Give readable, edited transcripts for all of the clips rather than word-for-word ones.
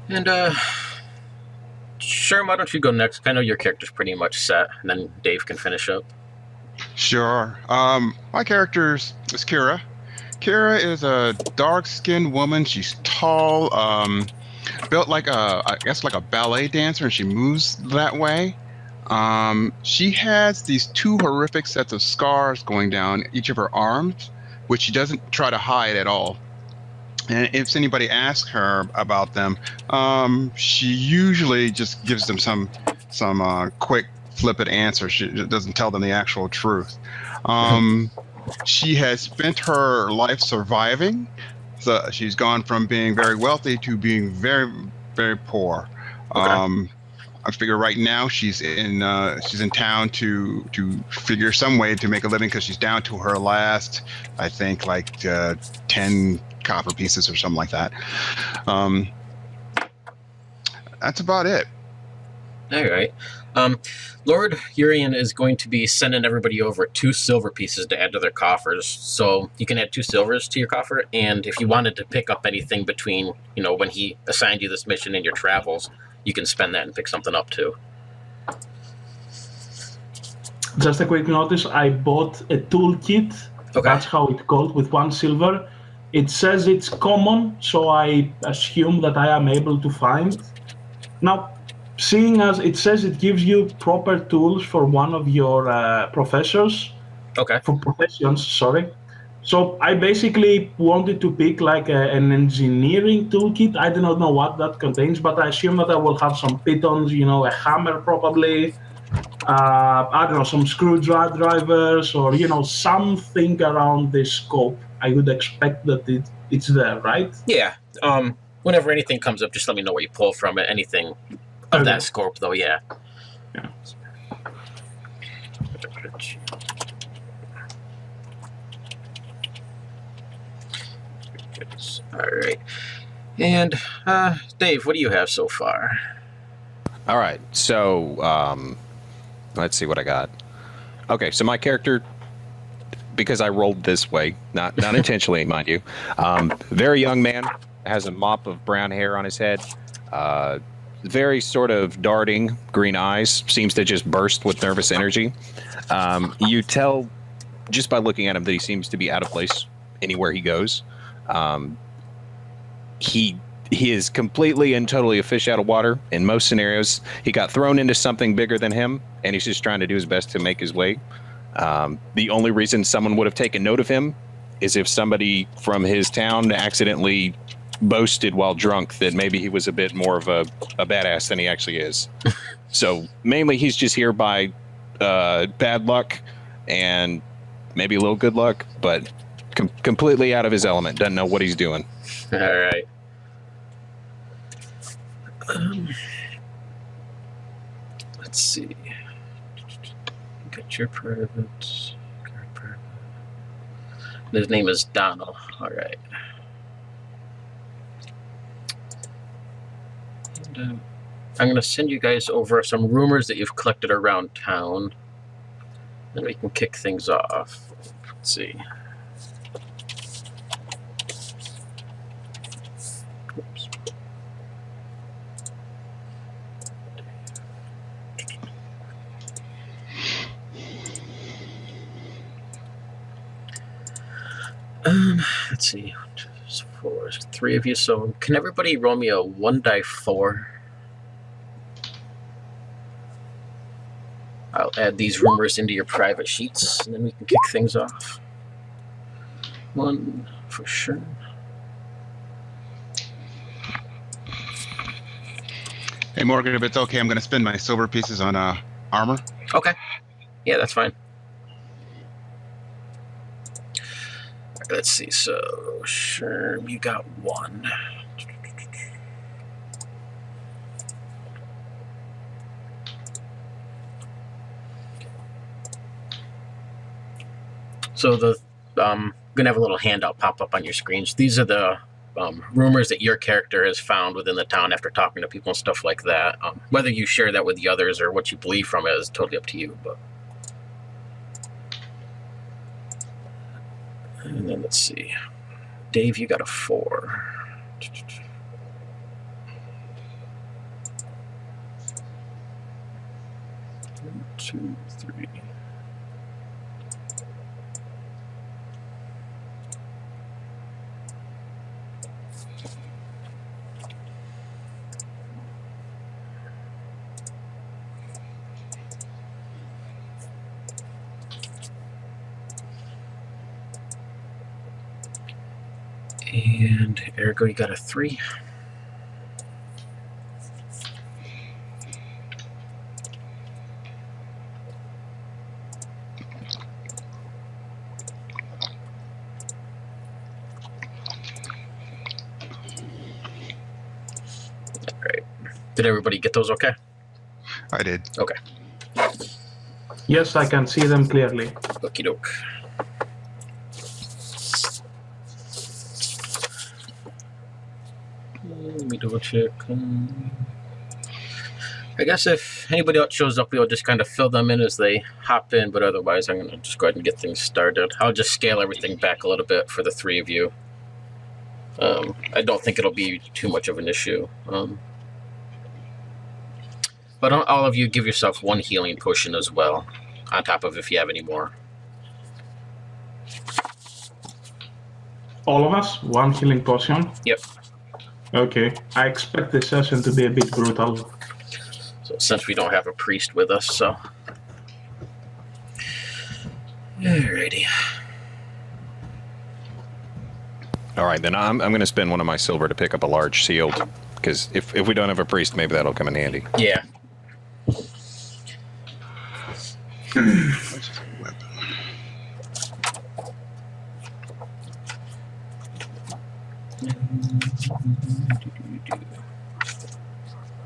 And sure, why don't you go next? I know your character's pretty much set, and then Dave can finish up. Sure. My character is Kira. Kira is a dark-skinned woman. She's tall, built like I guess like a ballet dancer, and she moves that way. She has these two horrific sets of scars going down each of her arms, which she doesn't try to hide at all. And if anybody asks her about them, she usually just gives them some quick, flippant answer. She doesn't tell them the actual truth. She has spent her life surviving. So she's gone from being very wealthy to being very, very poor. Okay. I figure right now she's in town to figure some way to make a living because she's down to her last, I think, like 10 copper pieces or something like that. That's about it. All right. Lord Urian is going to be sending everybody over 2 silver pieces to add to their coffers. So you can add 2 silvers to your coffer, and if you wanted to pick up anything between, when he assigned you this mission and your travels, you can spend that and pick something up too. Just a quick notice, I bought a toolkit. Okay. That's how it's called, with 1 silver. It says it's common, so I assume that I am able to find. Now, seeing as it says it gives you proper tools for one of your professors. Okay. For professions, sorry. So I basically wanted to pick like an engineering toolkit. I do not know what that contains, but I assume that I will have some pitons, a hammer probably. I don't know, some screwdrivers or, something around this scope. I would expect that it's there, right? Yeah. Whenever anything comes up, just let me know what you pull from it. Anything of that scope, though, yeah. All right. And Dave, what do you have so far? All right. So let's see what I got. Okay, so my character, because I rolled this way, not intentionally, mind you, very young man, has a mop of brown hair on his head, very sort of darting green eyes, seems to just burst with nervous energy. You tell just by looking at him that he seems to be out of place anywhere he goes. He is completely and totally a fish out of water in most scenarios. He got thrown into something bigger than him, and he's just trying to do his best to make his way. The only reason someone would have taken note of him is if somebody from his town accidentally boasted while drunk that maybe he was a bit more of a badass than he actually is. So mainly he's just here by bad luck and maybe a little good luck, but completely out of his element. Doesn't know what he's doing. All right. Let's see. Get your private. His name is Donald. All right. And, I'm going to send you guys over some rumors that you've collected around town. Then we can kick things off. Let's see. Oops. Let's see. 4, 3 of you. So can everybody roll me a 1d4? I'll add these rumors into your private sheets, and then we can kick things off. 1 for sure. Hey, Morgan, if it's okay, I'm going to spend my silver pieces on armor. Okay. Yeah, that's fine. Let's see. So, sure, you got 1. So I'm gonna have a little handout pop up on your screens. These are the rumors that your character has found within the town after talking to people and stuff like that. Whether you share that with the others or what you believe from it is totally up to you. But and then let's see, Dave, you got a 4. 2, 3. And ergo, you got a 3. Alright. Did everybody get those okay? I did. Okay. Yes, I can see them clearly. Okie doke. Let me double check. I guess if anybody else shows up, we'll just kind of fill them in as they hop in, but otherwise I'm going to just go ahead and get things started. I'll just scale everything back a little bit for the 3 of you. I don't think it'll be too much of an issue. But all of you give yourself 1 healing potion as well, on top of if you have any more. All of us? 1 healing potion? Yep. Okay. I expect this session to be a bit brutal. So since we don't have a priest with us, so... Alrighty. All right, then I'm going to spend 1 of my silver to pick up a large shield, because if we don't have a priest, maybe that'll come in handy. Yeah.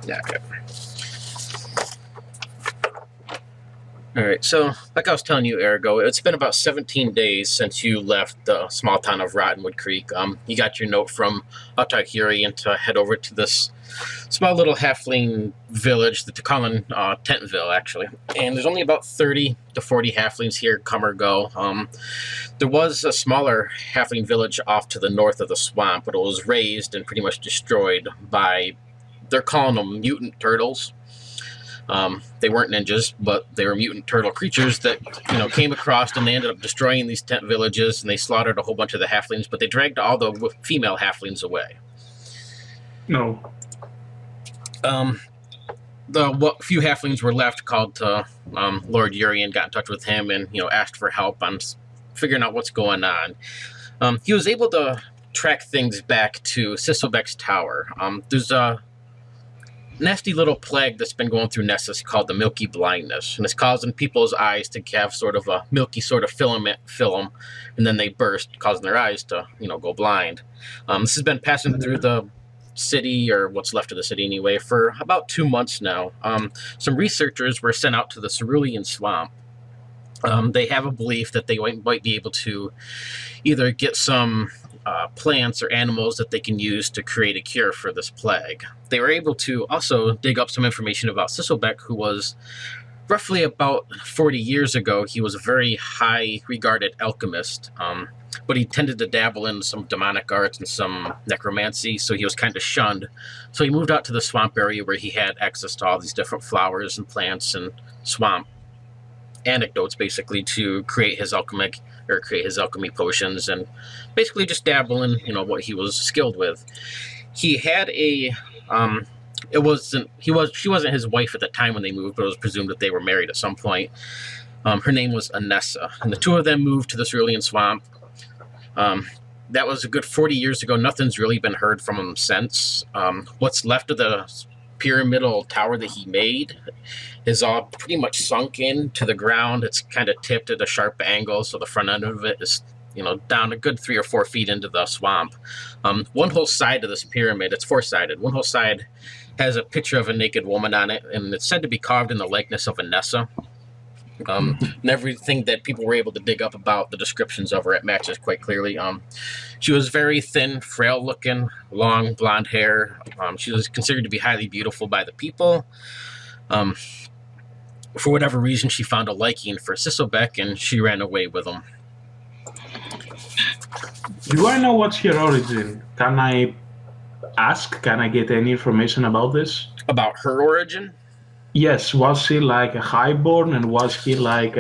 Okay. Alright, so like I was telling you, Ergo, it's been about 17 days since you left the small town of Rottenwood Creek. You got your note from Autarch Urians to head over to this small little halfling village, the Takallan Tentville, actually. And there's only about 30 to 40 halflings here, come or go. There was a smaller halfling village off to the north of the swamp, but it was razed and pretty much destroyed by, they're calling them mutant turtles. They weren't ninjas, but they were mutant turtle creatures that, came across, and they ended up destroying these tent villages, and they slaughtered a whole bunch of the halflings, but they dragged all the female halflings away. No. The few halflings were left called to Lord Urian, got in touch with him, and asked for help on figuring out what's going on. He was able to track things back to Sysobeck's tower. There's a nasty little plague that's been going through Nesses called the milky blindness, and it's causing people's eyes to have sort of a milky sort of film, and then they burst, causing their eyes to go blind. This has been passing through the city, or what's left of the city anyway, for about 2 months now. Some researchers were sent out to the Cerulean swamp. They have a belief that they might be able to either get some plants or animals that they can use to create a cure for this plague. They were able to also dig up some information about Sysobeck, who was roughly about 40 years ago. He was a very high regarded alchemist, but he tended to dabble in some demonic arts and some necromancy, so he was kind of shunned. So he moved out to the swamp area where he had access to all these different flowers and plants and swamp anecdotes, basically, to create his alchemy potions, and basically just dabble in what he was skilled with. He had a she wasn't his wife at the time when they moved, but it was presumed that they were married at some point. Her name was Anessa, and the 2 of them moved to the Cerulean swamp. That was a good 40 years ago. Nothing's really been heard from him since. What's left of the pyramidal tower that he made is all pretty much sunk into the ground. It's kind of tipped at a sharp angle, so the front end of it is down a good 3 or 4 feet into the swamp. One whole side of this pyramid, it's 4-sided. One whole side has a picture of a naked woman on it, and it's said to be carved in the likeness of Anessa. And everything that people were able to dig up about the descriptions of her, it matches quite clearly. She was very thin, frail looking, long blonde hair. She was considered to be highly beautiful by the people. For whatever reason, she found a liking for Sysobeck, and she ran away with him. Do I know what's her origin? Can I ask? Can I get any information about this? About her origin? Yes, was he like a highborn, and was he like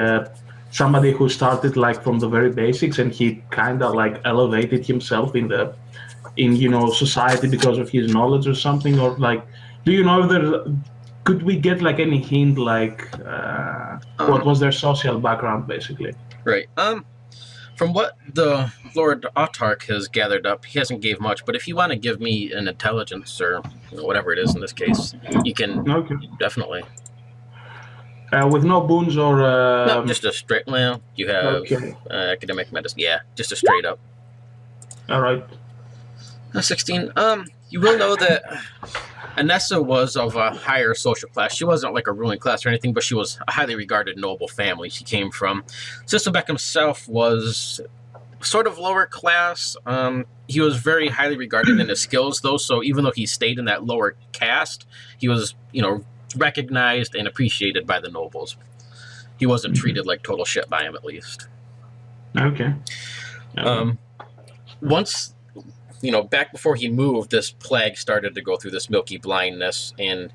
somebody who started like from the very basics, and he kind of like elevated himself in society because of his knowledge or something? Or like, do you know if there could we get like any hint like what was their social background basically? Right. From what the Lord Autarch has gathered up, he hasn't gave much. But if you want to give me an intelligence or whatever it is in this case, you can Okay. definitely. With no boons or No, just a straight. Well, you have okay. academic medicine. Yeah, just a straight up. All right. 16. You will know that Anessa was of a higher social class. She wasn't like a ruling class or anything, but she was a highly regarded noble family she came from. Sysobeck himself was sort of lower class. He was very highly regarded in his skills, though, so even though he stayed in that lower caste, he was, recognized and appreciated by the nobles. He wasn't treated like total shit by him, at least. Okay. Once... back before he moved, this plague started to go through, this milky blindness, and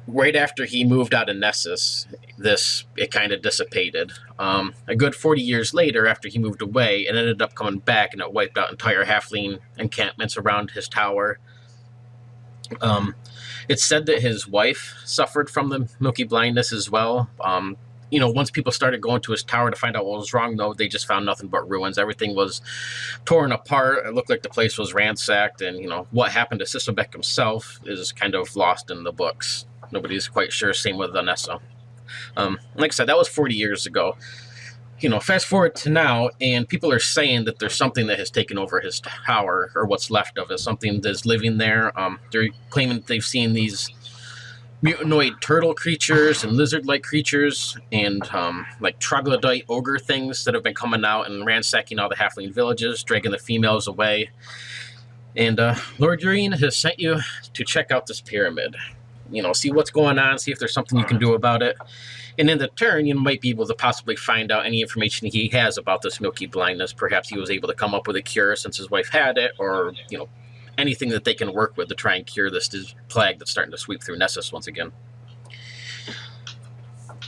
right after he moved out of Nesses, it kind of dissipated. A good 40 years later, after he moved away, it ended up coming back, and it wiped out entire halfling encampments around his tower. It's said that his wife suffered from the milky blindness as well. Once people started going to his tower to find out what was wrong, though, they just found nothing but ruins. Everything was torn apart. It looked like the place was ransacked. And, what happened to Sysobeck himself is kind of lost in the books. Nobody's quite sure. Same with Anessa. Like I said, that was 40 years ago. Fast forward to now, and people are saying that there's something that has taken over his tower, or what's left of it, something that's living there. They're claiming that they've seen these mutanoid turtle creatures and lizard-like creatures and like troglodyte ogre things that have been coming out and ransacking all the halfling villages, dragging the females away. And Lord Urian has sent you to check out this pyramid. See what's going on, see if there's something you can do about it. And in the turn, you might be able to possibly find out any information he has about this milky blindness. Perhaps he was able to come up with a cure since his wife had it, or, anything that they can work with to try and cure this plague that's starting to sweep through Nessus once again.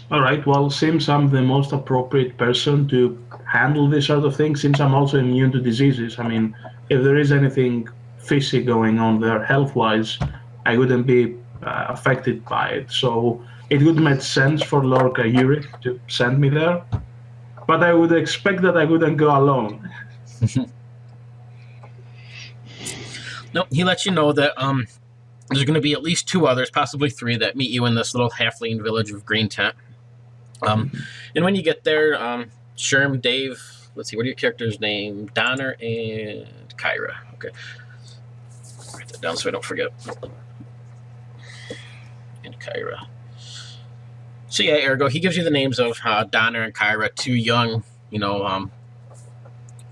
All right. Well, seems I'm the most appropriate person to handle this sort of thing, since I'm also immune to diseases. I mean, if there is anything fishy going on there health-wise, I wouldn't be affected by it. So it would make sense for Lord Uric to send me there. But I would expect that I wouldn't go alone. Nope, he lets you know that there's going to be at least 2 others, possibly 3, that meet you in this little halfling village of Green Tent. And when you get there, Sherm, Dave, let's see, what are your characters' name? Donner and Kyra. Okay. Write that down so I don't forget. And Kyra. So yeah, ergo, he gives you the names of Donner and Kyra, 2 young,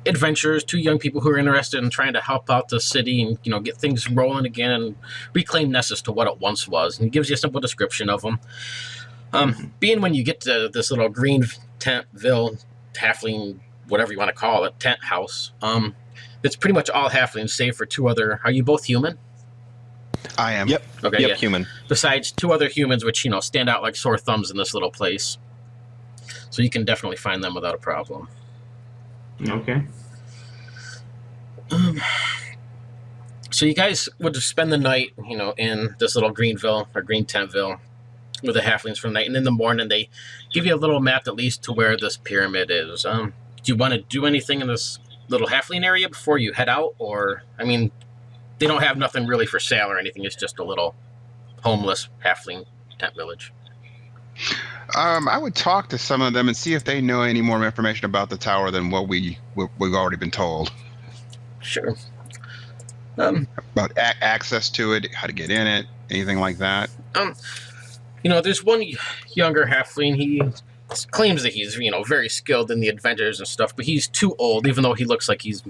adventurers, 2 young people who are interested in trying to help out the city and get things rolling again and reclaim Nessus to what it once was. And he gives you a simple description of them. Being when you get to this little green tentville, halfling, whatever you want to call it, tent house, it's pretty much all halflings save for 2 other. Are you both human? I am. Yep. Okay. Yep. Yeah. Human. Besides 2 other humans, which stand out like sore thumbs in this little place, so you can definitely find them without a problem. Okay. So you guys would spend the night, in this little Greenville or Green Tentville with the halflings for the night, and in the morning they give you a little map that leads to where this pyramid is. Do you want to do anything in this little halfling area before you head out, or they don't have nothing really for sale or anything. It's just a little homeless halfling tent village. I would talk to some of them and see if they know any more information about the tower than what we've already been told. Sure. About access to it, how to get in it, anything like that. There's one younger halfling. He claims that he's, very skilled in the adventures and stuff, but he's too old, even though he looks like he's,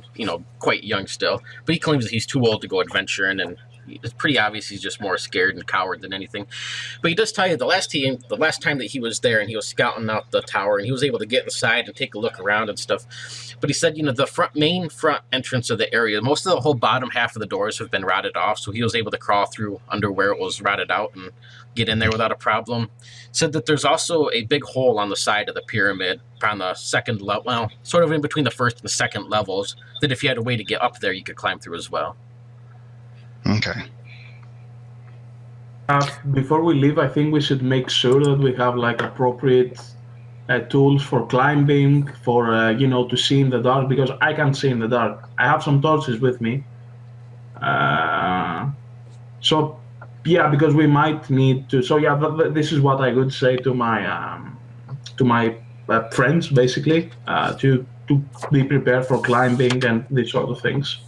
quite young still. But he claims that he's too old to go adventuring, and it's pretty obvious he's just more scared and coward than anything. But he does tell you the last time that he was there and he was scouting out the tower and he was able to get inside and take a look around and stuff. But he said, the main front entrance of the area, most of the whole bottom half of the doors have been rotted off, so he was able to crawl through under where it was rotted out and get in there without a problem. Said that there's also a big hole on the side of the pyramid on the second level, well, sort of in between the first and the second levels, that if you had a way to get up there, you could climb through as well. Okay. Before we leave, I think we should make sure that we have like appropriate tools for climbing, for to see in the dark, because I can't see in the dark. I have some torches with me, so yeah, because we might need to. So yeah, this is what I would say to my friends, basically, to be prepared for climbing and these sort of things.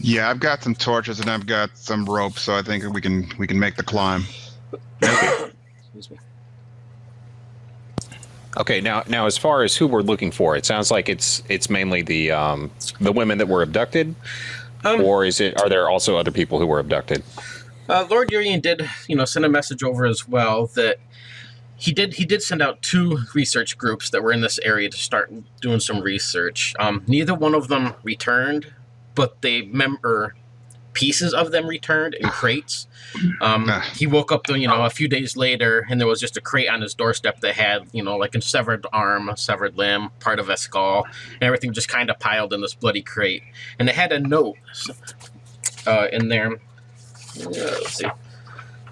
Yeah, I've got some torches and I've got some rope, so I think we can make the climb. Excuse me. Okay, now as far as who we're looking for, it sounds like it's mainly the women that were abducted, or are there also other people who were abducted? Lord Urian did, send a message over as well that he did send out 2 research groups that were in this area to start doing some research. Neither one of them returned, but pieces of them returned in crates. He woke up, a few days later, and there was just a crate on his doorstep that had, like a severed arm, a severed limb, part of a skull, and everything just kind of piled in this bloody crate. And it had a note in there, let's see,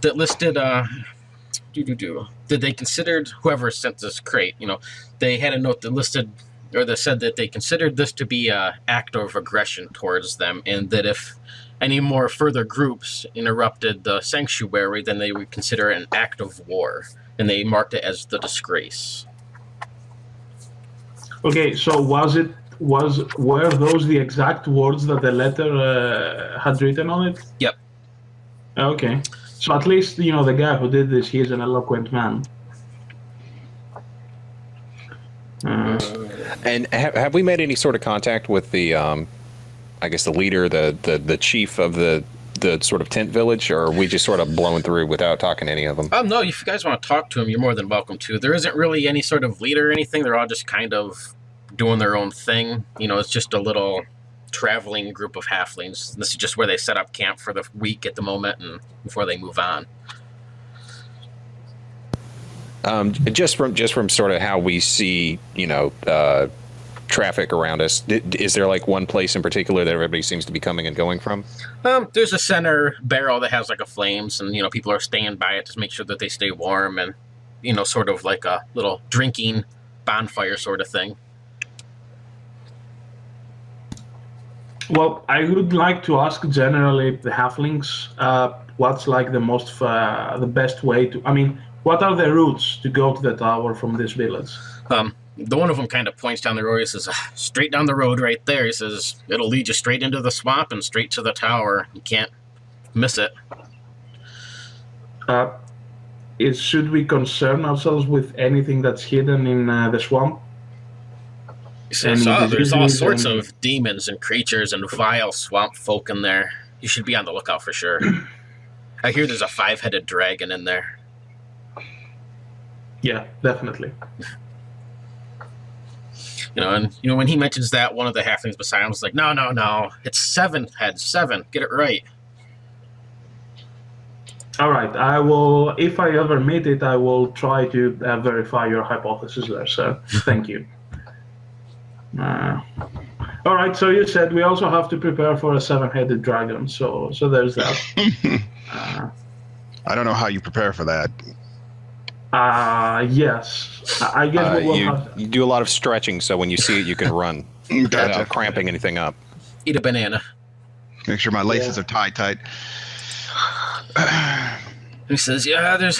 that listed, that they considered, whoever sent this crate, they had a note that listed, or that said that they considered this to be an act of aggression towards them, and that if any more further groups interrupted the sanctuary, then they would consider it an act of war, and they marked it as the Disgrace. Okay, so were those the exact words that the letter had written on it? Yep. Okay, so at least the guy who did this, he is an eloquent man. And have we made any sort of contact with the, I guess the leader, the chief of the sort of tent village, or are we just sort of blowing through without talking to any of them? No, if you guys want to talk to him, you're more than welcome to. There isn't really any sort of leader or anything. They're all just kind of doing their own thing. It's just a little traveling group of halflings. This is just where they set up camp for the week at the moment, and before they move on. Just from sort of how we see, traffic around us, is there like one place in particular that everybody seems to be coming and going from? There's a center barrel that has like a flames, and people are staying by it to make sure that they stay warm, and sort of like a little drinking bonfire sort of thing. Well, I would like to ask generally the halflings what's like the best way to. What are the routes to go to the tower from this village? The one of them kind of points down the road. He says, straight down the road right there. He says, it'll lead you straight into the swamp and straight to the tower. You can't miss it. Should we concern ourselves with anything that's hidden in the swamp? He says, there's all sorts of demons and creatures and vile swamp folk in there. You should be on the lookout for sure. I hear there's a 5-headed dragon in there. Yeah, definitely. And when he mentions that, one of the halflings beside him was like, no, it's 7 heads, 7. Get it right. All right, I will. If I ever meet it, I will try to verify your hypothesis there. So, thank you. All right, so you said we also have to prepare for a 7-headed dragon. So there's that. I don't know how you prepare for that. Yes. I guess you do a lot of stretching, so when you see it, you can run without cramping anything up. Eat a banana. Make sure my laces are tied tight. He says, there's,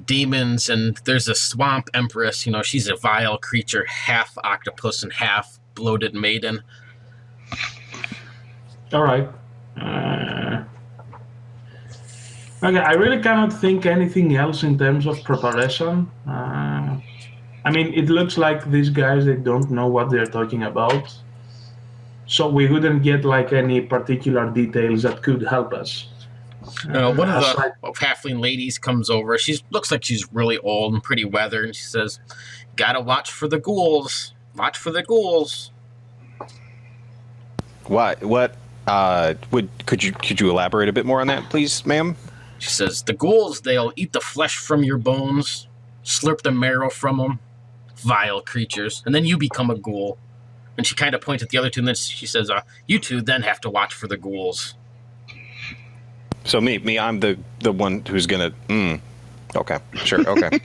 demons, and there's a swamp empress. She's a vile creature, half octopus and half bloated maiden. All right. Okay, I really cannot think anything else in terms of preparation. It looks like these guys, they don't know what they're talking about. So we wouldn't get like any particular details that could help us. One of aside- the halfling ladies comes over. She looks like she's really old and pretty weathered, and she says, "Gotta watch for the ghouls. Watch for the ghouls." What? Could you elaborate a bit more on that, please, ma'am? She says, "The ghouls, they'll eat the flesh from your bones, slurp the marrow from them. Vile creatures. And then you become a ghoul." And she kind of points at the other two, and then she says, "You two then have to watch for the ghouls." So me, I'm the one who's gonna. Okay, sure, okay.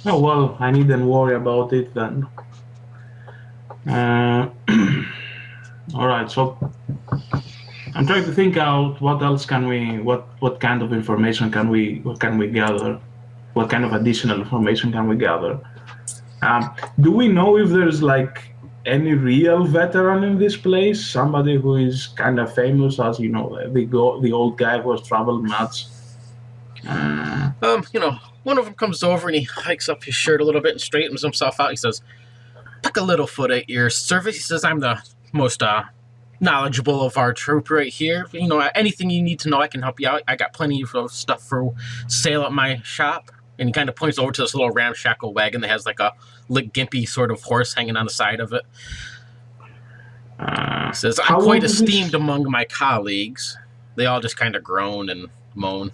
Oh, well, I needn't worry about it then. All right, so I'm trying to think out what else can we, what kind of information can we gather? What kind of additional information can we gather? Do we know if there's like any real veteran in this place? Somebody who is kind of famous, as you know, the old guy who has traveled much. One of them comes over and he hikes up his shirt a little bit and straightens himself out. He says, "Tuck a little foot at your service." He says, "I'm the most knowledgeable of our troop right here. Anything you need to know, I can help you out. I got plenty of stuff for sale at my shop." And he kind of points over to this little ramshackle wagon that has like a gimpy sort of horse hanging on the side of it. He says, "I'm quite esteemed among my colleagues." They all just kind of groan and moan.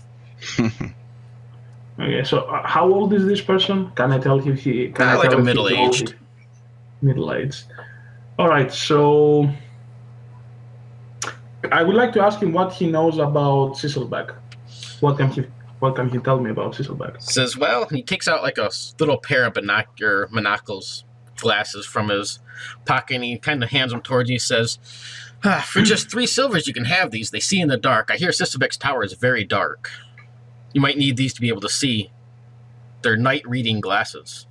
Okay, so how old is this person? Can I tell if he? Can I like tell a if he's middle-aged. old? Middle-aged. All right, so I would like to ask him what he knows about Sysobeck. What can he tell me about Sysobeck? Says, well, he takes out like a little pair of monocles glasses from his pocket, and he kind of hands them towards you. He says, "For just 3 silvers, you can have these. They see in the dark. I hear Sysobeck's tower is very dark. You might need these to be able to see. They're night reading glasses."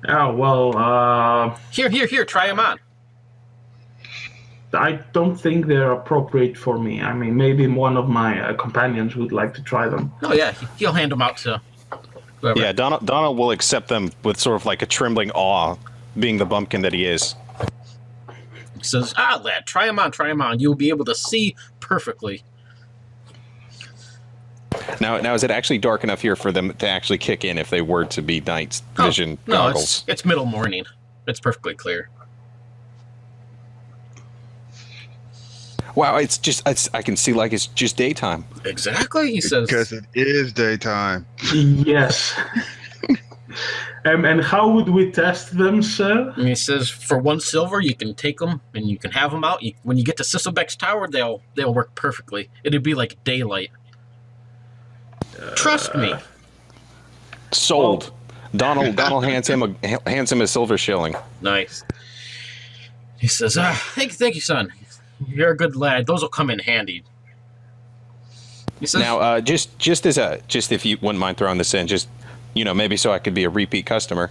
Oh, well, Here, try them on. I don't think they're appropriate for me. I mean, maybe one of my companions would like to try them. Oh, yeah, he'll hand them out to whoever. Yeah, Donald will accept them with sort of like a trembling awe, being the bumpkin that he is. He says, lad, try them on. You'll be able to see perfectly. Now, is it actually dark enough here for them to actually kick in if they were to be night vision goggles? No, it's middle morning. It's perfectly clear. Wow, I can see like it's just daytime. Exactly, he says. Because it is daytime. Yes. And how would we test them, sir? And he says, for 1 silver, you can take them and you can have them out. When you get to Sysobeck's tower, they'll work perfectly. It'd be like daylight. Trust me. Sold. Donald hands him a silver shilling. Nice. He says, thank you, son. You're a good lad. Those will come in handy. He says, Now, just if you wouldn't mind throwing this in, just maybe so I could be a repeat customer.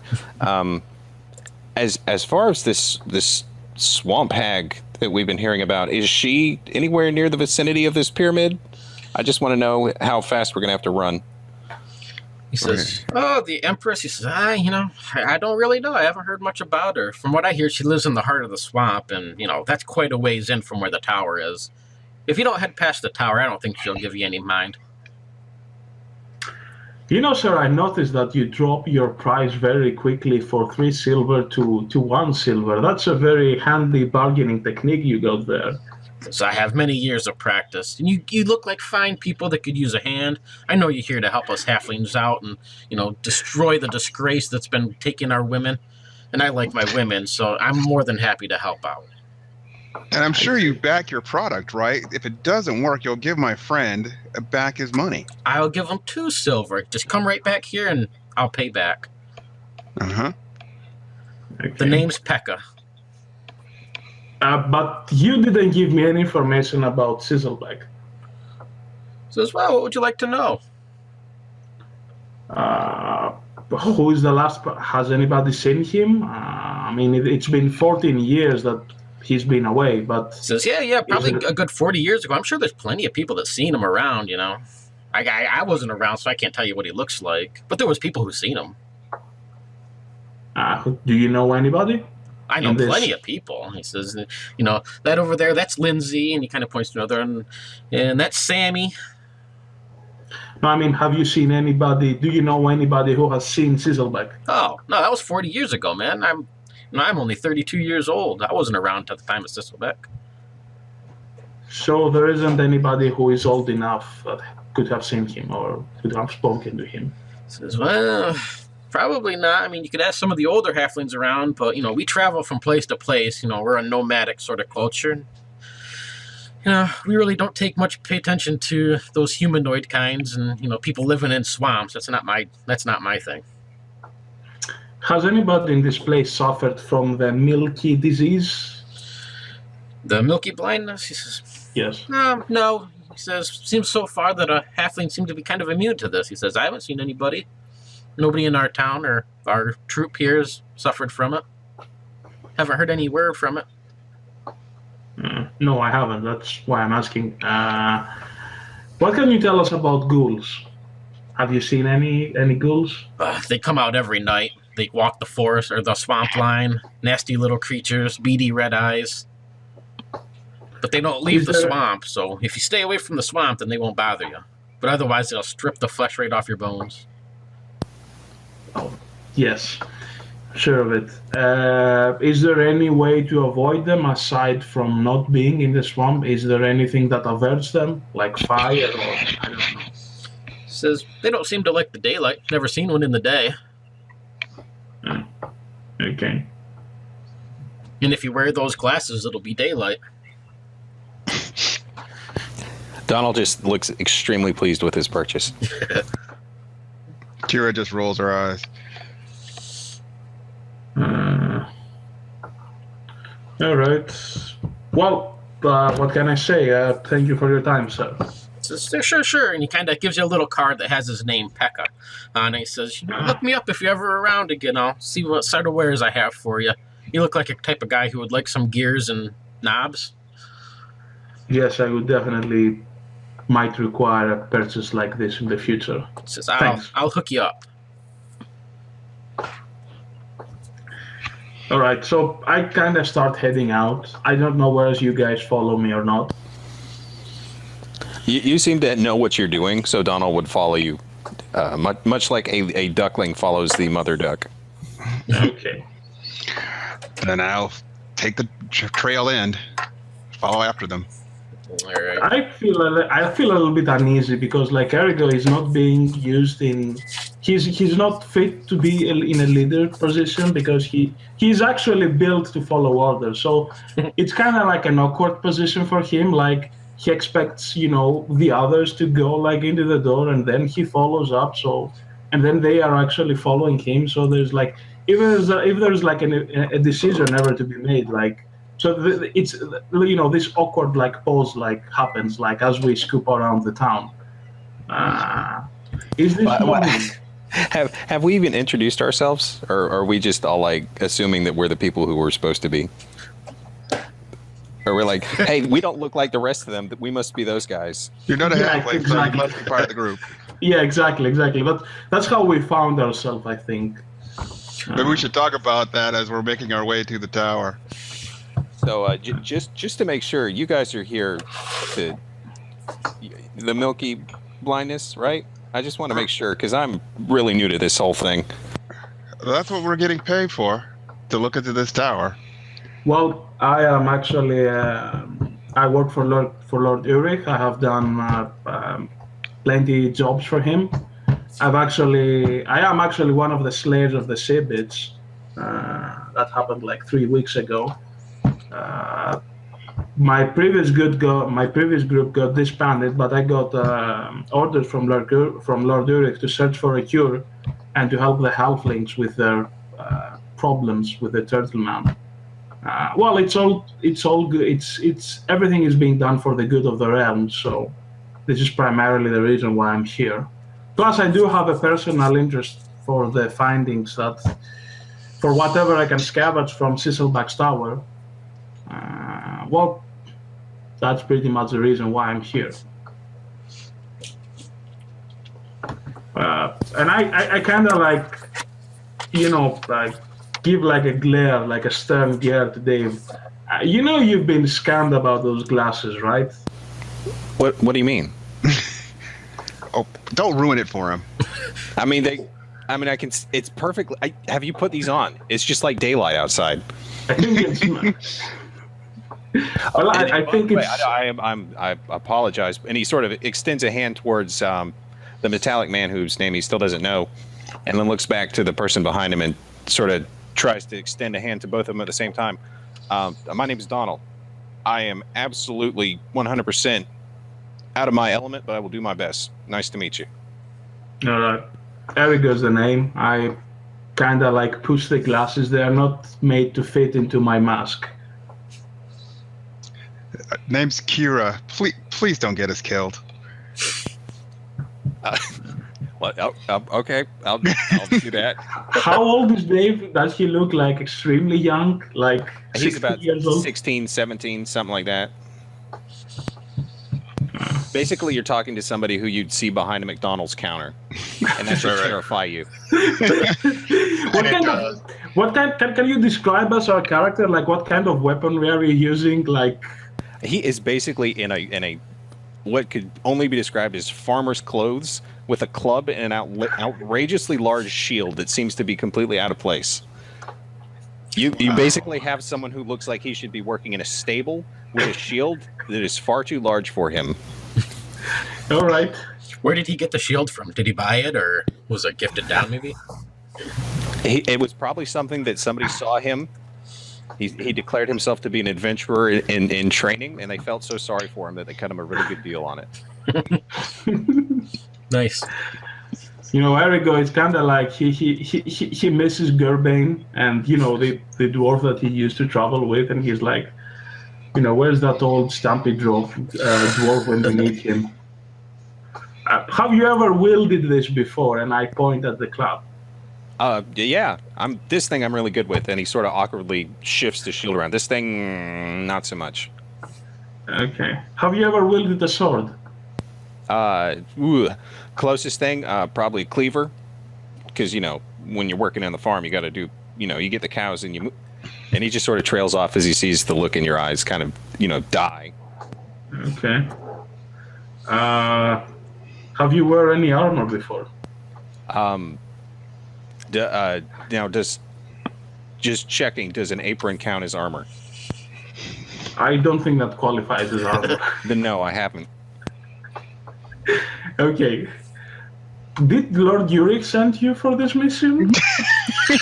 As far as this swamp hag that we've been hearing about, is she anywhere near the vicinity of this pyramid? I just want to know how fast we're gonna have to run. He says, "Oh, the Empress." He says, I don't really know. I haven't heard much about her. From what I hear, she lives in the heart of the swamp, and that's quite a ways in from where the tower is. If you don't head past the tower, I don't think she'll give you any mind. Sir, I noticed that you drop your price very quickly for 3 silver to 1 silver. That's a very handy bargaining technique you got there. So I have many years of practice, and you look like fine people that could use a hand. I know you're here to help us halflings out and destroy the disgrace that's been taking our women, and I like my women, so I'm more than happy to help out. And I'm sure you back your product, right? If it doesn't work, you'll give my friend back his money. I'll give him 2 silver. Just come right back here, and I'll pay back. Uh-huh. Okay. The name's Pekka. But you didn't give me any information about Sysobeck. Says, well, what would you like to know? Who is the last? Has anybody seen him? I mean, it's been 14 years that he's been away, but... Says, yeah, probably a good 40 years ago. I'm sure there's plenty of people that seen him around, I wasn't around, so I can't tell you what he looks like. But there was people who seen him. Do you know anybody? I know In this- plenty of people. He says, that over there, that's Lindsay, and he kind of points to another, and that's Sammy. No, I mean, have you seen anybody? Do you know anybody who has seen Sysobeck? Oh no, that was 40 years ago, man. I'm only 32 years old. I wasn't around at the time of Sysobeck. So there isn't anybody who is old enough that could have seen him or could have spoken to him. Says, well, probably not. I mean, you could ask some of the older halflings around, but we travel from place to place. We're a nomadic sort of culture. We really don't pay attention to those humanoid kinds, and people living in swamps. That's not my thing. Has anybody in this place suffered from the milky disease? The milky blindness, he says. Yes. No. He says, seems so far that a halfling seem to be kind of immune to this. He says, I haven't seen anybody. Nobody in our town or our troop here has suffered from it. Haven't heard any word from it. No, I haven't. That's why I'm asking. What can you tell us about ghouls? Have you seen any ghouls? They come out every night. They walk the forest or the swamp line. Nasty little creatures, beady red eyes. But they don't leave the swamp, so if you stay away from the swamp, then they won't bother you. But otherwise, they'll strip the flesh right off your bones. Oh, yes. Sure of it. Is there any way to avoid them aside from not being in the swamp? Is there anything that averts them, like fire or I don't know? Says they don't seem to like the daylight. Never seen one in the day. Okay. And if you wear those glasses, it'll be daylight. Donald just looks extremely pleased with his purchase. Kira just rolls her eyes. All right. Well, what can I say? Thank you for your time, sir. Says, sure. And he kind of gives you a little card that has his name, Pekka. And he says, look me up if you're ever around again. I'll see what sort of wares I have for you. You look like a type of guy who would like some gears and knobs. Yes, I would definitely might require a purchase like this in the future. He says, Thanks. I'll hook you up. All right, so I kind of start heading out. I don't know whether you guys follow me or not. You seem to know what you're doing, so Donald would follow you, much like a duckling follows the mother duck. Okay. Then I'll take the trail in, follow after them. All right. I feel a little bit uneasy because like Ergo is not being used in. He's not fit to be in a leader position because he's actually built to follow orders. So it's kind of like an awkward position for him. Like he expects the others to go like into the door and then he follows up. So and then they are actually following him. So there's like if there's like a decision never to be made like. So it's this awkward like pause like happens like as we scoop around the town. Is this Have we even introduced ourselves, or are we just all like assuming that we're the people who we're supposed to be? Or we're like, hey, we don't look like the rest of them. We must be those guys. You're not a Yeah, halfling, so exactly. you must be part of the group. Yeah, exactly. But that's how we found ourselves, I think. Maybe we should talk about that as we're making our way to the tower. So just to make sure, you guys are here to the milky blindness, right? I just want to make sure because I'm really new to this whole thing. That's what we're getting paid for, to look into this tower. Well, I am actually. I work for Lord Ulrich. I have done plenty jobs for him. I am actually one of the slayers of the Seabits. That happened like 3 weeks ago. My previous group got disbanded, but I got orders from Lord Ulrich to search for a cure and to help the halflings with their problems with the turtle man. Well, it's all good. It's everything is being done for the good of the realm. So this is primarily the reason why I'm here. Plus, I do have a personal interest for the findings for whatever I can scavenge from Sysobeck's tower. Well, that's pretty much the reason why I'm here. And I kind of like, give like a glare, like a stern glare to Dave. You know you've been scammed about those glasses, right? What do you mean? Oh, don't ruin it for him. I mean, I can. It's perfectly. Have you put these on? It's just like daylight outside. I think it's. Well, I think it's. I apologize. And he sort of extends a hand towards the metallic man whose name he still doesn't know, and then looks back to the person behind him and sort of tries to extend a hand to both of them at the same time. My name is Donald. I am absolutely 100% out of my element, but I will do my best. Nice to meet you. All right. Eric is the name. I kind of like push the glasses. They are not made to fit into my mask. Name's Kira. Please don't get us killed. Okay, I'll do that. How old is Dave? Does he look like extremely young? Like He's about years old? 16, 17, something like that. Basically, you're talking to somebody who you'd see behind a McDonald's counter, and that should terrify you. Can you describe us our character? Like, what kind of weaponry are you using? Like, he is basically in a what could only be described as farmer's clothes with a club and an outrageously large shield that seems to be completely out of place. You basically have someone who looks like he should be working in a stable with a shield that is far too large for him. all right. Where did he get the shield from? Did he buy it, or was it gifted down, maybe? It was probably something that somebody saw him. He declared himself to be an adventurer in training, and they felt so sorry for him that they cut him a really good deal on it. Nice. You know, Erigo is kind of like he misses Gerbane and, you know, the dwarf that he used to travel with, and he's like, you know, where's that old Stampy dwarf when we need him? Have you ever wielded this before? And I point at the club. Yeah, this thing I'm really good with, and he sort of awkwardly shifts the shield around. This thing, not so much. Okay. Have you ever wielded a sword? Closest thing, probably a cleaver, because, you know, when you're working on the farm, you got to do, you know, you get the cows and and he just sort of trails off as he sees the look in your eyes kind of, you know, die. Okay. Have you wear any armor before? Now, just checking, does an apron count as armor? I don't think that qualifies as armor. Then no, I haven't. Okay. Did Lord Uric send you for this mission?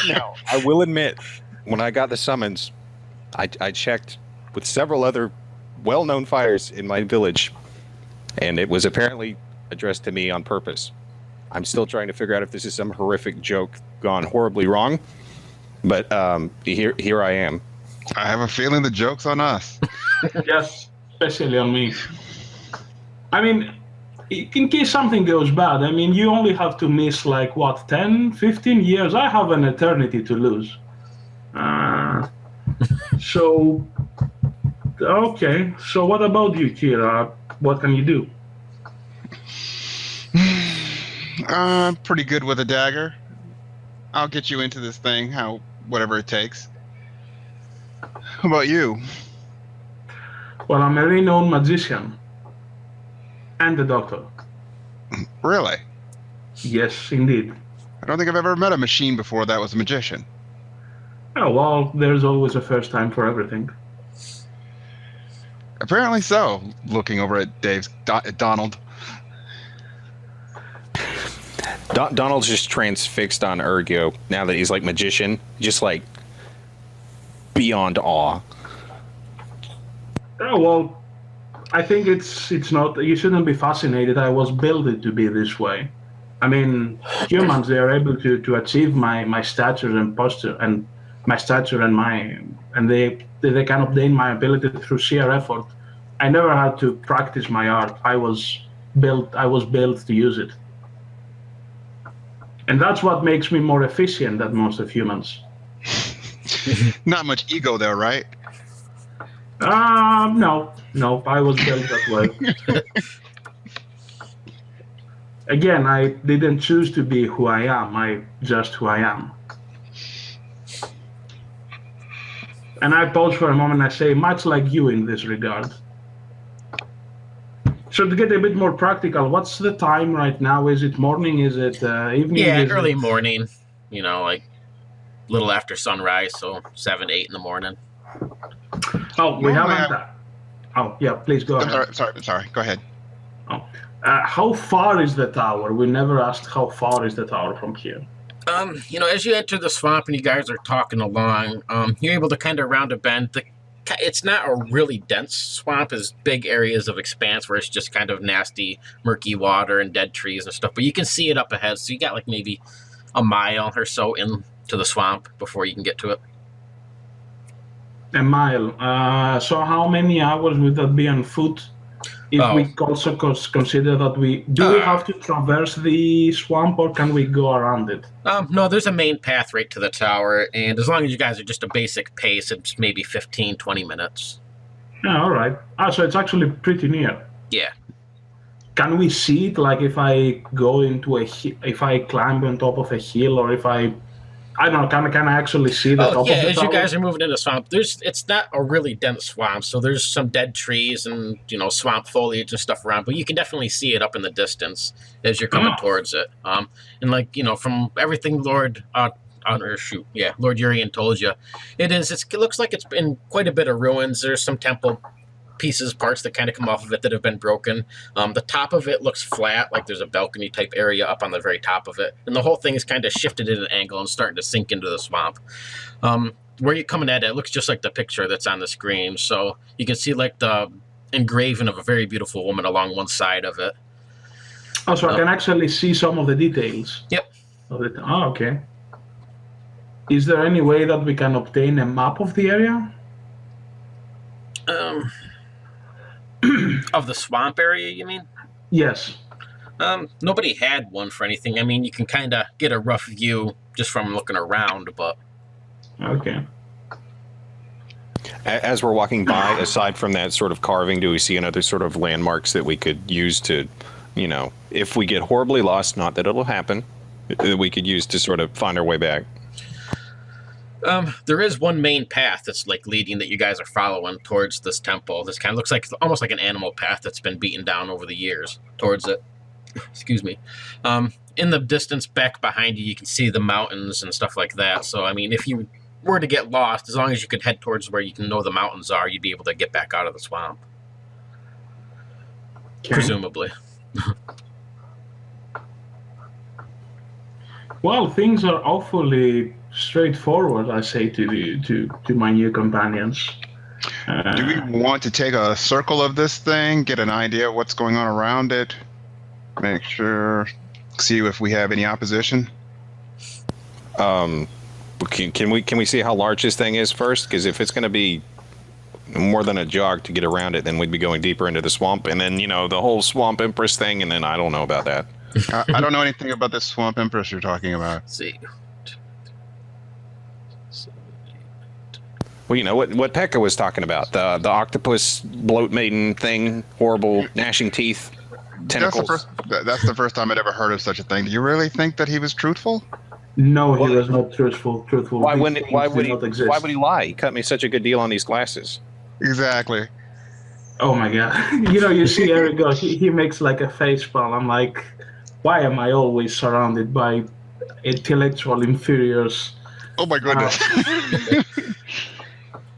No, I will admit, when I got the summons, I checked with several other well-known fighters in my village, and it was apparently addressed to me on purpose. I'm still trying to figure out if this is some horrific joke gone horribly wrong, but here I am. I have a feeling the joke's on us. Yes, especially on me. I mean, in case something goes bad, I mean, you only have to miss, like, what, 10, 15 years? I have an eternity to lose. So, okay. So what about you, Kira? What can you do? I'm pretty good with a dagger. I'll get you into this thing, whatever it takes. How about you? Well, I'm a renowned magician. And a doctor. Really? Yes, indeed. I don't think I've ever met a machine before that was a magician. Oh, well, there's always a first time for everything. Apparently so, looking over at Donald. Donald's just transfixed on Ergio now that he's like magician, just like beyond awe. Oh, well, I think it's not, you shouldn't be fascinated. I was built to be this way. I mean, humans, they are able to achieve my stature and posture and my stature and they can obtain my ability through sheer effort. I never had to practice my art. I was built to use it. And that's what makes me more efficient than most of humans. Not much ego there, right? No, I was built that way. Again, I didn't choose to be who I am. I just who I am. And I pause for a moment and I say, much like you in this regard. So to get a bit more practical, what's the time right now? Is it morning? Is it evening? Yeah, Is early it... morning. You know, like little after sunrise, so 7, 8 in the morning. Oh, we Normally haven't. Oh, yeah. Please go ahead. I'm sorry. Go ahead. Oh, how far is the tower? We never asked how far is the tower from here. You know, as you enter the swamp and you guys are talking along, you're able to kind of round a bend. It's not a really dense swamp. It's big areas of expanse where it's just kind of nasty, murky water and dead trees and stuff. But you can see it up ahead, so you got like maybe a mile or so into the swamp before you can get to it. A mile. So how many hours would that be on foot? If we also consider that we have to traverse the swamp, or can we go around it? No, there's a main path right to the tower, and as long as you guys are just a basic pace, it's maybe 15, 20 minutes. Yeah, all right. So it's actually pretty near. Yeah. Can we see it? Like if I go into if I climb on top of a hill, or if I don't know, can I actually see the top of the tower? Yeah, as you guys are moving into the swamp, it's not a really dense swamp, so there's some dead trees and, you know, swamp foliage and stuff around, but you can definitely see it up in the distance as you're coming towards it. And like, you know, from everything Lord Urian told you, it looks like it's been quite a bit of ruins. There's some temple pieces, parts that kind of come off of it that have been broken. The top of it looks flat, like there's a balcony type area up on the very top of it, and the whole thing is kind of shifted at an angle and starting to sink into the swamp. Where you're coming at it looks just like the picture that's on the screen, so you can see like the engraving of a very beautiful woman along one side of it. Oh, so I can actually see some of the details. Yep. Oh, okay. Is there any way that we can obtain a map of the area? Of the swamp area, you mean? Yes. Nobody had one for anything. I mean, you can kind of get a rough view just from looking around, but... Okay. As we're walking by, aside from that sort of carving, do we see another sort of landmarks that we could use to, you know, if we get horribly lost, not that it'll happen, that we could use to sort of find our way back? There is one main path that's like leading that you guys are following towards this temple. This kind of looks like almost like an animal path that's been beaten down over the years towards it. Excuse me. In the distance back behind you, you can see the mountains and stuff like that. So, I mean, if you were to get lost, as long as you could head towards where you can know the mountains are, you'd be able to get back out of the swamp. Okay. Presumably. Well, things are awfully straightforward, I say to my new companions. Do we want to take a circle of this thing, get an idea of what's going on around it, make sure, see if we have any opposition? Can we see how large this thing is first? Because if it's going to be more than a jog to get around it, then we'd be going deeper into the swamp, and then, you know, the whole Swamp Empress thing, and then I don't know about that. I don't know anything about this Swamp Empress you're talking about. Let's see. Well, you know what Pekka was talking about, the octopus bloat maiden thing, horrible gnashing teeth, tentacles. That's the first time I'd ever heard of such a thing. Do you really think that he was truthful? No, he was not truthful. Why would he lie? He cut me such a good deal on these glasses. Exactly. Oh my god! You know, you see Eric go. He makes like a face palm. I'm like, why am I always surrounded by intellectual inferiors? Oh my goodness.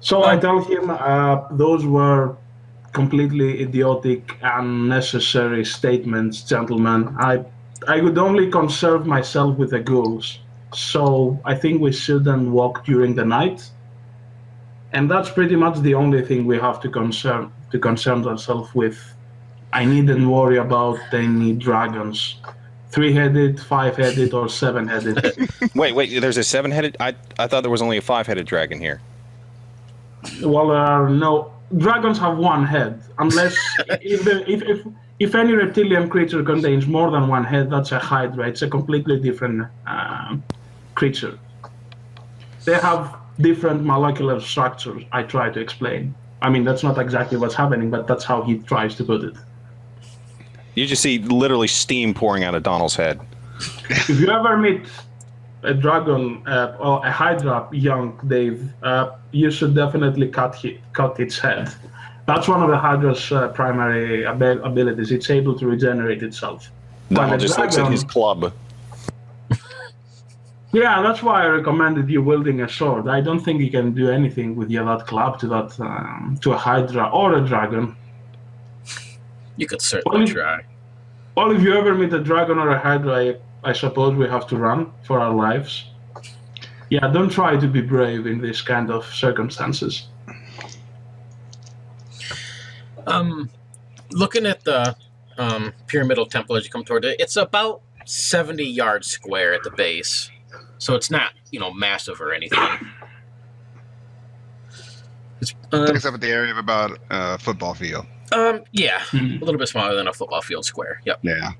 So I tell him those were completely idiotic, unnecessary statements, gentlemen. I would only conserve myself with the ghouls. So I think we shouldn't walk during the night. And that's pretty much the only thing we have to concern ourselves with. I needn't worry about any dragons. 3-headed, 5-headed, or 7-headed. Wait, there's a 7-headed? I thought there was only a 5-headed dragon here. Well, no. Dragons have one head. Unless, if any reptilian creature contains more than one head, that's a hydra. It's a completely different creature. They have different molecular structures, I try to explain. I mean, that's not exactly what's happening, but that's how he tries to put it. You just see literally steam pouring out of Donald's head. If you ever meet a dragon or a Hydra young, Dave, you should definitely cut its head. That's one of the Hydra's primary abilities. It's able to regenerate itself. Donald just looks at his club. Yeah, that's why I recommended you wielding a sword. I don't think you can do anything with that club to a Hydra or a dragon. You could certainly try. Well, if you ever meet a dragon or a Hydra, I suppose we have to run for our lives. Yeah, don't try to be brave in this kind of circumstances. Looking at the pyramidal temple as you come toward it, it's about 70 yards square at the base, so it's not massive or anything. It's Takes up the area of about a football field. Yeah, a little bit smaller than a football field square. Yep. Yeah.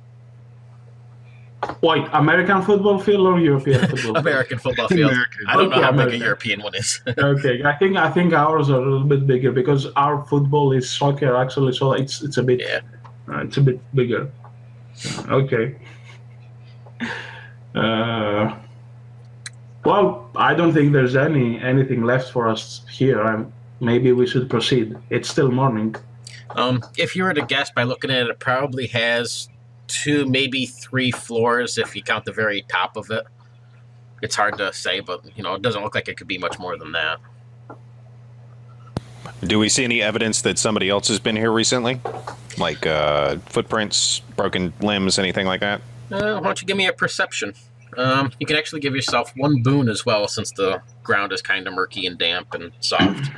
Wait, American football field or European football field? American football field. American. I don't know how big American. a European one is. Okay, I think ours are a little bit bigger because our football is soccer actually, so it's a bit it's a bit bigger. Okay. Well, I don't think there's anything left for us here. Maybe we should proceed. It's still morning. If you were to guess by looking at it, it probably has 2, maybe 3 floors if you count the very top of it. It's hard to say, but it doesn't look like it could be much more than that. Do we see any evidence that somebody else has been here recently? Like footprints, broken limbs, anything like that? Why don't you give me a perception? You can actually give yourself 1 boon as well, since the ground is kind of murky and damp and soft.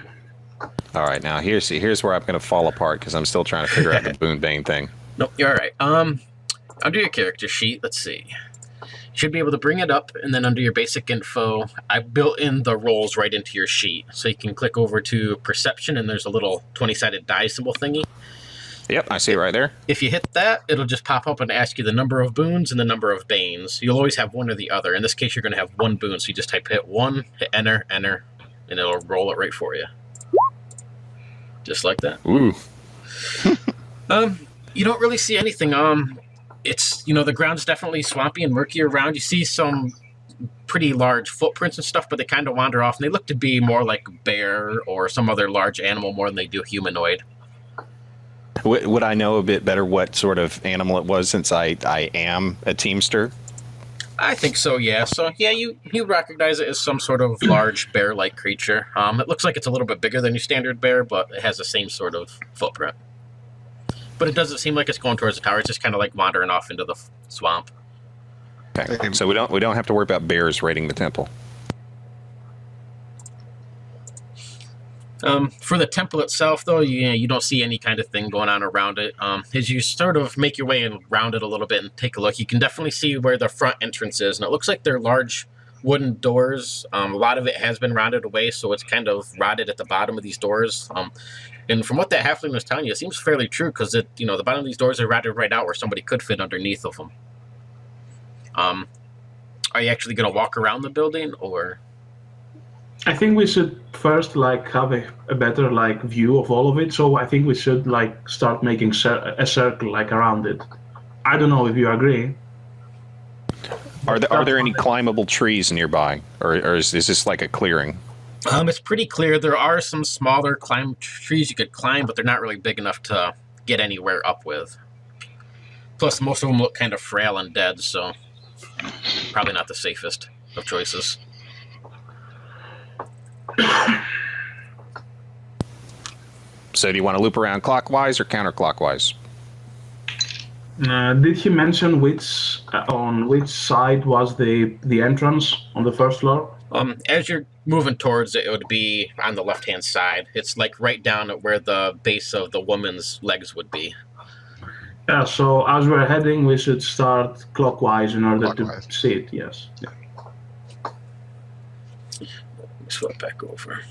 All right, now here's where I'm going to fall apart because I'm still trying to figure out the boon bane thing. Nope, you're all right. Under your character sheet, let's see. You should be able to bring it up, and then under your basic info, I built in the rolls right into your sheet. So you can click over to perception, and there's a little 20-sided die symbol thingy. Yep, I see it right there. If you hit that, it'll just pop up and ask you the number of boons and the number of banes. You'll always have one or the other. In this case, you're going to have 1 boon, so you just type hit 1, hit enter, and it'll roll it right for you. Just like that. Ooh. You don't really see anything. It's, the ground's definitely swampy and murky around. You see some pretty large footprints and stuff, but they kind of wander off, and they look to be more like bear or some other large animal more than they do humanoid. Would I know a bit better what sort of animal it was, since I am a teamster? I think so, yeah. So, yeah, you recognize it as some sort of large bear-like creature. It looks like it's a little bit bigger than your standard bear, but it has the same sort of footprint. But it doesn't seem like it's going towards the tower. It's just kind of like wandering off into the swamp. Okay, so we don't have to worry about bears raiding the temple. For the temple itself, though, you don't see any kind of thing going on around it. As you sort of make your way around it a little bit and take a look, you can definitely see where the front entrance is, and it looks like they're large wooden doors. A lot of it has been rotted away, so it's kind of rotted at the bottom of these doors. And from what that halfling was telling you, it seems fairly true, because the bottom of these doors are rotted right out where somebody could fit underneath of them. Are you actually going to walk around the building, or? I think we should first have a better view of all of it. So I think we should start making a circle around it. I don't know if you agree. Are there any climbable trees nearby, or is this like a clearing? It's pretty clear. There are some smaller trees you could climb, but they're not really big enough to get anywhere up with. Plus, most of them look kind of frail and dead, so probably not the safest of choices. So do you want to loop around clockwise or counterclockwise? Did he mention on which side was the entrance on the first floor? As you're moving towards it, it would be on the left-hand side. It's right down at where the base of the woman's legs would be. Yeah, so as we're heading, we should start clockwise in order to see it, yes. Yeah. Swap back over.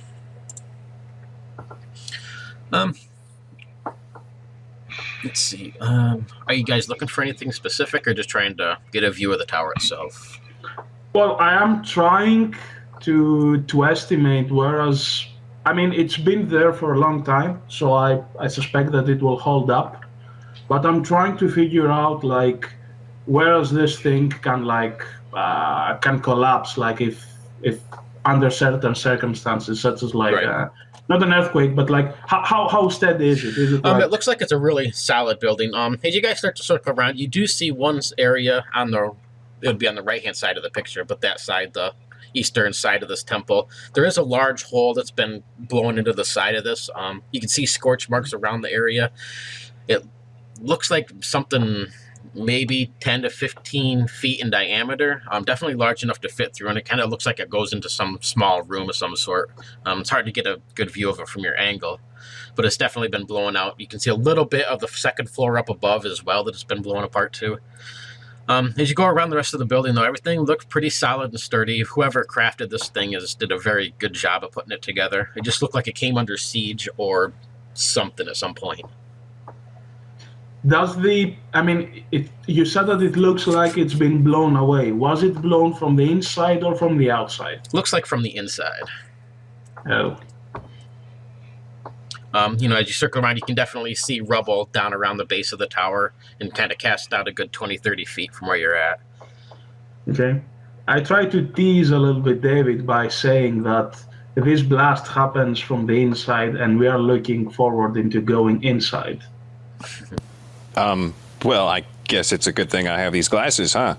Let's see. Are you guys looking for anything specific, or just trying to get a view of the tower itself? Well, I am trying to estimate, whereas it's been there for a long time, so I suspect that it will hold up. But I'm trying to figure out whereas this thing can can collapse, like if under certain circumstances, such as like Right. not an earthquake, but like how steady is it? Is it like It looks like it's a really solid building. As you guys start to circle around, you do see one area it would be on the right-hand side of the picture, but that side, the eastern side of this temple, there is a large hole that's been blown into the side of this. You can see scorch marks around the area. It looks like something maybe 10 to 15 feet in diameter. Definitely large enough to fit through, and it kind of looks like it goes into some small room of some sort. It's hard to get a good view of it from your angle, but it's definitely been blown out. You can see a little bit of the second floor up above as well that it's been blown apart too. As you go around the rest of the building, though, everything looks pretty solid and sturdy. Whoever crafted this thing did a very good job of putting it together. It just looked like it came under siege or something at some point. You said that it looks like it's been blown away. Was it blown from the inside or from the outside? Looks like from the inside. Oh. As you circle around, you can definitely see rubble down around the base of the tower and kind of cast out a good 20, 30 feet from where you're at. Okay. I try to tease a little bit David by saying that this blast happens from the inside and we are looking forward into going inside. Well, I guess it's a good thing I have these glasses, huh?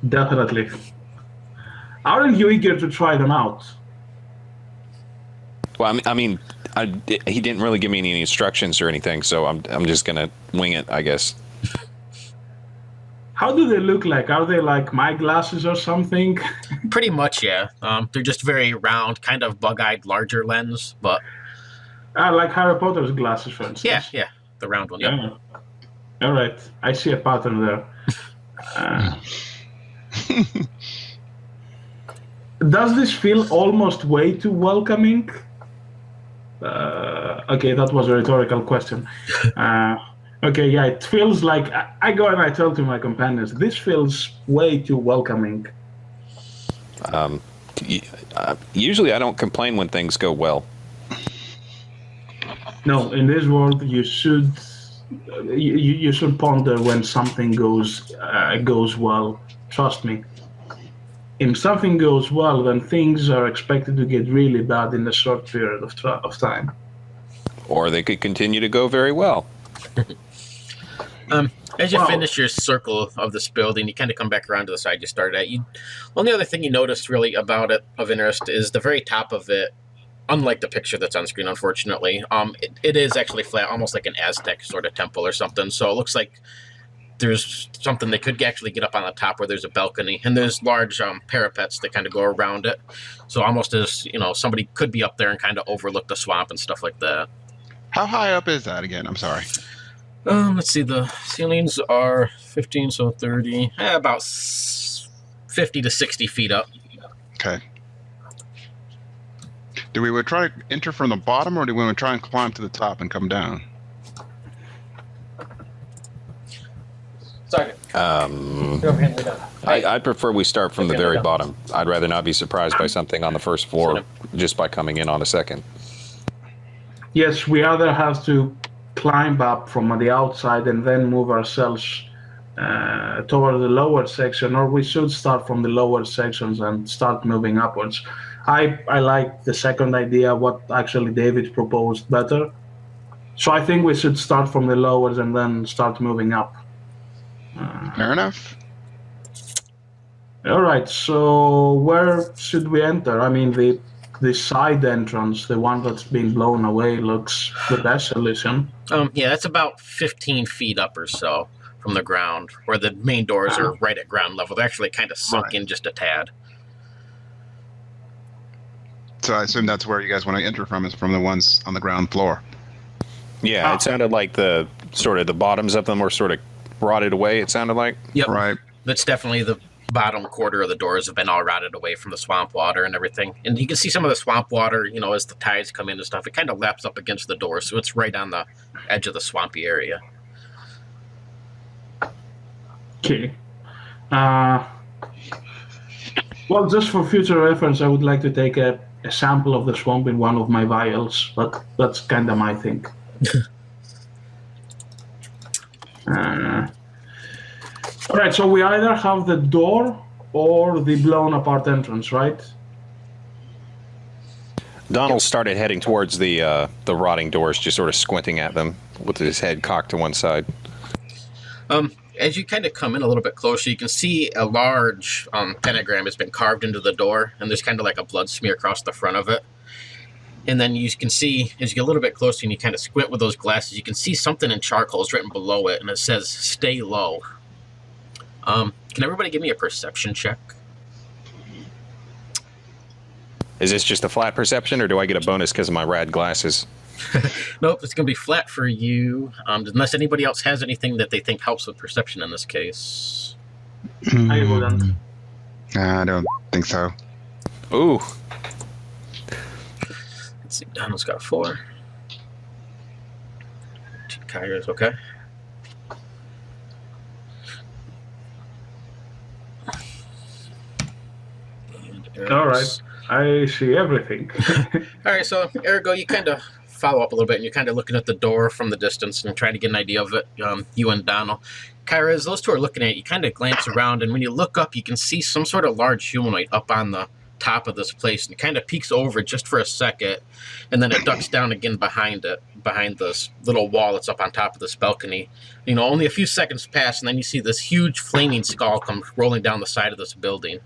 Definitely. Aren't you eager to try them out? Well, he didn't really give me any instructions or anything, so I'm just gonna wing it, I guess. How do they look like? Are they like my glasses or something? Pretty much, yeah. They're just very round, kind of bug-eyed, larger lens, but... Like Harry Potter's glasses, for instance. Yeah, the round one, yep. Yeah. All right, I see a pattern there. Does this feel almost way too welcoming? Okay, that was a rhetorical question. Okay, yeah, it feels like I go and I tell to my companions, this feels way too welcoming. Usually I don't complain when things go well. No, in this world, you should ponder when something goes well. Trust me. If something goes well, then things are expected to get really bad in a short period of time. Or they could continue to go very well. As you finish your circle of this building, you kind of come back around to the side you started at. Only other thing you noticed really about it of interest is the very top of it. Unlike the picture that's on screen, unfortunately, it is actually flat, almost like an Aztec sort of temple or something. So it looks like there's something they could actually get up on the top where there's a balcony, and there's large parapets that kind of go around it. So almost as, somebody could be up there and kind of overlook the swamp and stuff like that. How high up is that again? I'm sorry. Let's see. The ceilings are 15, so 30, about 50 to 60 feet up. Okay. Do we try to enter from the bottom, or do we try and climb to the top and come down? Sorry. I prefer we start from the very bottom. I'd rather not be surprised by something on the first floor just by coming in on a second. Yes, we either have to climb up from the outside and then move ourselves toward the lower section, or we should start from the lower sections and start moving upwards. I like the second idea, what actually David proposed, better. So I think we should start from the lowers and then start moving up. Fair enough. All right, so where should we enter? I mean, the side entrance, the one that's been blown away, looks the best solution. Yeah, that's about 15 feet up or so from the ground, where the main doors are right at ground level. They're actually kind of sunk in just a tad. So I assume that's where you guys want to enter from, is from the ones on the ground floor. Yeah, it sounded like the bottoms of them were sort of rotted away, it sounded like. Yep. Right. That's definitely the bottom quarter of the doors have been all rotted away from the swamp water and everything. And you can see some of the swamp water, as the tides come in and stuff, it kind of laps up against the door. So it's right on the edge of the swampy area. Okay. Well, just for future reference, I would like to take a sample of the swamp in one of my vials, but that's kind of my thing. All right, so we either have the door or the blown apart entrance, right? Donald started heading towards the rotting doors, just sort of squinting at them with his head cocked to one side. As you kind of come in a little bit closer, you can see a large pentagram has been carved into the door, and there's kind of like a blood smear across the front of it. And then you can see, as you get a little bit closer and you kind of squint with those glasses, you can see something in charcoal is written below it, and it says, "Stay low." Can everybody give me a perception check? Is this just a flat perception, or do I get a bonus because of my rad glasses? Nope, it's going to be flat for you, unless anybody else has anything that they think helps with perception in this case. I wouldn't. I don't think so. Ooh. Let's see, Donald's got a 4. Kyra's okay. All right. I see everything. All right, so ergo, you kind of follow up a little bit, and you're kind of looking at the door from the distance and trying to get an idea of it. You and Donald, Kyra, as those two are looking at it, you kind of glance around, and when you look up, you can see some sort of large humanoid up on the top of this place, and it kind of peeks over just for a second, and then it ducks down again behind this little wall that's up on top of this balcony. You know, only a few seconds pass, and then you see this huge flaming skull come rolling down the side of this building.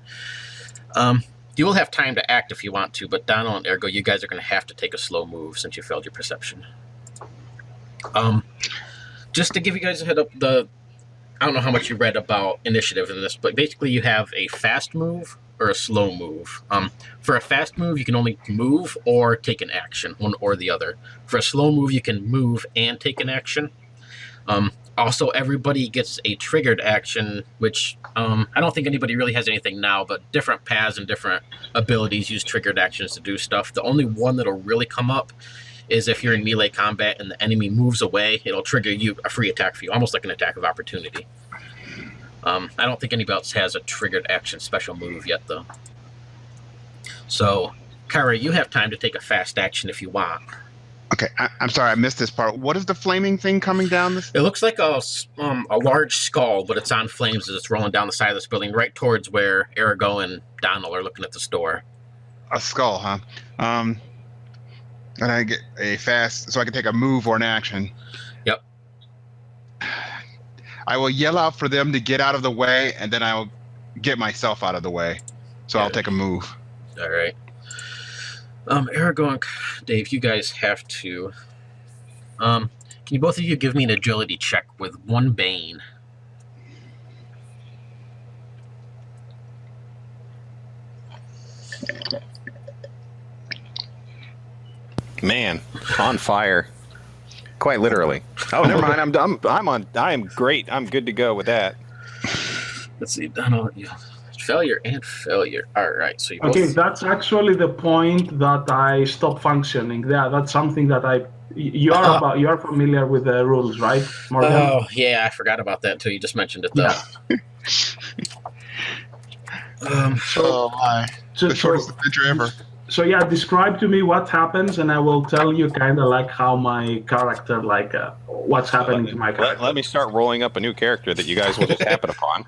You will have time to act if you want to, but Donald and Ergo, you guys are going to have to take a slow move since you failed your perception. Just to give you guys a head up, I don't know how much you read about initiative in this, but basically you have a fast move or a slow move. For a fast move, you can only move or take an action, one or the other. For a slow move, you can move and take an action. Also, everybody gets a triggered action, which I don't think anybody really has anything now, but different paths and different abilities use triggered actions to do stuff. The only one that'll really come up is if you're in melee combat and the enemy moves away, it'll trigger you a free attack for you, almost like an attack of opportunity. I don't think anybody else has a triggered action special move yet, though. So, Kyra, you have time to take a fast action if you want. Okay, I'm sorry, I missed this part. What is the flaming thing coming down this? It looks like a large skull, but it's on flames as it's rolling down the side of this building, right towards where Arago and Donald are looking at the store. A skull, huh? And I get a fast, so I can take a move or an action. Yep. I will yell out for them to get out of the way, and then I'll get myself out of the way. So I'll take a move. All right. Arago and Dave, you guys have to. Can you both of you give me an agility check with 1 Bane? Man, on fire. Quite literally. Oh, never mind. I am great. I'm good to go with that. Let's see, Donald. Failure and failure. All right. So you both... Okay, that's actually the point that I stopped functioning. Yeah, that's something that you are familiar with the rules, right, Morgan? Oh yeah, I forgot about that until you just mentioned it, though. Yeah. The shortest adventure ever. So yeah, describe to me what happens, and I will tell you kind of like how my character, what's happening to my character. Let me start rolling up a new character that you guys will just happen upon.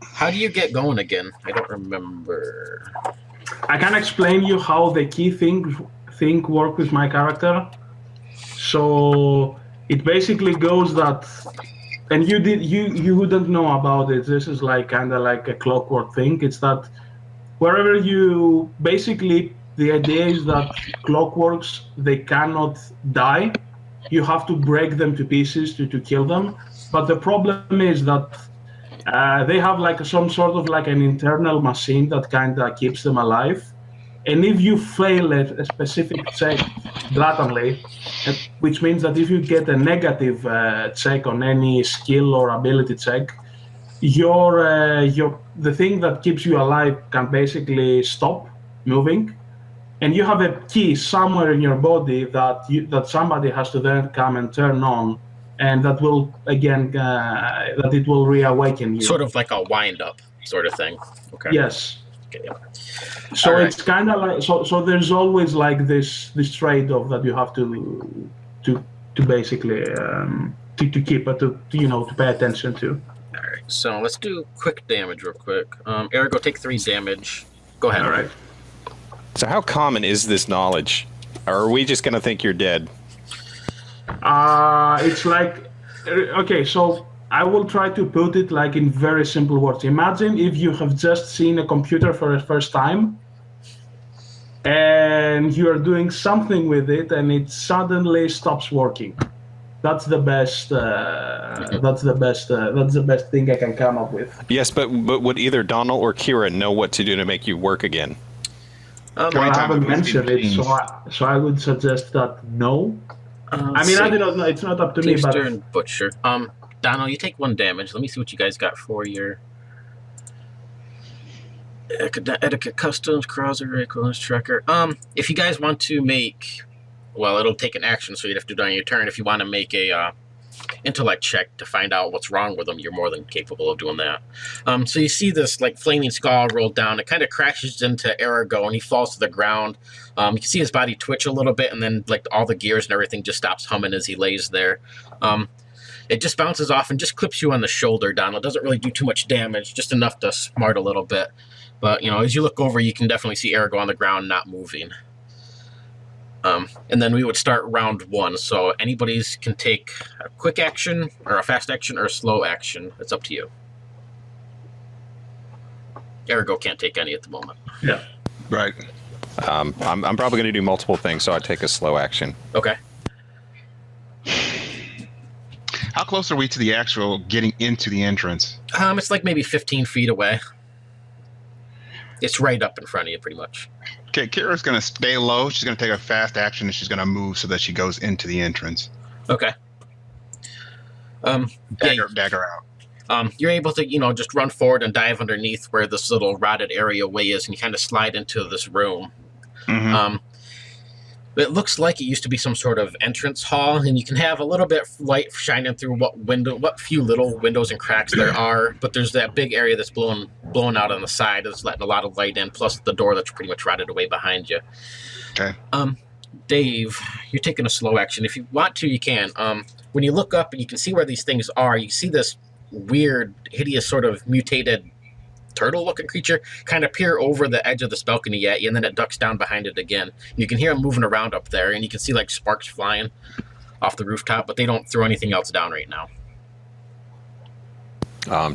How do you get going again? I don't remember. I can explain you how the key thing work with my character. So it basically goes that, and you wouldn't know about it. This is kind of like a clockwork thing. It's that wherever you basically the idea is that clockworks, they cannot die. You have to break them to pieces to kill them. But the problem is that they have some sort of an internal machine that kind of keeps them alive. And if you fail a specific check blatantly, which means that if you get a negative check on any skill or ability check, the thing that keeps you alive can basically stop moving. And you have a key somewhere in your body that somebody has to then come and turn on. And that will again that it will reawaken you. Sort of like a wind up sort of thing. Okay. Yes. Okay. Yeah. So All right. it's kind of like so. There's always this trade-off that you have to basically to keep to pay attention to. All right. so let's do quick damage real quick. Eric, go take 3 damage. Go ahead. All right. So how common is this knowledge? Or are we just going to think you're dead? It's like, okay, so I will try to put it like in very simple words. Imagine if you have just seen a computer for the first time and you are doing something with it and it suddenly stops working. That's the best. That's the best thing I can come up with. Yes, but would either Donald or Kira know what to do to make you work again? Well, I haven't mentioned it, so I would suggest that no. I mean, I don't know. It's not up to me, but and Butcher. Donald, you take 1 damage. Let me see what you guys got for your etiquette customs, crosser, equivalence tracker. If you guys want to make, well, it'll take an action, so you'd have to do it on your turn. If you want to make a intellect check to find out what's wrong with them, you're more than capable of doing that. So you see this like flaming skull roll down. It kind of crashes into Arago, and he falls to the ground. You can see his body twitch a little bit, and then like all the gears and everything just stops humming as he lays there. It just bounces off and just clips you on the shoulder, Donald. It doesn't really do too much damage, just enough to smart a little bit. But, you know, as you look over, you can definitely see Arago on the ground not moving. And then we would start round 1. So anybody's can take a quick action, or a fast action, or a slow action. It's up to you. Arago can't take any at the moment. yeah. Right. I'm probably going to do multiple things, so I'd take a slow action. Okay. How close are we to the actual getting into the entrance? It's like maybe 15 feet away. It's right up in front of you, pretty much. Okay, Kira's going to stay low. She's going to take a fast action, and she's going to move so that she goes into the entrance. Okay. Dagger out. You're able to, you know, just run forward and dive underneath where this little rotted areaway is, and you kind of slide into this room. Mm-hmm. It looks like it used to be some sort of entrance hall, and you can have a little bit of light shining through what few little windows and cracks there are. But there's that big area that's blown out on the side that's letting a lot of light in, plus the door that's pretty much rotted away behind you. Okay. Dave, you're taking a slow action. If you want to, you can. When you look up and you can see where these things are, you see this weird, hideous sort of mutated turtle-looking creature kind of peer over the edge of this balcony at you, and then it ducks down behind it again. You can hear him moving around up there, and you can see like sparks flying off the rooftop, but they don't throw anything else down right now.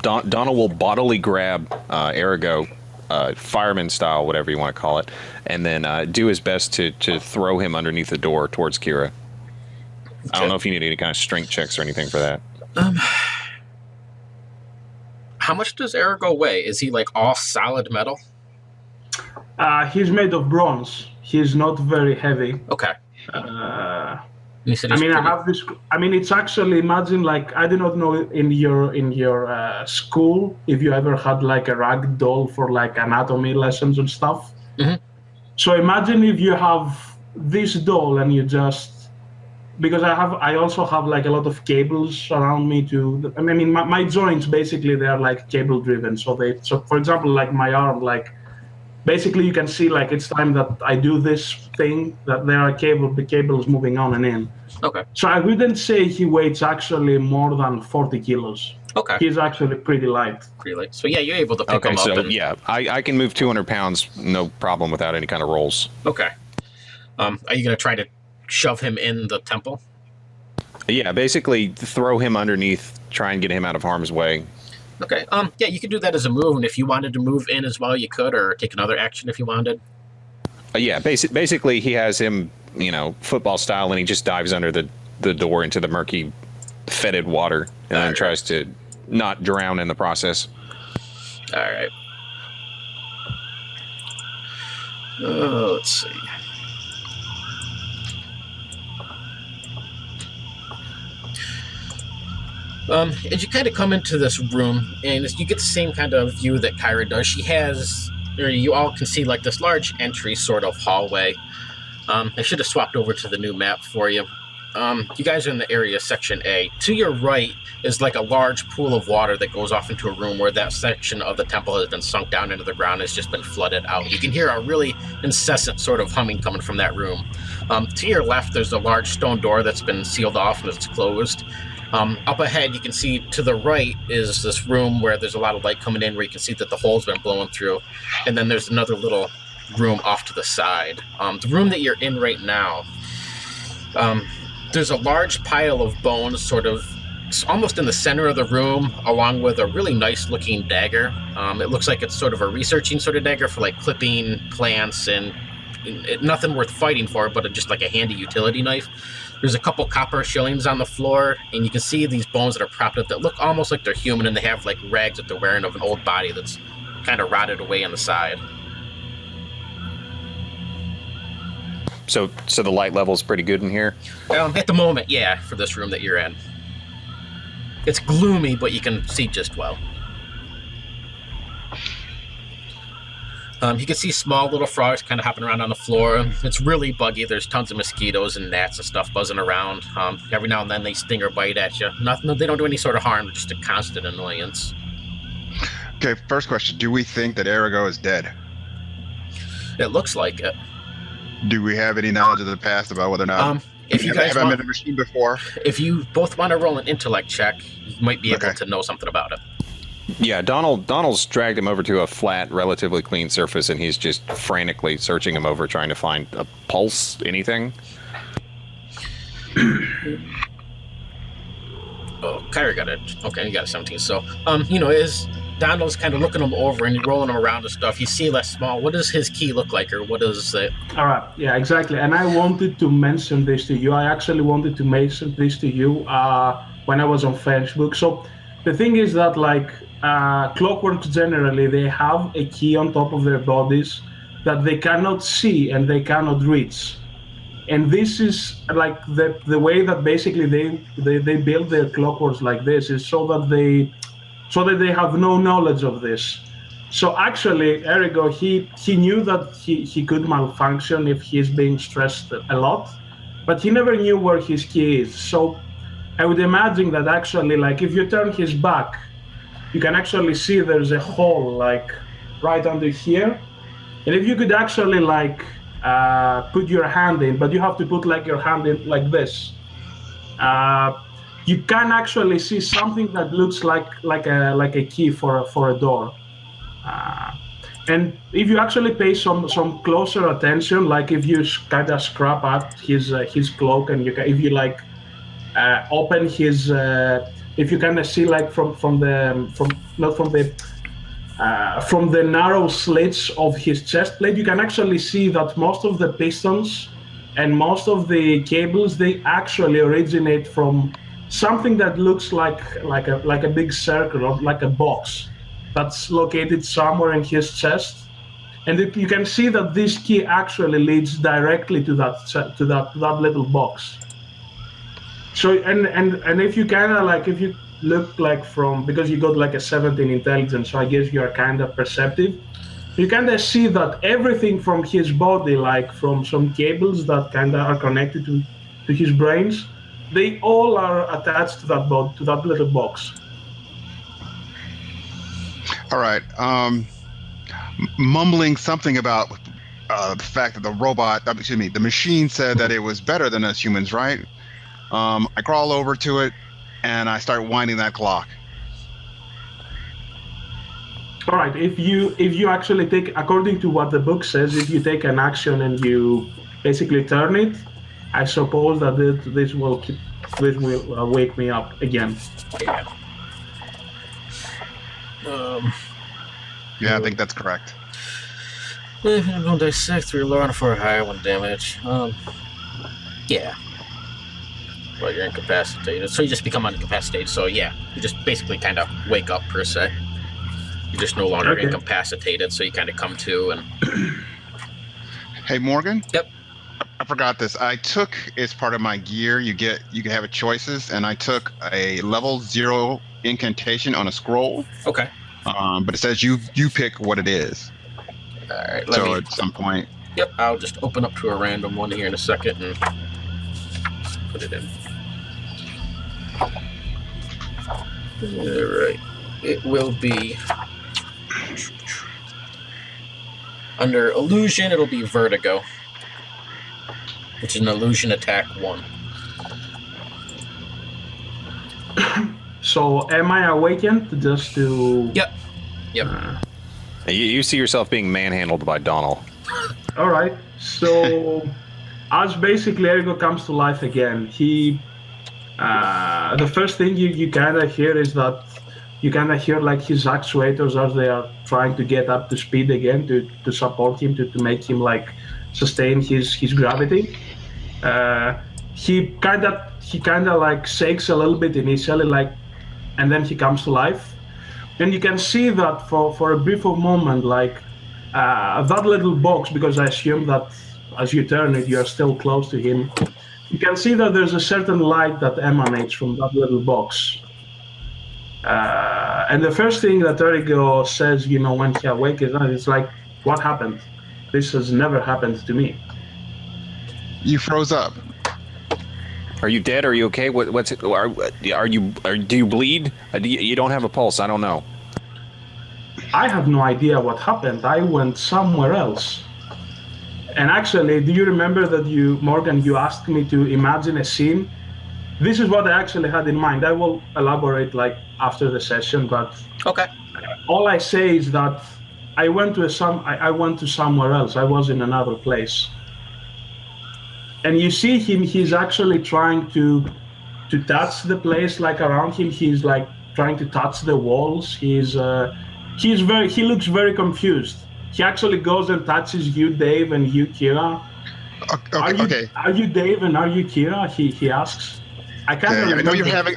Donald will bodily grab Arago, fireman style, whatever you want to call it, and then do his best to throw him underneath the door towards Kira. Okay. I don't know if you need any kind of strength checks or anything for that. How much does Arago weigh? Is he like all solid metal? He's made of bronze. He's not very heavy. Okay. I have this. I mean, it's actually, imagine like, I do not know in your school if you ever had like a rag doll for like anatomy lessons and stuff. Mm-hmm. So imagine if you have this doll and you just, because I also have like a lot of cables around me to, I mean, my joints basically, they are like cable driven. So for example, like my arm, like basically you can see like it's time that I do this thing, that there are the cables moving on and in. Okay. So I wouldn't say he weighs actually more than 40 kilos. Okay. He's actually pretty light. Pretty light. So yeah, you're able to pick him up. Okay, so yeah, I can move 200 pounds, no problem, without any kind of rolls. Okay. Are you going to try to shove him in the temple? Yeah, basically throw him underneath, try and get him out of harm's way. Okay. Yeah, you could do that as a move, and if you wanted to move in as well, you could, or take another action if you wanted. Yeah, basically he has him, you know, football style, and he just dives under the door into the murky, fetid water, and then tries to not drown in the process. All right. Let's see. As you kind of come into this room, and you get the same kind of view that Kyra does, she has, or you all can see like this large entry sort of hallway. I should have swapped over to the new map for you. You guys are in the area section A. To your right is like a large pool of water that goes off into a room where that section of the temple has been sunk down into the ground, has just been flooded out. You can hear a really incessant sort of humming coming from that room. To your left, there's a large stone door that's been sealed off and it's closed. Up ahead, you can see to the right is this room where there's a lot of light coming in, where you can see that the hole's been blown through. And then there's another little room off to the side. The room that you're in right now, there's a large pile of bones sort of almost in the center of the room, along with a really nice looking dagger. It looks like it's sort of a researching sort of dagger for like clipping plants and nothing worth fighting for, but just like a handy utility knife. There's a couple copper shillings on the floor, and you can see these bones that are propped up that look almost like they're human, and they have like rags that they're wearing of an old body that's kind of rotted away on the side. So the light level is pretty good in here. At the moment, yeah, for this room that you're in. It's gloomy, but you can see just well. You can see small little frogs kind of hopping around on the floor. It's really buggy. There's tons of mosquitoes and gnats and stuff buzzing around. Every now and then they sting or bite at you. Nothing, they don't do any sort of harm, just a constant annoyance. Okay, first question. Do we think that Arago is dead? It looks like it. Do we have any knowledge of the past about whether or not... If you guys have been in a machine before? If you both want to roll an intellect check, you might be able to know something about it. Yeah, Donald's dragged him over to a flat, relatively clean surface, and he's just frantically searching him over, trying to find a pulse, anything. Oh, Kyrie got it. Okay, he got a 17. So, as Donald's kind of looking him over and rolling him around and stuff, you see less small. What does his key look like, or what is it? All right, yeah, exactly. And I wanted to mention this to you. I actually wanted to mention this to you when I was on Facebook. So the thing is that, like, clockworks generally, they have a key on top of their bodies that they cannot see and they cannot reach. And this is like the way that basically they build their clockworks like this is so that they have no knowledge of this. So actually, Arago, he knew that he could malfunction if he's being stressed a lot, but he never knew where his key is. So I would imagine that actually, like, if you turn his back, you can actually see there's a hole, like, right under here. And if you could actually, like, put your hand in, but you have to put, like, your hand in like this, you can actually see something that looks like a key for a door. And if you actually pay some closer attention, like if you kind of scrap out his cloak and if you like open his, if you kind of see like from the narrow slits of his chest plate, you can actually see that most of the pistons and most of the cables, they actually originate from something that looks like a big circle or like a box that's located somewhere in his chest, and you can see that this key actually leads directly to that little box. So and if you kind of like, if you look like from, because you got like a 17 intelligence, so I guess you are kind of perceptive, you kind of see that everything from his body, like from some cables that kind of are connected to his brains, they all are attached to that little box. All right. Mumbling something about the fact that the machine said that it was better than us humans, right? I crawl over to it and I start winding that clock. All right. If you actually take, according to what the book says, if you take an action and you basically turn it, I suppose that this will wake me up again. Yeah. Yeah, I think that's correct. Don't dissect 3 lower and 4 higher, 1 damage. Yeah. Well, you're incapacitated, so you just become incapacitated. So yeah, you just basically kind of wake up per se. You're just no longer incapacitated, so you kind of come to and. Hey, Morgan. Yep. I forgot this. I took, as part of my gear, you can have a choices, and I took a level 0 incantation on a scroll. Okay. But it says you pick what it is. All right. At some point. Yep. I'll just open up to a random one here in a second and put it in. All right. It will be under illusion. It'll be vertigo, which is an illusion attack 1. So am I awakened just to... Yep. You see yourself being manhandled by Donald. All right. So as basically Ergo comes to life again, the first thing you kind of hear is that you kind of hear like his actuators as they are trying to get up to speed again to support him, to make him like sustain his gravity. He kind of like shakes a little bit initially, like, and then he comes to life. And you can see that for a brief moment, like that little box, because I assume that as you turn it, you are still close to him. You can see that there's a certain light that emanates from that little box. And the first thing that Ergo says, when he awakens, it's like, what happened? This has never happened to me. You froze up. Are you dead? Are you okay? What's it? Do you bleed? You don't have a pulse. I don't know. I have no idea what happened. I went somewhere else. And actually, do you remember that Morgan, you asked me to imagine a scene? This is what I actually had in mind. I will elaborate like after the session, but Okay. All I say is that I went to somewhere else. I was in another place. And you see him, he's actually trying to touch the place like around him. He's like trying to touch the walls. He looks very confused. He actually goes and touches you, Dave, and you, Kira. Okay. Are you Dave and are you Kira? He asks. I can't remember.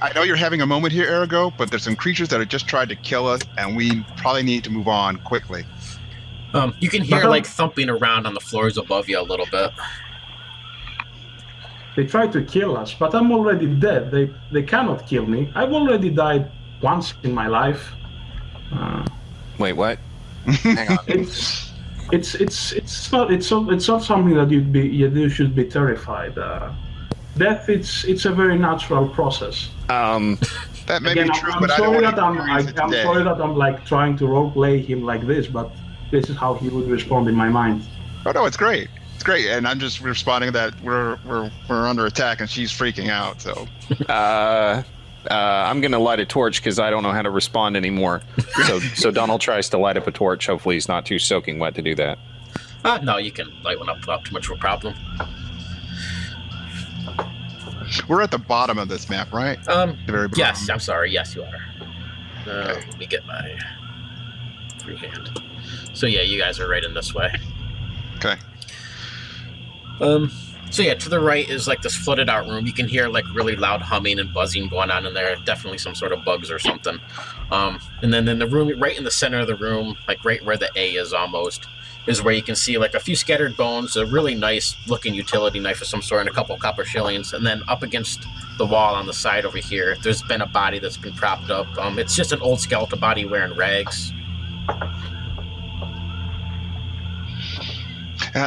I know you're having a moment here, Ergo, but there's some creatures that have just tried to kill us, and we probably need to move on quickly. You can hear like thumping around on the floors above you a little bit. They try to kill us, but I'm already dead. They cannot kill me. I've already died once in my life. Wait, what? Hang on. It's not something that you should be terrified. Death, it's a very natural process. That may Again, be true, I'm but sorry I don't want to I'm sorry that I'm like trying to roleplay him like this, but this is how he would respond in my mind. Oh no, it's great. It's great, and I'm just responding that we're under attack and she's freaking out. So I'm gonna light a torch because I don't know how to respond anymore. So Donald tries to light up a torch. Hopefully he's not too soaking wet to do that. No, you can light one up without too much of a problem. we're at the bottom of this map, right? The very bottom. Yes, I'm sorry. Yes, you are. Let me get my freehand. So yeah, you guys are right in this way. Okay. So yeah, to the right is like this flooded out room. You can hear like really loud humming and buzzing going on in there. Definitely some sort of bugs or something. And then in the room, right in the center of the room, like right where the A is almost, is where you can see like a few scattered bones, a really nice looking utility knife of some sort, and a couple copper shillings. And then up against the wall on the side over here, there's been a body that's been propped up. It's just an old skeletal body wearing rags.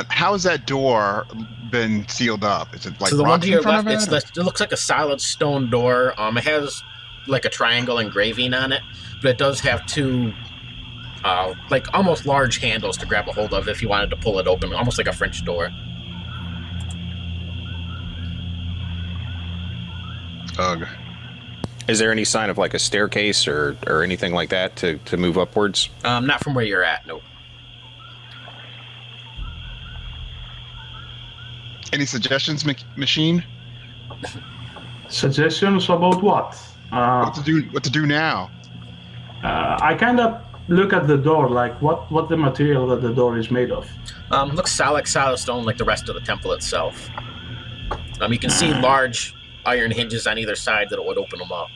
How's that door been sealed up? Is it like so the one rock to in your front left, of it? it looks like a solid stone door. It has like a triangle engraving on it, but it does have two like almost large handles to grab a hold of if you wanted to pull it open, almost like a French door. Ugh. Is there any sign of like a staircase or anything like that to move upwards? Not from where you're at, no. Any suggestions, machine? Suggestions about what? What to do now? I kind of look at the door, like what the material that the door is made of. Looks solid stone like the rest of the temple itself. You can see large iron hinges on either side that would open them up.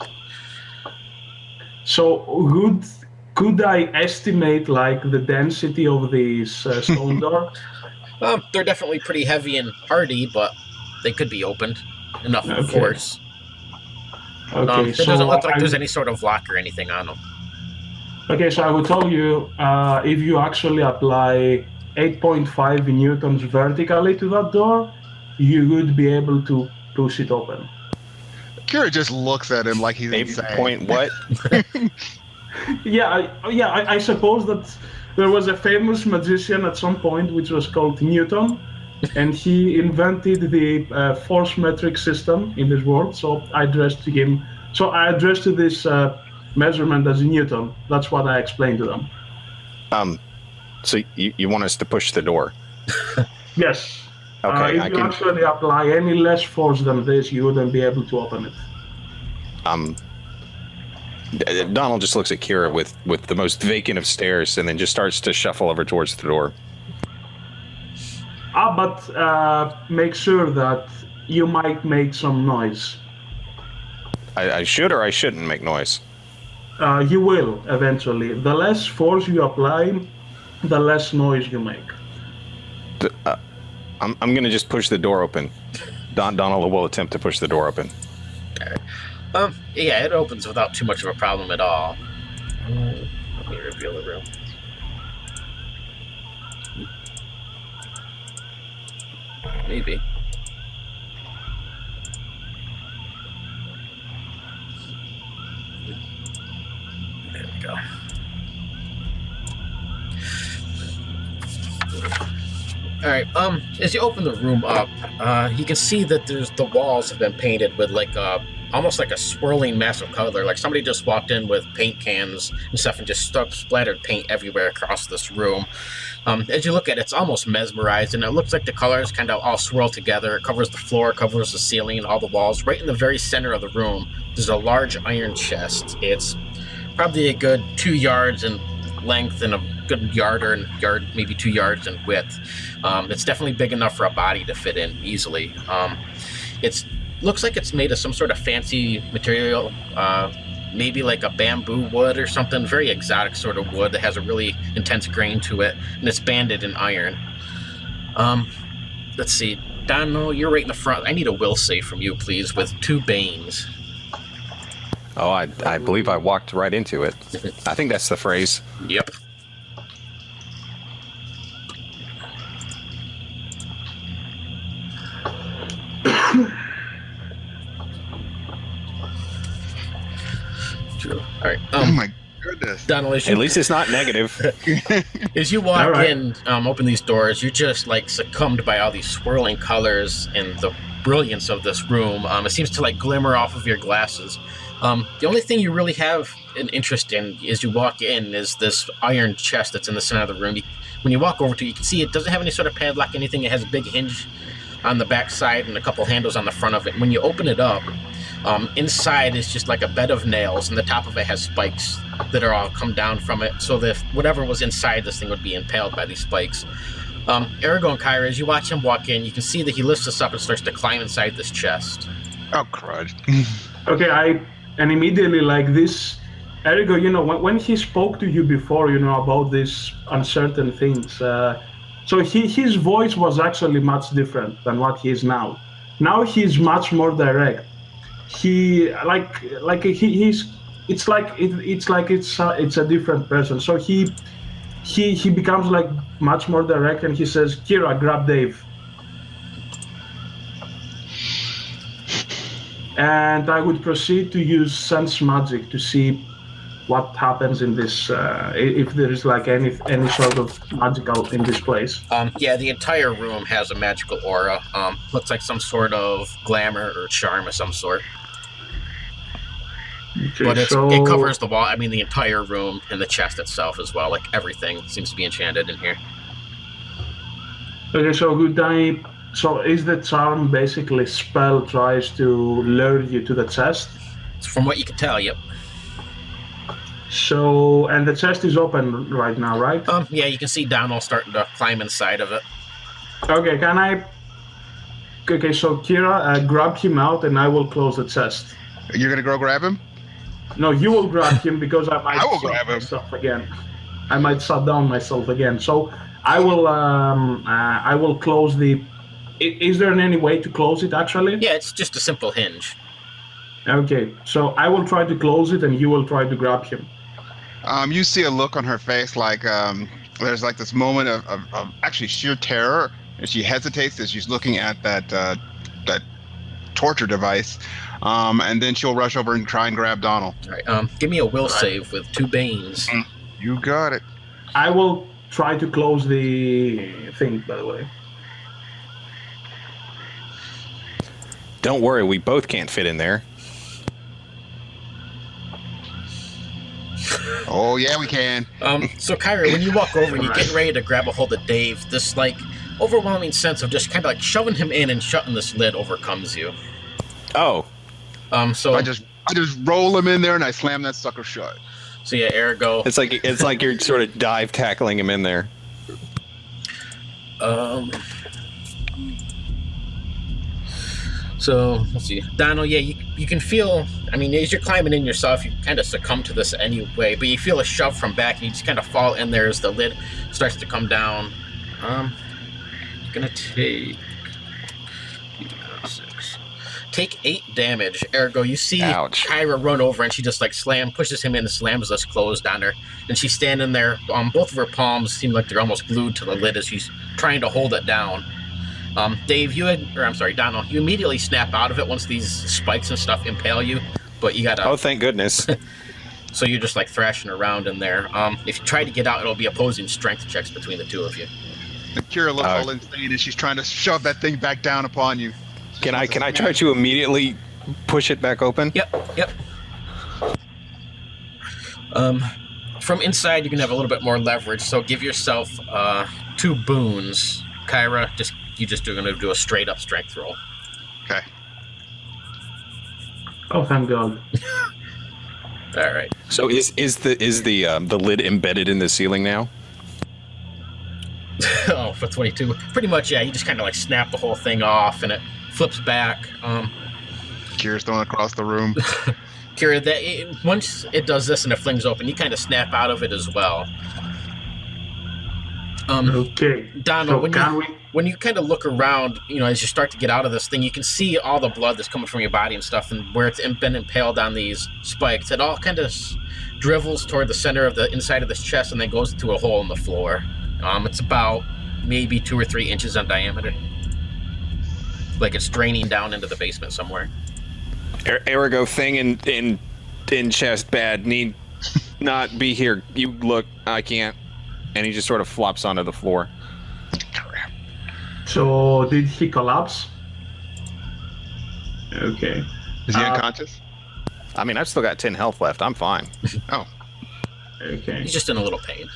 So could I estimate like the density of this stone door? They're definitely pretty heavy and hardy, but they could be opened enough force. Okay, it doesn't look like there's any sort of lock or anything on them. Okay, so I will tell you, if you actually apply 8.5 newtons vertically to that door, you would be able to push it open. Kira just looks at him like he's insane. Point what? I suppose that there was a famous magician at some point which was called Newton, and he invented the force metric system in this world. So I addressed to him So I addressed to this measurement as Newton. That's what I explained to them. So you want us to push the door? Yes. Okay, if you actually apply any less force than this, you wouldn't be able to open it. Donald just looks at Kira with the most vacant of stares, and then just starts to shuffle over towards the door. But make sure that you might make some noise. I should or I shouldn't make noise? You will eventually. The less force you apply, the less noise you make. I'm going to just push the door open. Donald will attempt to push the door open. Yeah, it opens without too much of a problem at all. Let me reveal the room. Maybe. There we go. All right. As you open the room up, you can see that the walls have been painted with like almost like a swirling mass of color. Like somebody just walked in with paint cans and stuff and just splattered paint everywhere across this room. As you look at it, it's almost mesmerized, and it looks like the colors kind of all swirl together. It covers the floor, covers the ceiling, and all the walls. Right in the very center of the room, there's a large iron chest. It's probably a good 2 yards in length and a good yard, maybe 2 yards in width. It's definitely big enough for a body to fit in easily. It looks like it's made of some sort of fancy material, maybe like a bamboo wood or something, very exotic sort of wood that has a really intense grain to it, and it's banded in iron. Let's see, Donald, you're right in the front. I need a will save from you, please, with 2 banes. Oh, I believe I walked right into it. I think that's the phrase. Yep. True. All right. Oh my goodness. Donald, At least it's not negative. as you walk in, open these doors, you're just like succumbed by all these swirling colors and the brilliance of this room. It seems to like glimmer off of your glasses. The only thing you really have an interest in as you walk in is this iron chest that's in the center of the room. When you walk over to it, you can see it doesn't have any sort of padlock, anything. It has a big hinge on the back side and a couple handles on the front of it. When you open it up, inside is just like a bed of nails, and the top of it has spikes that are all come down from it, so that whatever was inside this thing would be impaled by these spikes. Ergo and Kyra, as you watch him walk in, you can see that he lifts us up and starts to climb inside this chest. Oh, crud. Okay, and immediately like this, Ergo, when he spoke to you before, about these uncertain things, so his voice was actually much different than what he is now. Now he's much more direct. It's a different person. So he becomes like much more direct, and he says, "Kira, grab Dave." And I would proceed to use sense magic to see what happens in this, if there is like any sort of magical in this place. Yeah, the entire room has a magical aura. Looks like some sort of glamour or charm of some sort. Okay, but it covers the wall. I mean, the entire room and the chest itself as well. Like everything seems to be enchanted in here. Okay, so is the charm basically spell tries to lure you to the chest? From what you can tell, yep. So, and the chest is open right now, right? Yeah, you can see Donald starting to climb inside of it. Okay, so Kira, grab him out and I will close the chest. You're gonna go grab him? No, you will grab him because I might will grab him. myself again. I might shut down myself again. So I will close the... Is there any way to close it actually? Yeah, it's just a simple hinge. Okay, so I will try to close it and you will try to grab him. You see a look on her face like there's like this moment of actually sheer terror, and she hesitates as she's looking at that torture device, and then she'll rush over and try and grab Donald. All right, give me a will save with 2 banes. You got it. I will try to close the thing, by the way. Don't worry, we both can't fit in there. Oh yeah, we can. So Kyra, when you walk over and you get ready to grab a hold of Dave, this like overwhelming sense of just kind of like shoving him in and shutting this lid overcomes you. Oh, So I just roll him in there and I slam that sucker shut. So yeah, ergo. it's like you're sort of dive tackling him in there. So let's see, Donald. Yeah, you can feel. I mean, as you're climbing in yourself, you kind of succumb to this anyway. But you feel a shove from back, and you just kind of fall in there as the lid starts to come down. You're gonna take 8 damage. Ergo, you see Ouch. Kyra run over, and she just like pushes him in, and slams this closed on her. And she's standing there. Both of her palms seem like they're almost glued to the lid as she's trying to hold it down. Dave, Donald, you immediately snap out of it once these spikes and stuff impale you, but you gotta. Oh, thank goodness. So you're just like thrashing around in there. If you try to get out, it'll be opposing strength checks between the two of you. And Kira looks all insane as she's trying to shove that thing back down upon you. Can I try to immediately push it back open? Yep. From inside, you can have a little bit more leverage. So give yourself 2 boons, Kyra. You're going to do a straight up strength roll. Okay. Oh, thank God. All right. So is the lid embedded in the ceiling now? Oh, for 22. Pretty much, yeah. You just kind of like snap the whole thing off, and it flips back. Kira's thrown across the room. Kira, once it does this and it flings open, you kind of snap out of it as well. Okay. Donald, So when you kind of look around, as you start to get out of this thing, you can see all the blood that's coming from your body and stuff, and where it's been impaled on these spikes. It all kind of drivels toward the center of the inside of this chest and then goes into a hole in the floor. It's about maybe 2 or 3 inches in diameter. Like it's draining down into the basement somewhere. Ergo, thing in chest bad, need not be here. You look, I can't. And he just sort of flops onto the floor. So did he collapse? Okay. Is he unconscious? I mean, I've still got 10 health left. I'm fine. Oh. Okay. He's just in a little pain.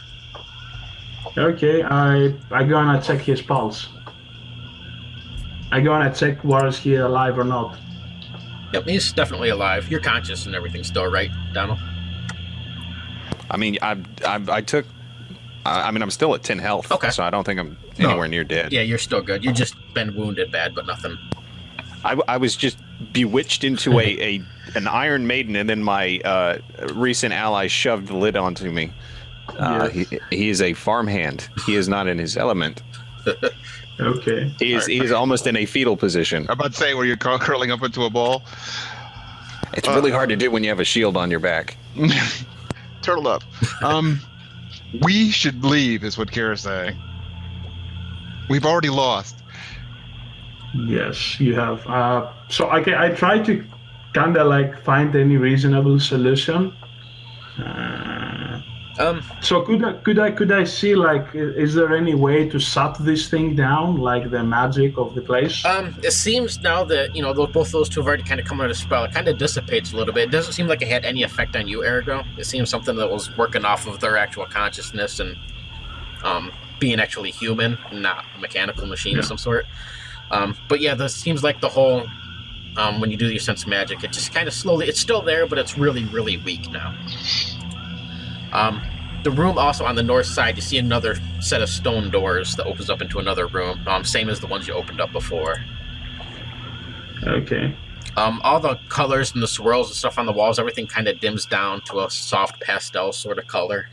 Okay, I gonna check his pulse. I gonna check was he alive or not. Yep, he's definitely alive. You're conscious and everything still, right, Donald? I mean, I'm still at 10 health. Okay. So I don't think I'm anywhere near dead. Yeah, you're still good. You've just been wounded bad, but nothing. I was just bewitched into an Iron Maiden, and then my recent ally shoved the lid onto me. Yes. He is a farmhand. He is not in his element. Okay. He is almost in a fetal position. I'm about to say where you're curling up into a ball. It's really hard to do when you have a shield on your back. Turtle up. We should leave, is what Kira's saying. We've already lost. Yes, you have. So I try to kind of like find any reasonable solution. So could I see, like, is there any way to shut this thing down, like the magic of the place? It seems now that both those two have already kind of come under a spell. It kind of dissipates a little bit. It doesn't seem like it had any effect on you, Ergo. It seems something that was working off of their actual consciousness and being actually human, not a mechanical machine of some sort. But yeah, this seems like the whole when you do your sense magic, it just kind of slowly. It's still there, but it's really, really weak now. The room also on the north side, you see another set of stone doors that opens up into another room, same as the ones you opened up before. Okay. All the colors and the swirls and stuff on the walls, everything kind of dims down to a soft pastel sort of color.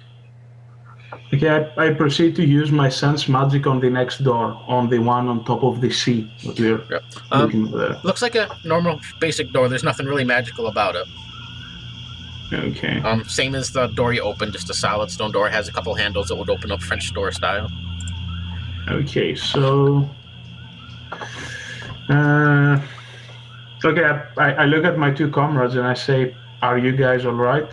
Okay, I proceed to use my sense magic on the next door, on the one on top of the sea that we're looking for there. Looks like a normal basic door. There's nothing really magical about it. Okay. Same as the door you opened, just a solid stone door. It has a couple handles that would open up French door style. Okay, so... okay, I look at my 2 comrades and I say, are you guys all right?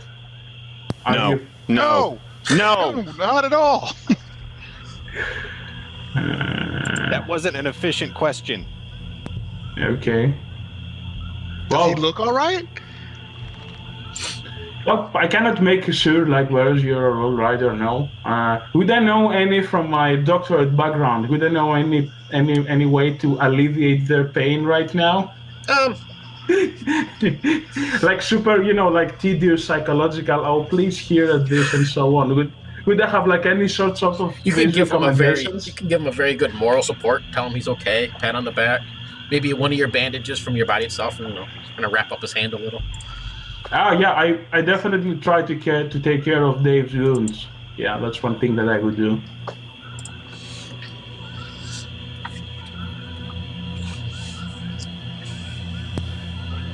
No. No, not at all. That wasn't an efficient question. Okay. Does he look all right? Well, I cannot make sure like where's your role right or no. Would I know any from my doctorate background? Would I know any way to alleviate their pain right now? Like super, like tedious psychological. Oh, please hear this and so on. Would I have like any sorts of You can give him recommendations? a very good moral support. Tell him he's okay. Pat on the back. Maybe one of your bandages from your body itself, and kind of wrap up his hand a little. Yeah, I definitely try to take care of Dave's wounds. Yeah, that's one thing that I would do.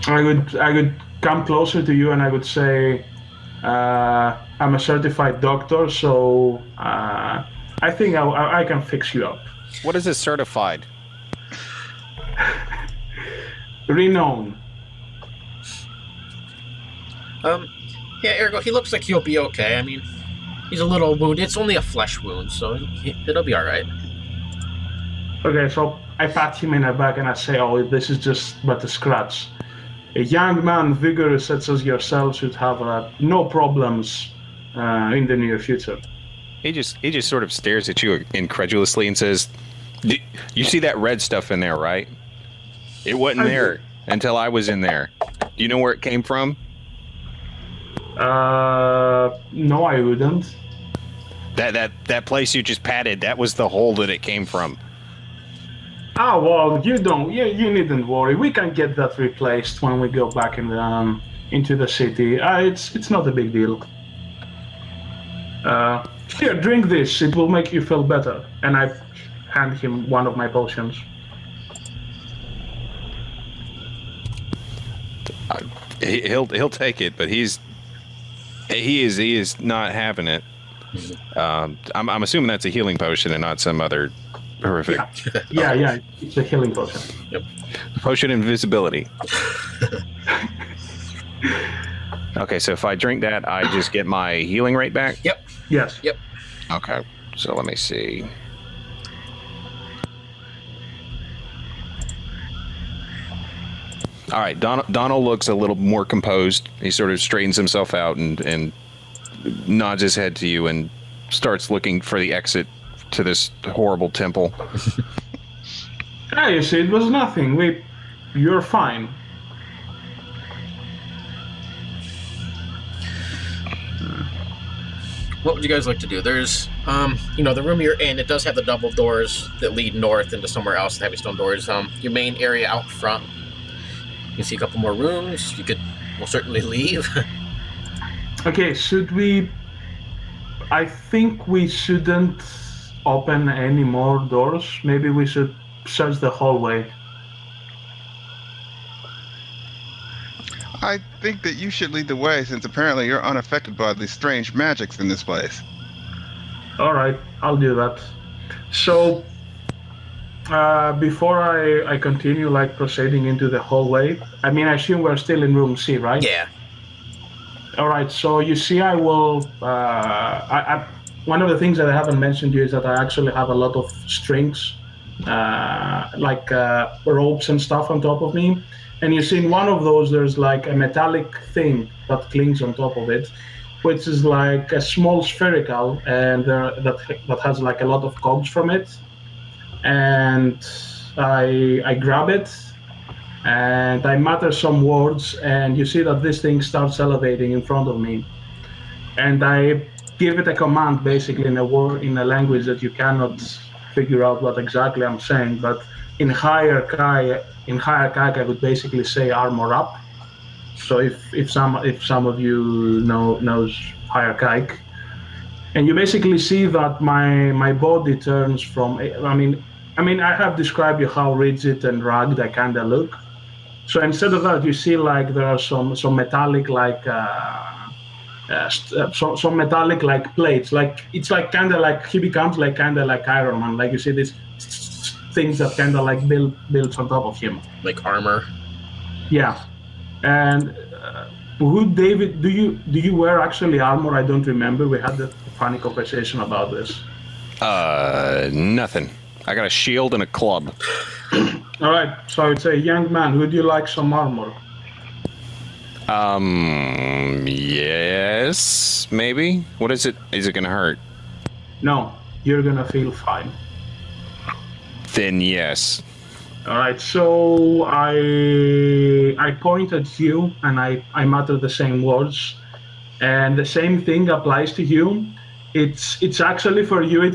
I would come closer to you and I would say, I'm a certified doctor, so I think I can fix you up. What is a certified? Renowned. Yeah, Ergo, he looks like he'll be okay. I mean, he's a little wounded. It's only a flesh wound, so it'll be all right. Okay, so I pat him in the back and I say, oh, this is just but a scratch. A young man vigorous such as yourself should have no problems in the near future. He just sort of stares at you incredulously and says, "You see that red stuff in there, right? It wasn't there until I was in there. Do you know where it came from?" No, I wouldn't. That place you just patted, that was the hole that it came from. Ah, well, you needn't worry. We can get that replaced when we go back into the city. It's not a big deal. Here, drink this. It will make you feel better. And I hand him one of my potions. He'll take it, but he is not having it. I'm assuming that's a healing potion and not some other horrific. Yeah, it's a healing potion. Yep. Potion invisibility. Okay, so if I drink that, I just get my healing rate back? Yep. Yes. Yep. Okay, so let me see. All right, Donald looks a little more composed. He sort of straightens himself out and nods his head to you and starts looking for the exit to this horrible temple. You see, it was nothing. You're fine. What would you guys like to do? There's, the room you're in, it does have the double doors that lead north into somewhere else, the heavy stone doors. Your main area out front, you can see a couple more rooms. You could most certainly leave. Okay, I think we shouldn't open any more doors. Maybe we should search the hallway. I think that you should lead the way, since apparently you're unaffected by these strange magics in this place. All right, I'll do that. So, before I continue, proceeding into the hallway, I assume we're still in room C, right? Yeah. All right, so you see, I will. One of the things that I haven't mentioned to you is that I actually have a lot of strings, ropes and stuff on top of me. And you see in one of those, there's like a metallic thing that clings on top of it, which is like a small spherical, and that has like a lot of cogs from it. And I grab it, and I mutter some words, and you see that this thing starts elevating in front of me. And I give it a command, basically in a language that you cannot figure out what exactly I'm saying, but in higher Archaic, I would basically say armor up. So if some of you knows higher Archaic, and you basically see that my body turns from. I have described you how rigid and rugged I kind of look. So instead of that, you see like there are some metallic some metallic plates. Like it's like kind of like he becomes like kind of like Iron Man. Like you see these things that kind of like builds on top of him. Like armor. Yeah, and David, do you wear actually armor? I don't remember. We had a funny conversation about this. Nothing. I got a shield and a club. All right, so I would say, young man, would you like some armor? Yes, maybe. What is it? Is it gonna hurt? No, you're gonna feel fine. Then yes. All right, so I point at you and I mutter the same words, and the same thing applies to you. It's actually for you.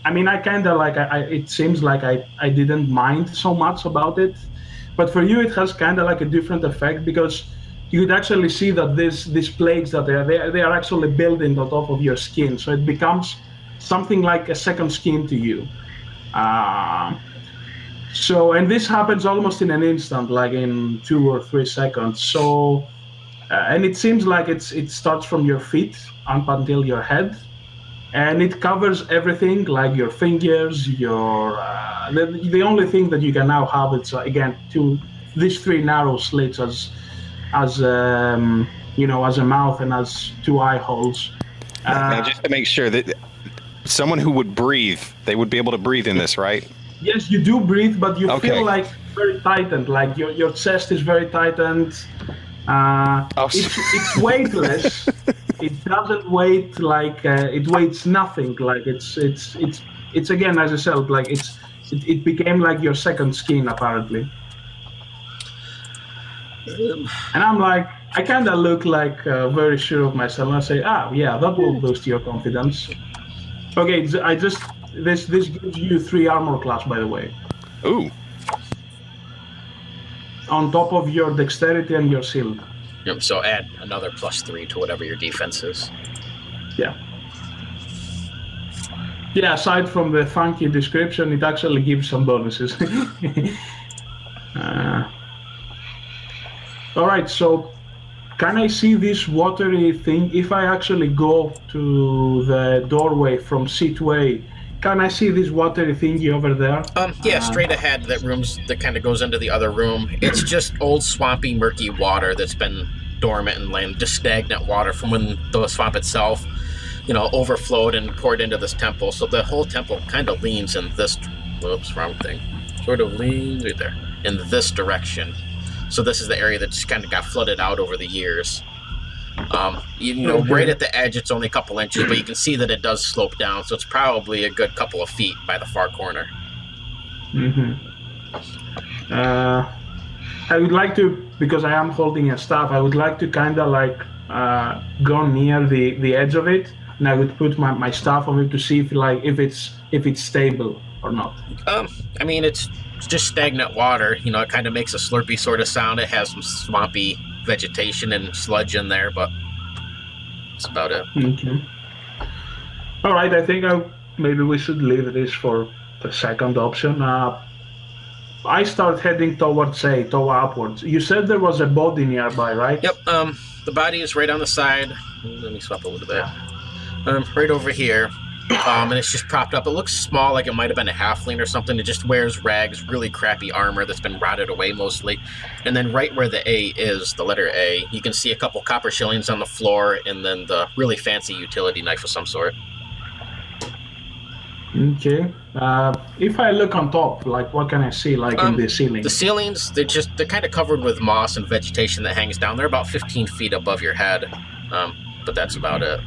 I mean, I kind of like it seems like I didn't mind so much about it, but for you it has kind of like a different effect because you could actually see that these plagues that they are actually building on top of your skin, so it becomes something like a second skin to you. So, and this happens almost in an instant, like in 2 or 3 seconds. So, and it seems like it starts from your feet up until your head, and it covers everything, like your fingers, your. The only thing that you can now have is again these 3 narrow slits as you know, as a mouth and as 2 eye holes. Now, just to make sure that someone who would breathe, they would be able to breathe in this, right? Yes, you do breathe, but you Okay. feel like very tightened, like your chest is very tightened. It's weightless. It doesn't weight like it weighs nothing. Like it's again, as I said, like it became like your second skin apparently. And I'm like, I kind of look like very sure of myself. And I say, yeah, that will boost your confidence. Okay, this gives you 3 armor class, by the way. Ooh. On top of your dexterity and your shield. Yep, so add another +3 to whatever your defense is. Yeah. Yeah, aside from the funky description, it actually gives some bonuses. All right, so can I see this watery thing? If I actually go to the doorway from C to A, can I see this watery thingy over there? Yeah, straight ahead, that kind of goes into the other room. It's just old, swampy, murky water that's been dormant and laying, just stagnant water from when the swamp itself, you know, overflowed and poured into this temple. So the whole temple kind of leans in this, wrong thing. Sort of leans right there, in this direction. So this is the area that just kind of got flooded out over the years. Right at the edge, it's only a couple inches, but you can see that it does slope down, so it's probably a good couple of feet by the far corner. I would like to, because I am holding a staff, I would like to kind of like go near the edge of it, and I would put my staff on it to see if it's stable or not. I mean, it's just stagnant water. You know, it kind of makes a slurpy sort of sound. It has some swampy vegetation and sludge in there, but that's about it. Okay. All right, I think maybe we should leave this for the second option. I start heading towards upwards. You said there was a body nearby, right? Yep. The body is right on the side. Let me swap a little bit. Right over here. And it's just propped up. It looks small, like it might have been a halfling or something. It just wears rags, really crappy armor that's been rotted away mostly. And then right where the A is, the letter A, you can see a couple copper shillings on the floor, and then the really fancy utility knife of some sort. Okay. If I look on top, like what can I see, like in the ceiling? The ceilings, they're kind of covered with moss and vegetation that hangs down. They're about 15 feet above your head, but that's about it.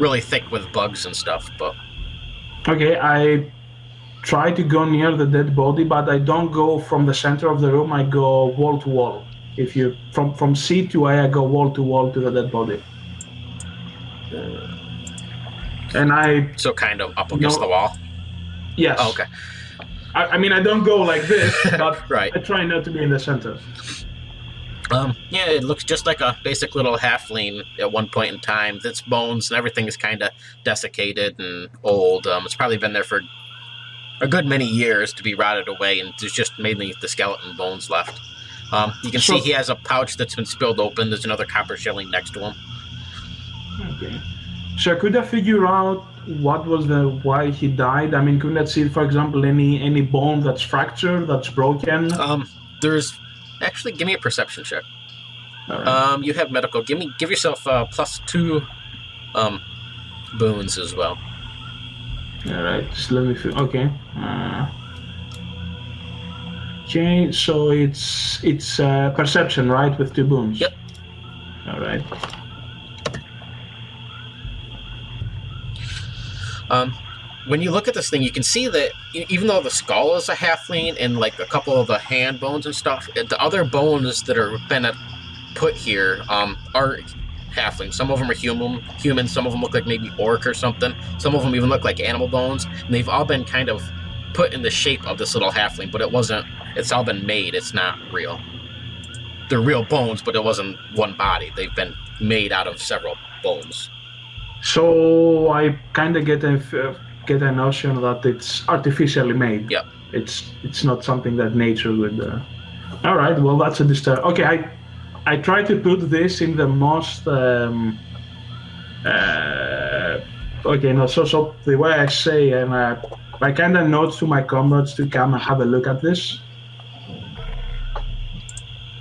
Really thick with bugs and stuff, but... Okay, I try to go near the dead body, but I don't go from the center of the room, I go wall to wall. If you, from C to A, I go wall to wall to the dead body. And So kind of up against the wall? Yes. Oh, okay. I mean, I don't go like this, but right. I try not to be in the center. Yeah, it looks just like a basic little halfling at one point in time. Its bones and everything is kind of desiccated and old. It's probably been there for a good many years to be rotted away, and there's just mainly the skeleton bones left. You can see he has a pouch that's been spilled open. There's another copper shilling next to him. Okay. So could I figure out what was why he died? I mean, couldn't I see, for example, any bone that's fractured, that's broken? There's... Actually, give me a perception check. All right. You have medical. Give yourself +2 boons as well. All right, just let me feel. Okay. Okay, so it's perception, right, with 2 boons. Yep. All right. When you look at this thing, you can see that even though the skull is a halfling and like a couple of the hand bones and stuff, the other bones that are been put here are halfling. Some of them are human. Some of them look like maybe orc or something. Some of them even look like animal bones, and they've all been kind of put in the shape of this little halfling, but it wasn't. It's all been made. It's not real. They're real bones, but it wasn't one body. They've been made out of several bones. So I kind of get a notion that it's artificially made. Yep. It's not something that nature would. All right. Well, that's a disturb. Okay, I try to put this in the most. Okay, no. So the way I say, and I kind of note to my comrades to come and have a look at this.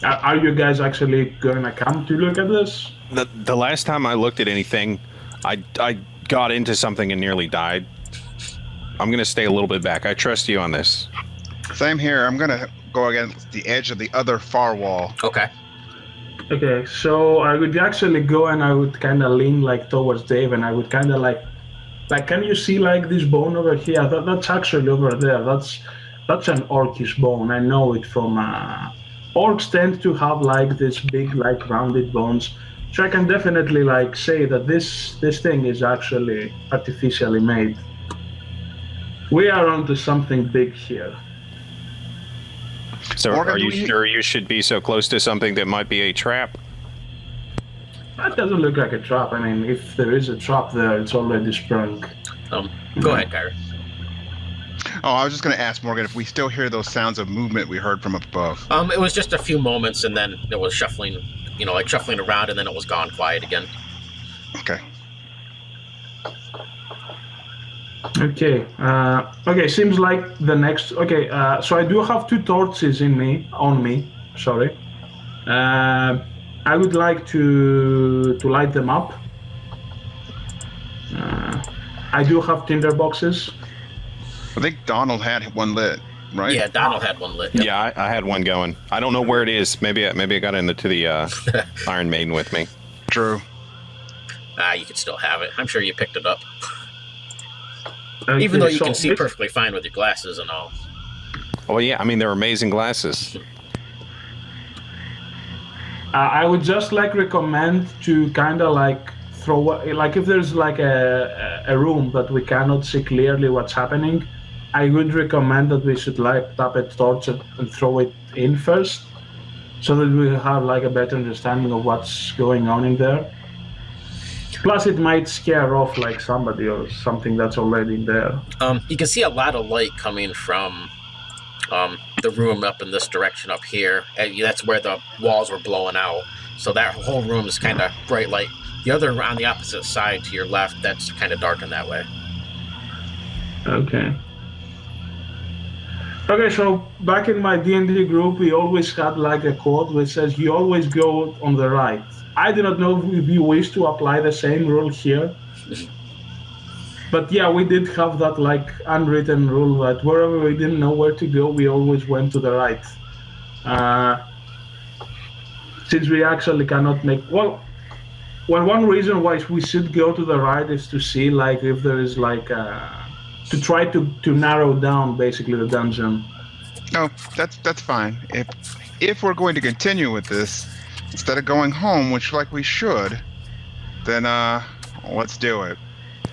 Are you guys actually going to come to look at this? The last time I looked at anything, I got into something and nearly died. I'm going to stay a little bit back. I trust you on this. Same here. I'm going to go against the edge of the other far wall. Okay. Okay, so I would actually go and I would kind of lean like towards Dave, and I would kind of like, can you see like this bone over here? That's actually over there. That's an orcish bone. I know it from. Orcs tend to have like this big like rounded bones, so I can definitely like say that this thing is actually artificially made. We are onto something big here. So Morgan, are you sure you should be so close to something that might be a trap? That doesn't look like a trap. I mean, if there is a trap there, it's already sprung. Go ahead, Kyra. Oh, I was just going to ask Morgan if we still hear those sounds of movement we heard from above. It was just a few moments, and then it was shuffling, like shuffling around, and then it was gone quiet again. Okay. Okay. Okay. Seems like the next. Okay. So I do have 2 torches on me. Sorry. I would like to light them up. I do have tinder boxes. I think Donald had one lit, right? Yeah, Donald had one lit. Yep. Yeah, I had one going. I don't know where it is. Maybe I got into the Iron Maiden with me. True. You could still have it. I'm sure you picked it up. Okay, Even though you so can see perfectly fine with your glasses and all. Oh yeah, I mean they're amazing glasses. I would just like recommend to kind of like throw, like if there's like a room that we cannot see clearly what's happening, I would recommend that we should like tap a torch and throw it in first, so that we have like a better understanding of what's going on in there. Plus, it might scare off like somebody or something that's already in there. You can see a lot of light coming from the room up in this direction up here. And that's where the walls were blowing out. So that whole room is kind of bright light. The other on the opposite side to your left, that's kind of dark in that way. Okay. Okay, so back in my D&D group, we always had like a quote which says, "You always go on the right." I do not know if you wish to apply the same rule here. But yeah, we did have that like unwritten rule that wherever we didn't know where to go, we always went to the right. Since we actually cannot make, well, one reason why we should go to the right is to see like if there is like to try to narrow down basically the dungeon. No, that's fine. If we're going to continue with this, instead of going home, which like we should, then let's do it.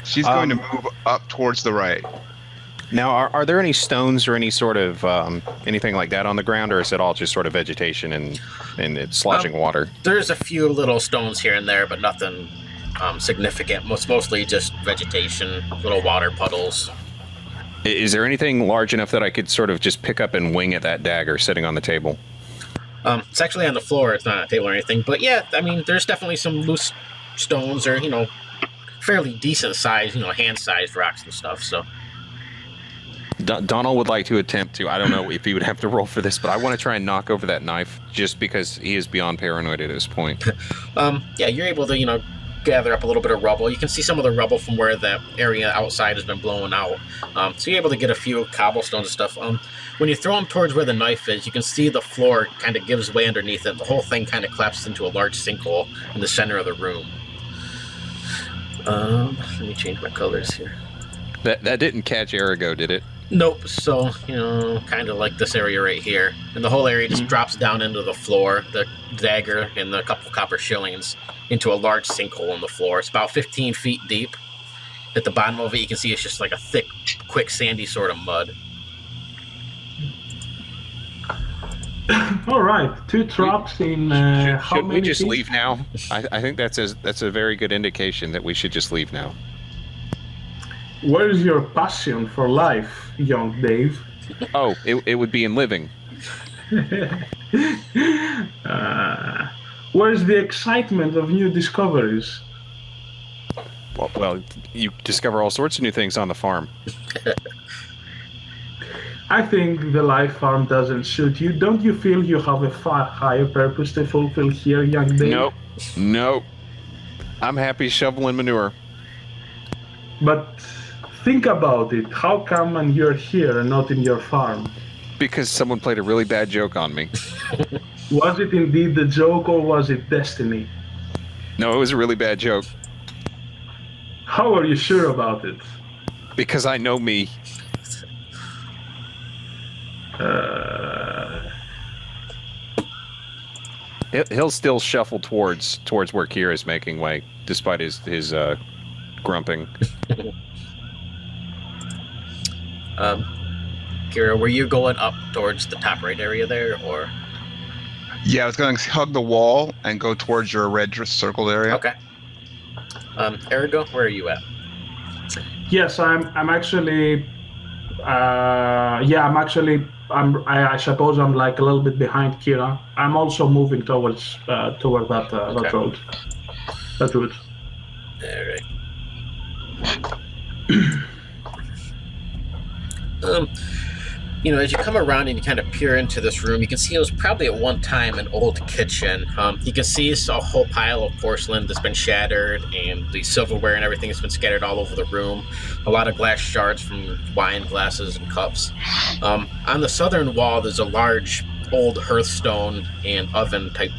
She's going to move up towards the right. Now, are there any stones or any sort of anything like that on the ground, or is it all just sort of vegetation and it's sloshing water? There's a few little stones here and there, but nothing significant. Mostly just vegetation, little water puddles. Is there anything large enough that I could sort of just pick up and wing at that dagger sitting on the table? It's actually on the floor. It's not on a table or anything. But yeah, I mean, there's definitely some loose stones or, fairly decent size, hand-sized rocks and stuff, so. Donald would like to attempt to, I don't know if he would have to roll for this, but I want to try and knock over that knife just because he is beyond paranoid at this point. Yeah, you're able to, gather up a little bit of rubble. You can see some of the rubble from where the area outside has been blown out. So you're able to get a few cobblestones and stuff. When you throw them towards where the knife is, you can see the floor kind of gives way underneath it. The whole thing kind of collapses into a large sinkhole in the center of the room. Let me change my colors here. That didn't catch Arago, did it? Nope. So, kind of like this area right here. And the whole area just drops down into the floor, the dagger and the couple copper shillings, into a large sinkhole in the floor. It's about 15 feet deep. At the bottom of it, you can see it's just like a thick, quicksandy sort of mud. All right, 2 traps in should we just leave now? I think that's a very good indication that we should just leave now. Where's your passion for life, young Dave? Oh, it would be in living. Where's the excitement of new discoveries? Well, you discover all sorts of new things on the farm. I think the life farm doesn't suit you. Don't you feel you have a far higher purpose to fulfill here, young Dave? Nope. I'm happy shoveling manure. But think about it. How come you're here and not in your farm? Because someone played a really bad joke on me. Was it indeed the joke or was it destiny? No, it was a really bad joke. How are you sure about it? Because I know me. He'll still shuffle towards where Kira's making way, despite his grumping. Kira, were you going up towards the top right area there, or? Yeah, I was going to hug the wall and go towards your red circled area. Okay. Arago, where are you at? Yes, I'm actually. I suppose I'm like a little bit behind Kira. I'm also moving towards that road. That route. All right. As you come around and you kind of peer into this room, you can see it was probably at one time an old kitchen. You can see it's a whole pile of porcelain that's been shattered, and the silverware and everything has been scattered all over the room. A lot of glass shards from wine glasses and cups. On the southern wall, there's a large old hearthstone and oven type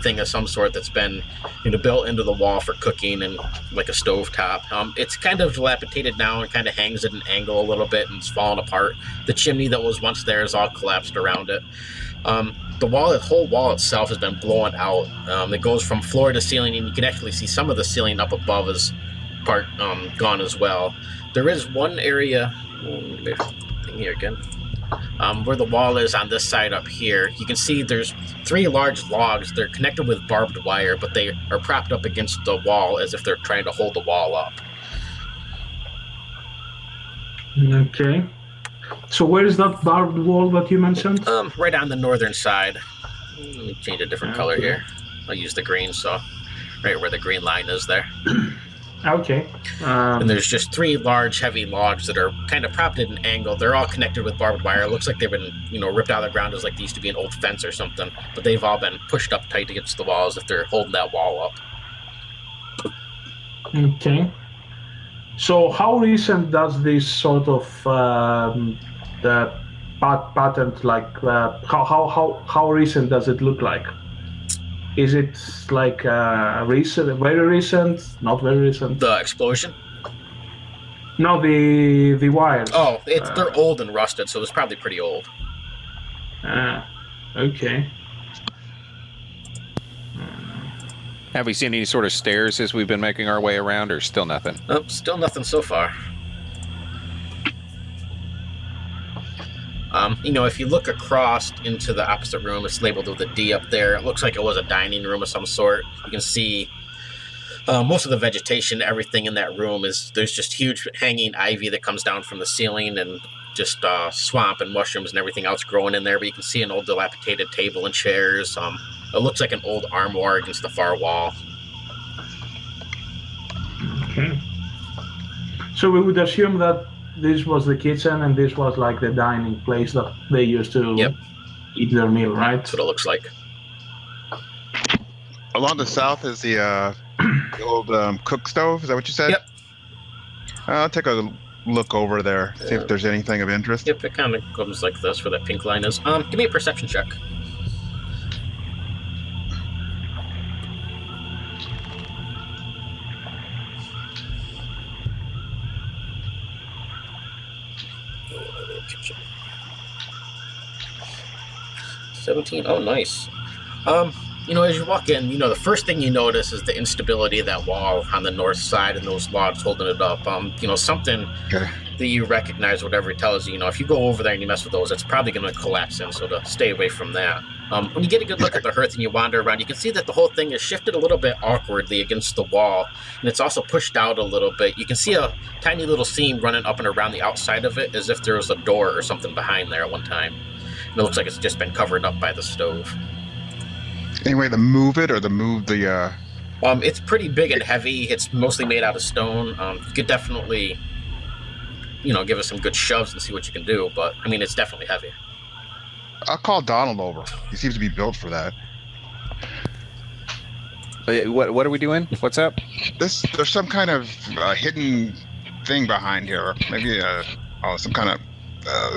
thing of some sort that's been built into the wall for cooking, and like a stove top. It's kind of dilapidated now and kind of hangs at an angle a little bit and it's fallen apart. The chimney that was once there is all collapsed around it. The whole wall itself has been blown out. It goes from floor to ceiling, and you can actually see some of the ceiling up above is part gone as well. There is one area here again. Where the wall is on this side up here, you can see there's 3 large logs. They're connected with barbed wire, but they are propped up against the wall as if they're trying to hold the wall up. Okay. So where is that barbed wall that you mentioned? Right on the northern side. Let me change a different color here. I'll use the green, so right where the green line is there. Okay. And there's just 3 large, heavy logs that are kind of propped at an angle. They're all connected with barbed wire. It looks like they've been, ripped out of the ground as like they used to be an old fence or something. But they've all been pushed up tight against the wall as if they're holding that wall up. Okay. So how recent does this sort of the pattern how recent does it look like? Is it like recent, very recent, not very recent? The explosion? No, the wires. Oh, they're old and rusted, so it's probably pretty old. Okay. Have we seen any sort of stairs as we've been making our way around, or still nothing? Still nothing so far. If you look across into the opposite room, it's labeled with a D up there. It looks like it was a dining room of some sort. You can see most of the vegetation, everything in that room there's just huge hanging ivy that comes down from the ceiling, and just swamp and mushrooms and everything else growing in there. But you can see an old dilapidated table and chairs. It looks like an old armoire against the far wall. Okay. So we would assume that this was the kitchen and this was like the dining place that they used to eat their meal, right? That's what it looks like. Along the south is the The old cook stove. Is that what you said? Yep. I'll take a look over there, see if there's anything of interest. Yep, it kind of comes like this where that pink line is. Give me a perception check. $17. Oh, nice. As you walk in, the first thing you notice is the instability of that wall on the north side and those logs holding it up. Something that you recognize, whatever it tells you. If you go over there and you mess with those, it's probably going to collapse in, so to stay away from that. When you get a good look at the hearth and you wander around, you can see that the whole thing is shifted a little bit awkwardly against the wall, and it's also pushed out a little bit. You can see a tiny little seam running up and around the outside of it as if there was a door or something behind there at one time. And it looks like it's just been covered up by the stove. Any way to move it or to move the... It's pretty big and heavy. It's mostly made out of stone. You could definitely, give it some good shoves and see what you can do. But, it's definitely heavy. I'll call Donald over. He seems to be built for that. What are we doing? What's up? There's some kind of hidden thing behind here. Maybe some kind of...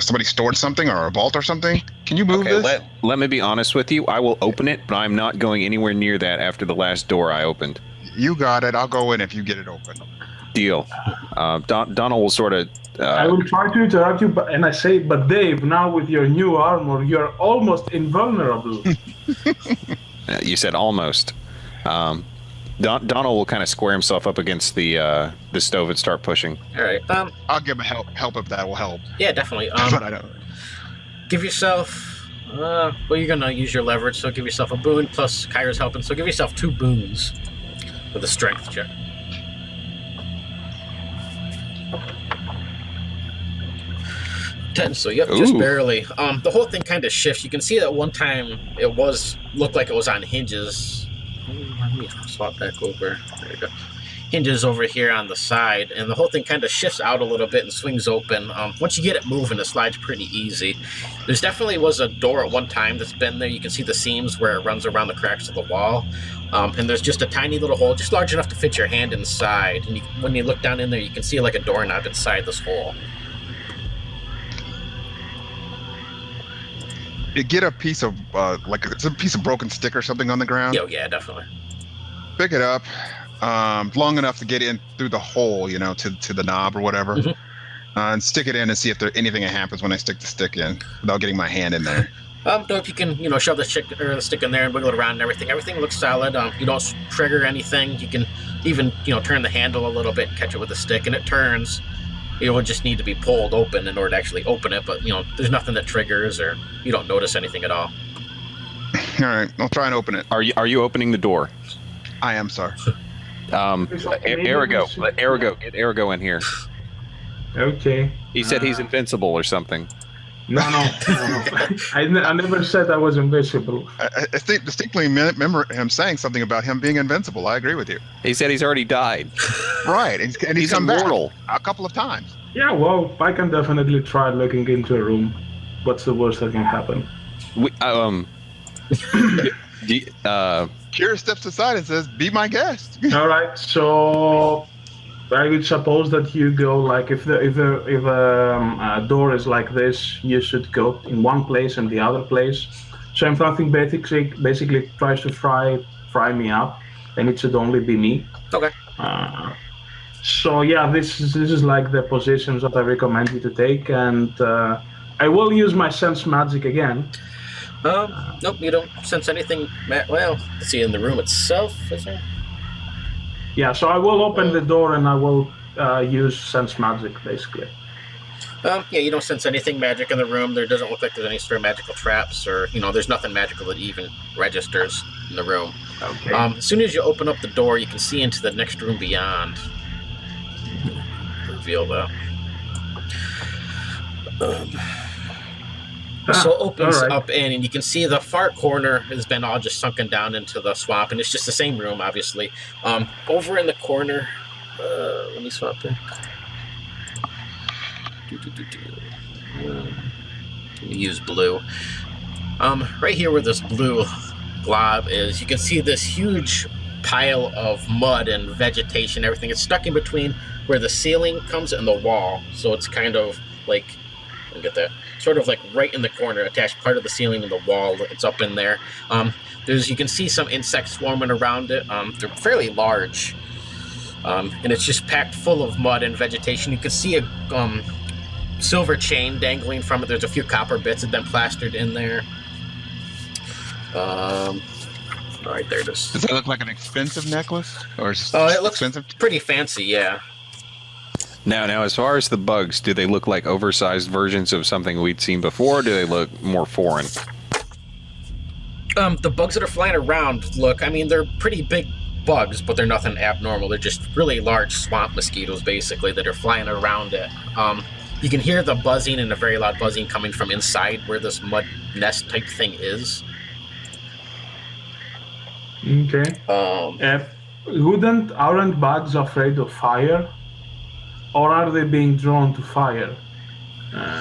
somebody stored something or a vault or something. Can you move this? Let me be honest with you. I will open it, but I'm not going anywhere near that after the last door I opened. You got it. I'll go in if you get it open. Deal. Donald will sort of... I will try to interrupt you, and I say, but Dave, now with your new armor, you're almost invulnerable. You said almost. Donald will kind of square himself up against the stove and start pushing. All right. I'll give him help if that will help. Yeah, definitely. But I don't. Give yourself. You're gonna use your leverage, so give yourself a boon plus Kyra's helping. So give yourself 2 boons with a strength check. So yep, just barely. The whole thing kind of shifts. You can see that one time it looked like it was on hinges. Let me swap back over. There we go. Hinges over here on the side, and the whole thing kind of shifts out a little bit and swings open. Once you get it moving, it slides pretty easy. There's definitely was a door at one time that's been there. You can see the seams where it runs around the cracks of the wall. And there's just a tiny little hole, just large enough to fit your hand inside. And when you look down in there, you can see like a doorknob inside this hole. You get a piece of, it's a piece of broken stick or something on the ground. Yeah, definitely. Pick it up. Long enough to get in through the hole, to the knob or whatever, and stick it in and see if there's anything that happens when I stick the stick in without getting my hand in there. If you can, shove the stick in there and wiggle it around and everything. Everything looks solid. You don't trigger anything. You can even, turn the handle a little bit and catch it with the stick, and it turns. It would just need to be pulled open in order to actually open it, but, there's nothing that triggers or you don't notice anything at all. All right, I'll try and open it. Are you opening the door? I am, sir. Arago. Let Arago get Arago in here. Okay. He said he's invincible or something. No. I never said I was invincible. I distinctly remember him saying something about him being invincible. I agree with you. He said he's already died. Right, and he's come immortal. Back a couple of times. Yeah, well, I can definitely try looking into a room. What's the worst that can happen? Kira steps aside and says, "Be my guest." All right, so I would suppose that you go like if a door is like this, you should go in one place and the other place. So if nothing basically tries to fry me up, then it should only be me. Okay. So yeah, this is like the positions that I recommend you to take, and I will use my sense magic again. Nope, you don't sense anything. Well, let's see, in the room itself, is there? Yeah, so I will open the door and I will use sense magic, basically. You don't sense anything magic in the room. There doesn't look like there's any sort of magical traps or, there's nothing magical that even registers in the room. Okay. As soon as you open up the door, you can see into the next room beyond. Reveal that. So it opens up in, and you can see the far corner has been all just sunken down into the swamp, and it's just the same room, obviously. Over in the corner, let me swap in. Use blue. Right here where this blue blob is, you can see this huge pile of mud and vegetation, everything. It's stuck in between where the ceiling comes and the wall. So it's kind of like, look at that, sort of like right in the corner, attached part of the ceiling and the wall. It's up in there. You can see some insects swarming around it. They're fairly large. And it's just packed full of mud and vegetation. You can see a silver chain dangling from it. There's a few copper bits that have been plastered in there. All right, there it is. Does it look like an expensive necklace? Or It looks expensive? pretty fancy, yeah. Now, as far as the bugs, do they look like oversized versions of something we'd seen before, or do they look more foreign? The bugs that are flying around look, I mean, they're pretty big bugs, but they're nothing abnormal. They're just really large swamp mosquitoes, basically, that are flying around it. You can hear the buzzing and a very loud buzzing coming from inside where this mud nest type thing is. Okay. Aren't bugs afraid of fire? Or are they being drawn to fire?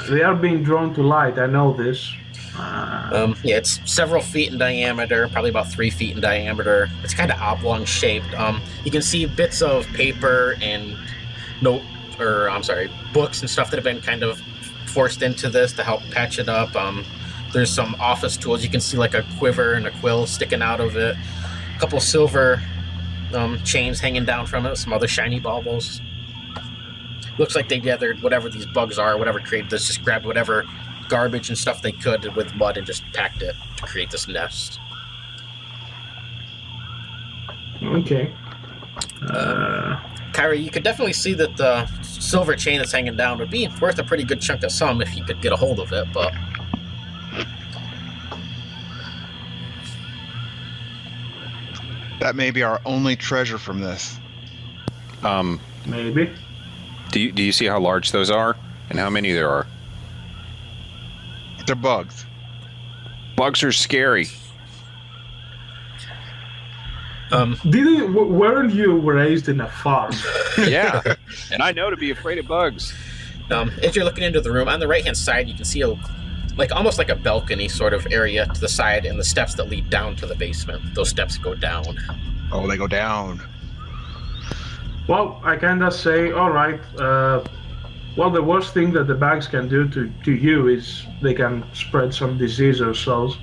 They are being drawn to light, I know this. Yeah, it's several feet in diameter, probably about 3 feet in diameter. It's kind of oblong shaped. You can see bits of paper and books and stuff that have been kind of forced into this to help patch it up. There's some office tools. You can see like a quiver and a quill sticking out of it. A couple silver chains hanging down from it. Some other shiny baubles. Looks like they gathered whatever these bugs are, whatever created this, just grabbed whatever garbage and stuff they could with mud and just packed it to create this nest. Okay. Kyrie, you could definitely see that the silver chain that's hanging down would be worth a pretty good chunk of some if you could get a hold of it, but... That may be our only treasure from this. Maybe. Do you see how large those are and how many there are? They're bugs. Bugs are scary. Weren't you raised in a farm? Yeah, and I know to be afraid of bugs. As you're looking into the room, on the right-hand side, you can see almost like a balcony sort of area to the side and the steps that lead down to the basement. Those steps go down. Oh, they go down. Well, I kinda say, all right. Well, the worst thing that the bags can do to you is they can spread some disease or so.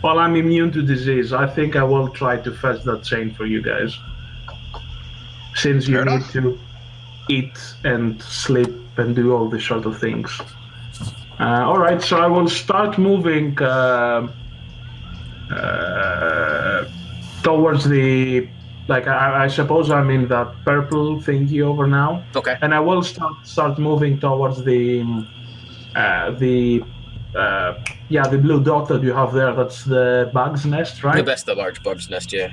Well, I'm immune to disease. I think I will try to fetch that chain for you guys. Since you need to eat and sleep and do all these sort of things. All right, so I will start moving towards the... Like, I suppose I'm in that purple thingy over now. Okay. And I will start moving towards the blue dot that you have there. That's the bug's nest, right? That's the large bug's nest, yeah.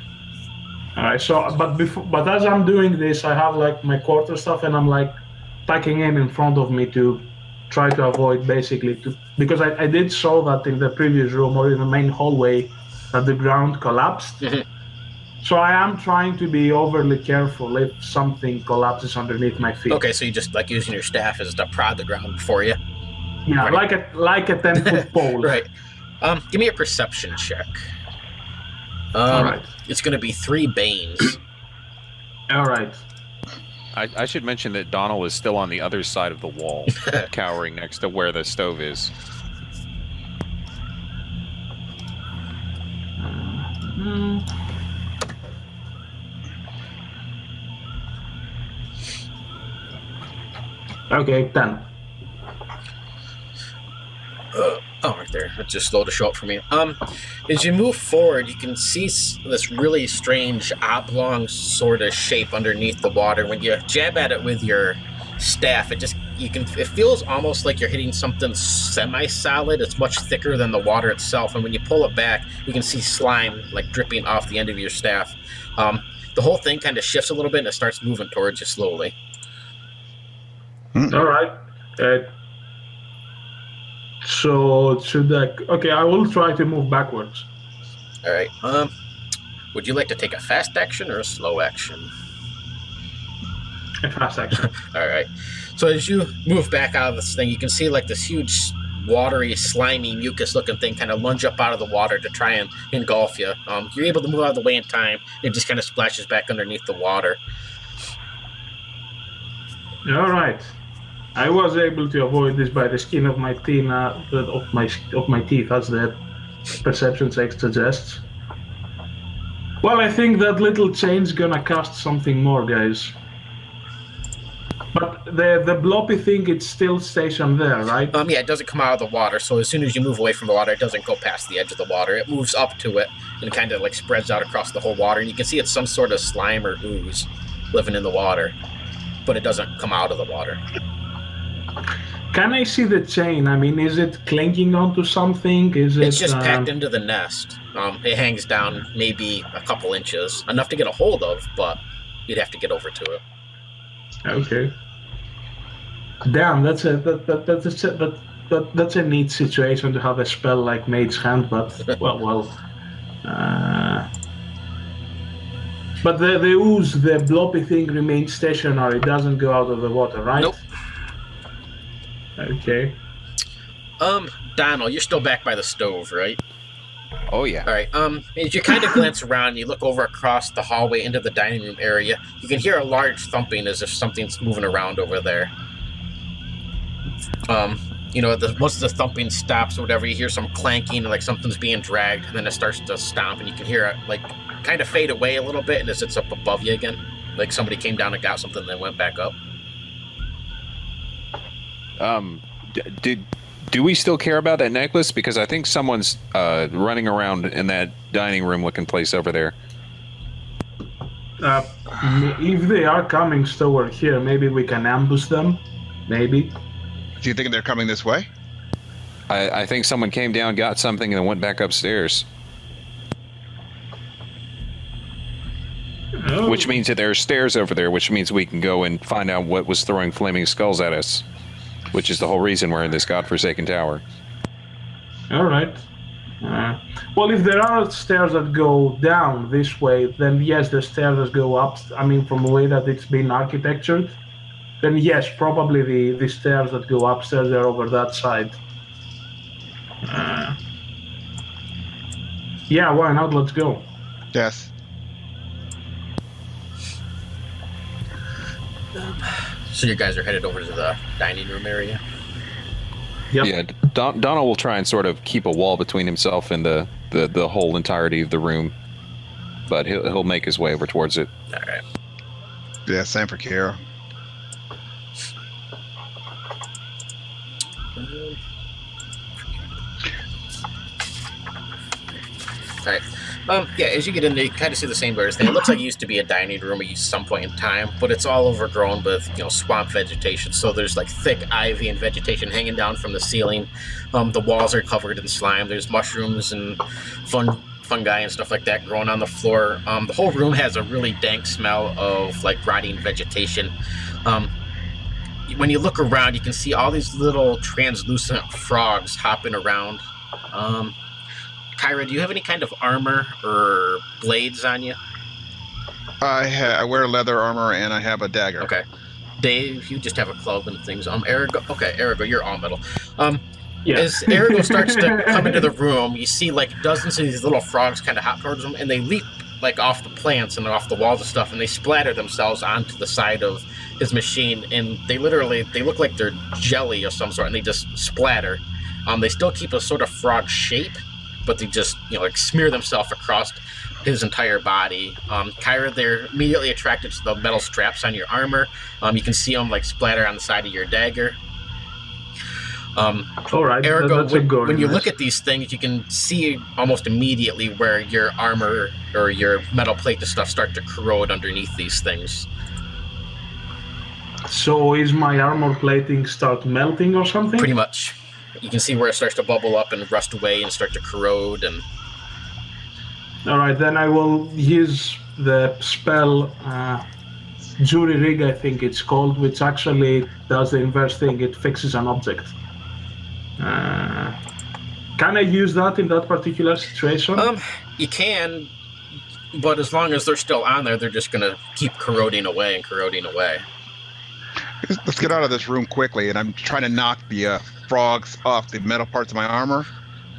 All right. So, but as I'm doing this, I have like my quarter stuff, and I'm like tucking in front of me to try to avoid because I did saw that in the previous room or in the main hallway that the ground collapsed. Mm-hmm. So I am trying to be overly careful if something collapses underneath my feet. Okay, so you just like using your staff as to prod the ground for you. Yeah, right. like a 10-foot pole. Right. Give me a perception check. All right. It's going to be 3 banes. All right. I should mention that Donald is still on the other side of the wall, cowering next to where the stove is. Okay, 10. Right there. It just slowed to show up for me. As you move forward, you can see this really strange oblong sort of shape underneath the water. When you jab at it with your staff, it feels almost like you're hitting something semi-solid. It's much thicker than the water itself, and when you pull it back, you can see slime like dripping off the end of your staff. The whole thing kind of shifts a little bit and it starts moving towards you slowly. All right. So should I will try to move backwards. All right. Would you like to take a fast action or a slow action? A fast action. All right. So as you move back out of this thing, you can see like this huge watery, slimy, mucus-looking thing kind of lunge up out of the water to try and engulf you. You're able to move out of the way in time. It just kind of splashes back underneath the water. All right. I was able to avoid this by the skin of my teeth, of my teeth, as the perception check suggests. Well, I think that little chain's gonna cost something more, guys. But the bloppy thing, it's still stationed there, right? Yeah, it doesn't come out of the water, so as soon as you move away from the water, it doesn't go past the edge of the water. It moves up to it and kind of like spreads out across the whole water, and you can see it's some sort of slime or ooze living in the water, but it doesn't come out of the water. Can I see the chain? I mean, is it clinking onto something? It's just packed into the nest. It hangs down maybe a couple inches, enough to get a hold of, but you'd have to get over to it. Okay. Damn, that's a neat situation to have a spell like Mage's Hand, but but the ooze, the bloppy thing, remains stationary. It doesn't go out of the water, right? Nope. Okay. Donald, you're still back by the stove, right? Oh yeah. All right. As you kind of glance around, you look over across the hallway into the dining room area. You can hear a large thumping, as if something's moving around over there. Once the thumping stops or whatever, you hear some clanking, like something's being dragged, and then it starts to stomp, and you can hear it like kind of fade away a little bit, and as it's up above you again, like somebody came down and got something, and then went back up. Do we still care about that necklace? Because I think someone's running around in that dining room looking place over there. If they are coming toward here, maybe we can ambush them. Maybe. Do you think they're coming this way? I think someone came down, got something, and then went back upstairs. Oh. Which means that there are stairs over there, which means we can go and find out what was throwing flaming skulls at us. Which is the whole reason we're in this godforsaken tower. All right. Well, if there are stairs that go down this way, then yes, the stairs that go up, I mean, from the way that it's been architectured, then yes, probably the stairs that go upstairs are over that side. Yeah, why not? Let's go. Yes. So you guys are headed over to the dining room area? Yep. Yeah, Donald will try and sort of keep a wall between himself and the whole entirety of the room, but he'll make his way over towards it. All right. Yeah, same for Kira. All right. Yeah, as you get in there, you kind of see the same birds thing. It looks like it used to be a dining room at some point in time, but it's all overgrown with, swamp vegetation. So there's like thick ivy and vegetation hanging down from the ceiling. The walls are covered in slime. There's mushrooms and fungi and stuff like that growing on the floor. The whole room has a really dank smell of like rotting vegetation. When you look around, you can see all these little translucent frogs hopping around. Kyra, do you have any kind of armor or blades on you? I wear leather armor and I have a dagger. Okay. Dave, you just have a club and things. Erigo, you're all metal. Yeah. As Erigo starts to come into the room, you see like dozens of these little frogs kind of hop towards him, and they leap like off the plants and off the walls and stuff, and they splatter themselves onto the side of his machine, and they look like they're jelly of some sort, and they just splatter. They still keep a sort of frog shape, but they just, like smear themselves across his entire body. Kyra, they're immediately attracted to the metal straps on your armor. You can see them like splatter on the side of your dagger. All right. Ergo, when you look at these things, you can see almost immediately where your armor or your metal plate and stuff start to corrode underneath these things. So is my armor plating start melting or something? Pretty much. You can see where it starts to bubble up and rust away and start to corrode. And all right, then I will use the spell Jury Rig, I think it's called, which actually does the inverse thing. It fixes an object. Can I use that in that particular situation? You can, but as long as they're still on there, they're just going to keep corroding away and corroding away. Let's get out of this room quickly, and I'm trying to knock the frogs off the metal parts of my armor,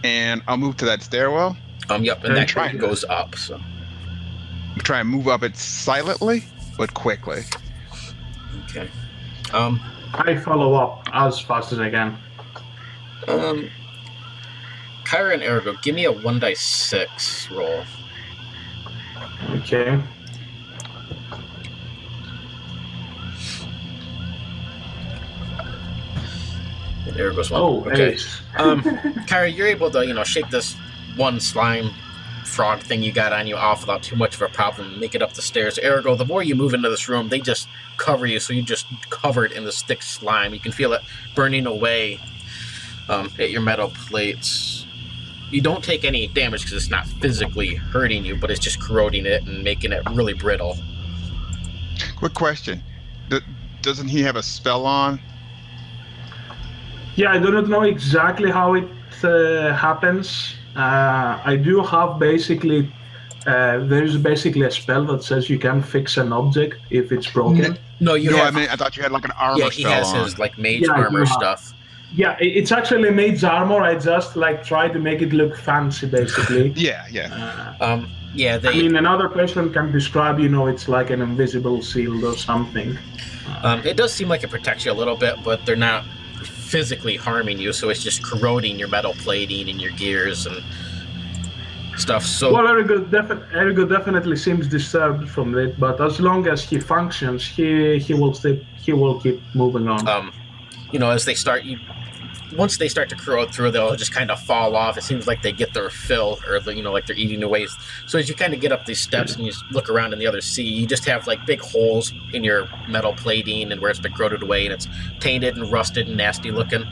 and I'll move to that stairwell. Yep, and that goes up. So Try and move up it silently but quickly. okay. I follow up as fast as I can. Kyra and Ergo, give me a 1d6 roll. Okay. And Ergo's one. Oh, okay. ace. Kyra, you're able to, shake this one slime frog thing you got on you off without too much of a problem and make it up the stairs. Ergo, the more you move into this room, they just cover you, so you're just covered in this thick slime. You can feel it burning away at your metal plates. You don't take any damage because it's not physically hurting you, but it's just corroding it and making it really brittle. Quick question. Doesn't he have a spell on? Yeah, I do not know exactly how it happens. I do have basically, there's basically a spell that says you can fix an object if it's broken. No, I thought you had like an armor spell on. Yeah, he has his like mage armor stuff. Yeah, it's actually mage's armor. I just like try to make it look fancy, basically. Yeah. I mean, another person can describe, it's like an invisible shield or something. It does seem like it protects you a little bit, but they're not physically harming you, so it's just corroding your metal plating and your gears and stuff. So well, Ergo definitely seems disturbed from it, but as long as he functions, he will keep moving on. As they start, once they start to corrode through, they'll just kind of fall off. It seems like they get their fill, or like they're eating away. So as you kind of get up these steps and you look around in the other sea, you just have like big holes in your metal plating and where it's been corroded away, and it's tainted and rusted and nasty looking.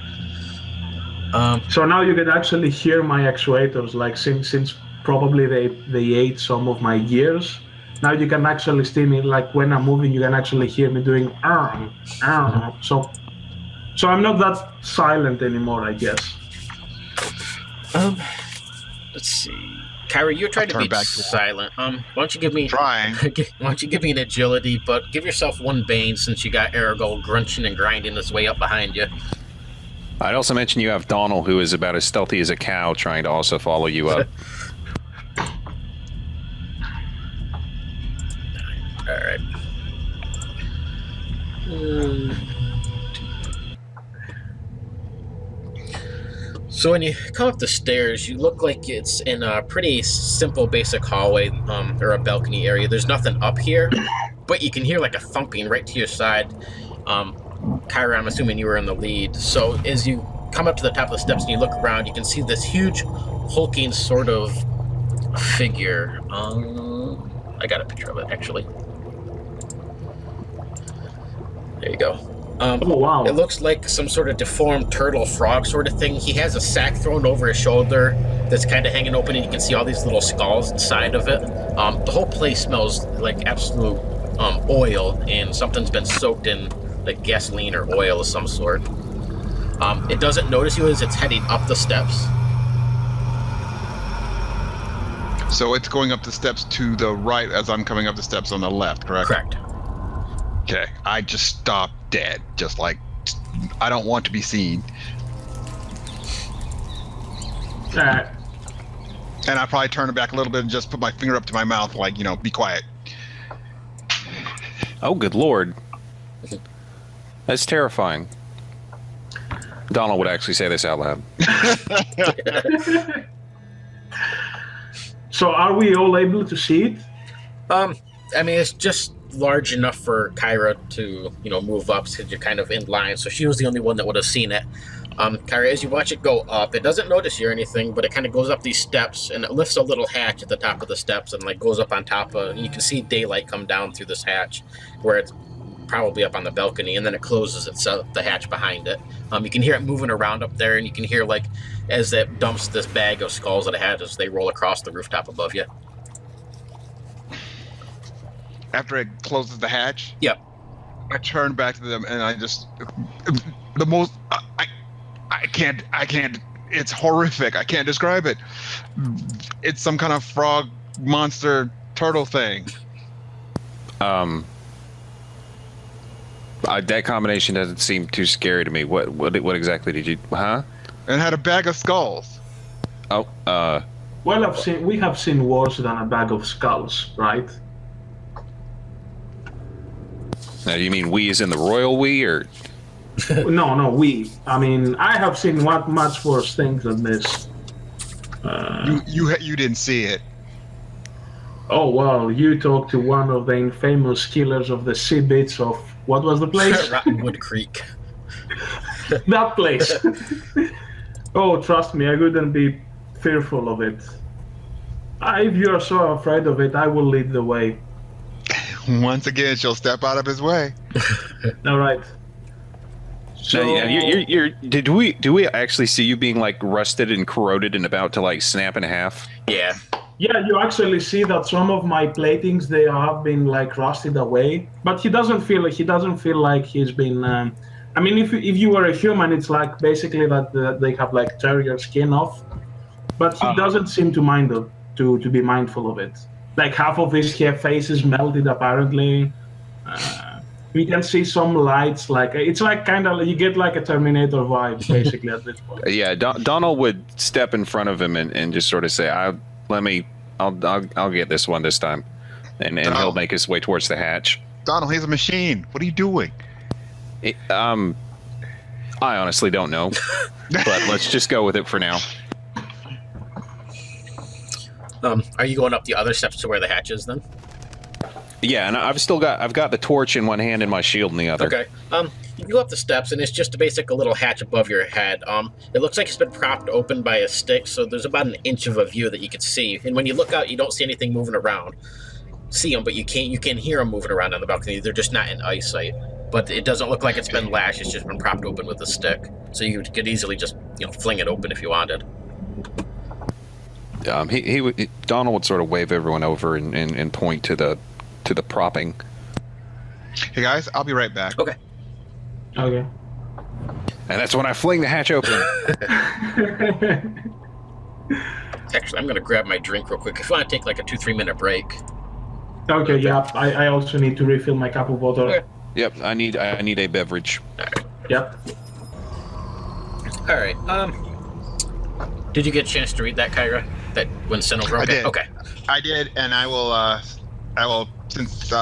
So now you can actually hear my actuators, like since probably they ate some of my gears. Now you can actually see me, like when I'm moving, you can actually hear me doing So I'm not that silent anymore, I guess. Let's see. Kyra, you're trying to be silent. Why don't you give me trying? Why don't you give me an agility, but give yourself one bane since you got Aragol grunching and grinding his way up behind you. I'd also mention you have Donald, who is about as stealthy as a cow, trying to also follow you up. All right. So when you come up the stairs, you look like it's in a pretty simple, basic hallway or a balcony area. There's nothing up here, but you can hear like a thumping right to your side. Kyra, I'm assuming you were in the lead. So as you come up to the top of the steps and you look around, you can see this huge, hulking sort of figure. I got a picture of it, actually. There you go. Oh, wow. It looks like some sort of deformed turtle frog sort of thing. He has a sack thrown over his shoulder that's kind of hanging open, and you can see all these little skulls inside of it. The whole place smells like absolute oil, and something's been soaked in like gasoline or oil of some sort. It doesn't notice you as it's heading up the steps. So it's going up the steps to the right as I'm coming up the steps on the left, correct? Correct. Okay, I just stopped dead, just like, I don't want to be seen. And I probably turn it back a little bit and just put my finger up to my mouth, like, be quiet. Oh, good lord. That's terrifying. Donald would actually say this out loud. So are we all able to see it? I mean, it's just large enough for Kyra to, move up because you're kind of in line. So she was the only one that would have seen it. Kyra, as you watch it go up, it doesn't notice you or anything, but it kind of goes up these steps and it lifts a little hatch at the top of the steps and like goes up on top of, and you can see daylight come down through this hatch where it's probably up on the balcony, and then it closes itself, the hatch behind it. You can hear it moving around up there, and you can hear like as it dumps this bag of skulls that it had as they roll across the rooftop above you. After it closes the hatch? Yep. I turn back to them and I just I can't, it's horrific. I can't describe it. It's some kind of frog monster turtle thing. That combination doesn't seem too scary to me. What exactly did you? Huh? And had a bag of skulls. Oh, Well, we have seen worse than a bag of skulls, right? now you mean we as in the royal we, or? No, we. I mean, I have seen much worse things than this. You didn't see it. Oh, well, you talked to one of the infamous killers of the sea bits of... What was the place? Rottenwood Creek. That place. Oh, trust me, I wouldn't be fearful of it. If you are so afraid of it, I will lead the way. Once again, she'll step out of his way. All right. So you're do we actually see you being like rusted and corroded and about to like snap in half? Yeah. Yeah, you actually see that some of my platings, they have been like rusted away, but he doesn't feel like he's been. I mean, if you were a human, it's like basically that they have like tear your skin off, but he doesn't seem to mind to be mindful of it. Like half of his face is melted apparently. We can see some lights, like it's like kind of you get like a Terminator vibe basically at this point. Yeah, Donald would step in front of him and just sort of say, I'll get this one this time, and he'll make his way towards the hatch. Donald, he's a machine. What are you doing? I honestly don't know, but let's just go with it for now. Are you going up the other steps to where the hatch is then? Yeah, and I've got the torch in one hand and my shield in the other. Okay. You go up the steps, and it's just a little hatch above your head. It looks like it's been propped open by a stick, so there's about an inch of a view that you can see. And when you look out, you don't see anything moving around. See them, but you can hear them moving around on the balcony. They're just not in eyesight. But it doesn't look like it's been lashed. It's just been propped open with a stick. So you could easily just fling it open if you wanted. Donald would sort of wave everyone over and point to the propping. Hey guys, I'll be right back. Okay. Okay. And that's when I fling the hatch open. Actually, I'm going to grab my drink real quick. If you want to take like a 2-3 minute break. Okay, yeah. I also need to refill my cup of water. Okay. Yep, I need a beverage. Yep. All right. Did you get a chance to read that, Kyra? That when sent over? Okay. I did. Okay. I did, and I will since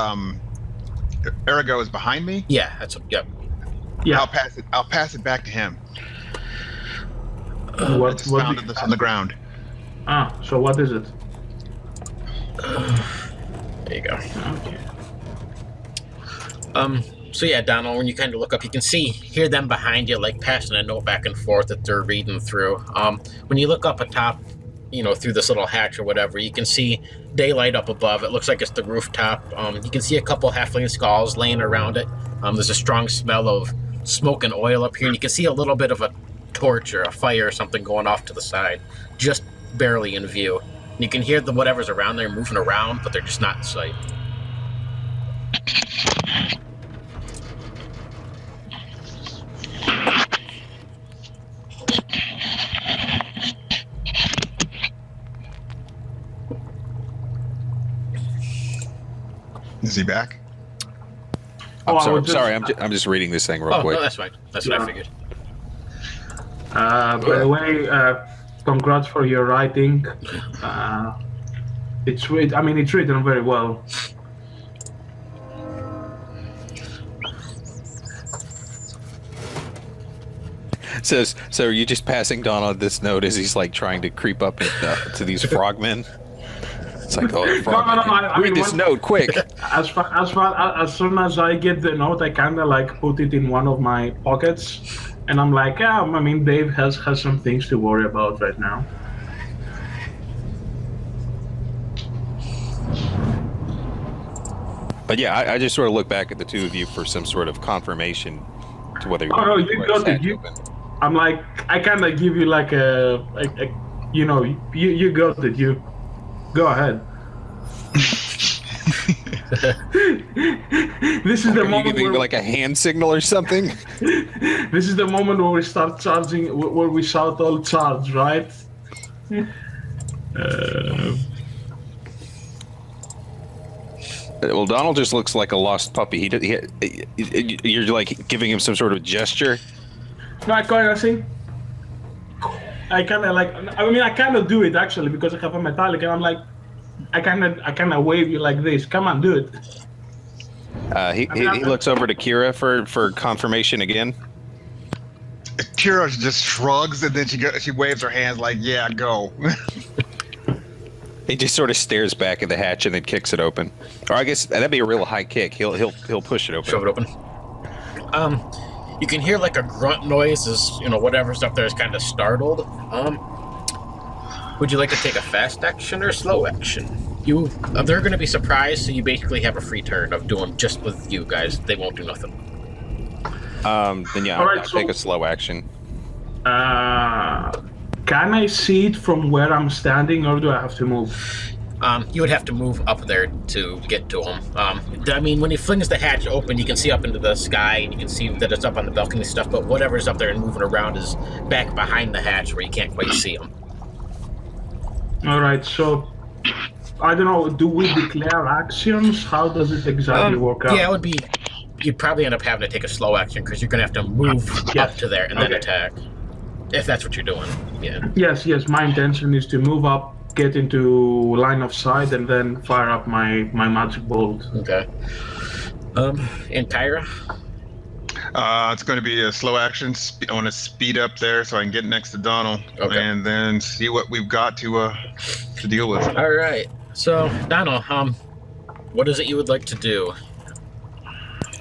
Arago is behind me. Yeah, that's yep. Yeah. I'll pass it back to him. What I just found this on the ground. So what is it? There you go. Okay. So yeah, Donald, when you kind of look up, you can hear them behind you, like passing a note back and forth that they're reading through. When you look up atop, through this little hatch or whatever, you can see daylight up above. It looks like it's the rooftop. You can see a couple halfling skulls laying around it. There's a strong smell of smoke and oil up here, and you can see a little bit of a torch or a fire or something going off to the side, just barely in view. And you can hear whatever's around there moving around, but they're just not in sight. Is he back? Sorry. I'm just reading this thing real quick. No, that's fine. That's what I figured. By the way, congrats for your writing. It's written very well. So are you just passing Donald this note as he's like trying to creep up to these frogmen? It's like, oh, frogmen. Read this note, quick. As soon as I get the note, I kind of like put it in one of my pockets, and I'm like, Dave has some things to worry about right now. But yeah, I just sort of look back at the two of you for some sort of confirmation to whether you're. Oh no, you got it. I'm like, I kind of give you like you got it. You go ahead. This is the moment giving like a hand signal or something. This is the moment where we start charging, where we shout all charge, right? Well, Donald just looks like a lost puppy. You're like giving him some sort of gesture. No, I kind of see. I kind of like. I mean, I kind of do it actually because I have a metallic, and I'm like, I kind of wave you like this. Come on, do it. He looks over to Kira for confirmation again. Kira just shrugs and then she waves her hands like, "Yeah, go." He just sort of stares back at the hatch and then kicks it open. Or I guess that'd be a real high kick. He'll push it open. Shove it open. You can hear like a grunt noise as whatever's up there is kind of startled. Would you like to take a fast action or slow action? They're going to be surprised, so you basically have a free turn of doing just with you guys. They won't do nothing. Then yeah, All right, I'll so- take a slow action. Can I see it from where I'm standing, or do I have to move? You would have to move up there to get to him. I mean, when he flings the hatch open, you can see up into the sky, and you can see that it's up on the balcony and stuff, but whatever's up there and moving around is back behind the hatch where you can't quite see him. All right, so I don't know. Do we declare actions? How does it exactly work out? Yeah, it would be... You'd probably end up having to take a slow action because you're going to have to move up to there and then attack. If that's what you're doing, yeah. Yes. My intention is to move up, get into line of sight, and then fire up my magic bolt. Okay. And Kyra? It's going to be a slow action. I want to speed up there so I can get next to Donald, Okay. and then see what we've got to deal with. All right. So, Donald, what is it you would like to do?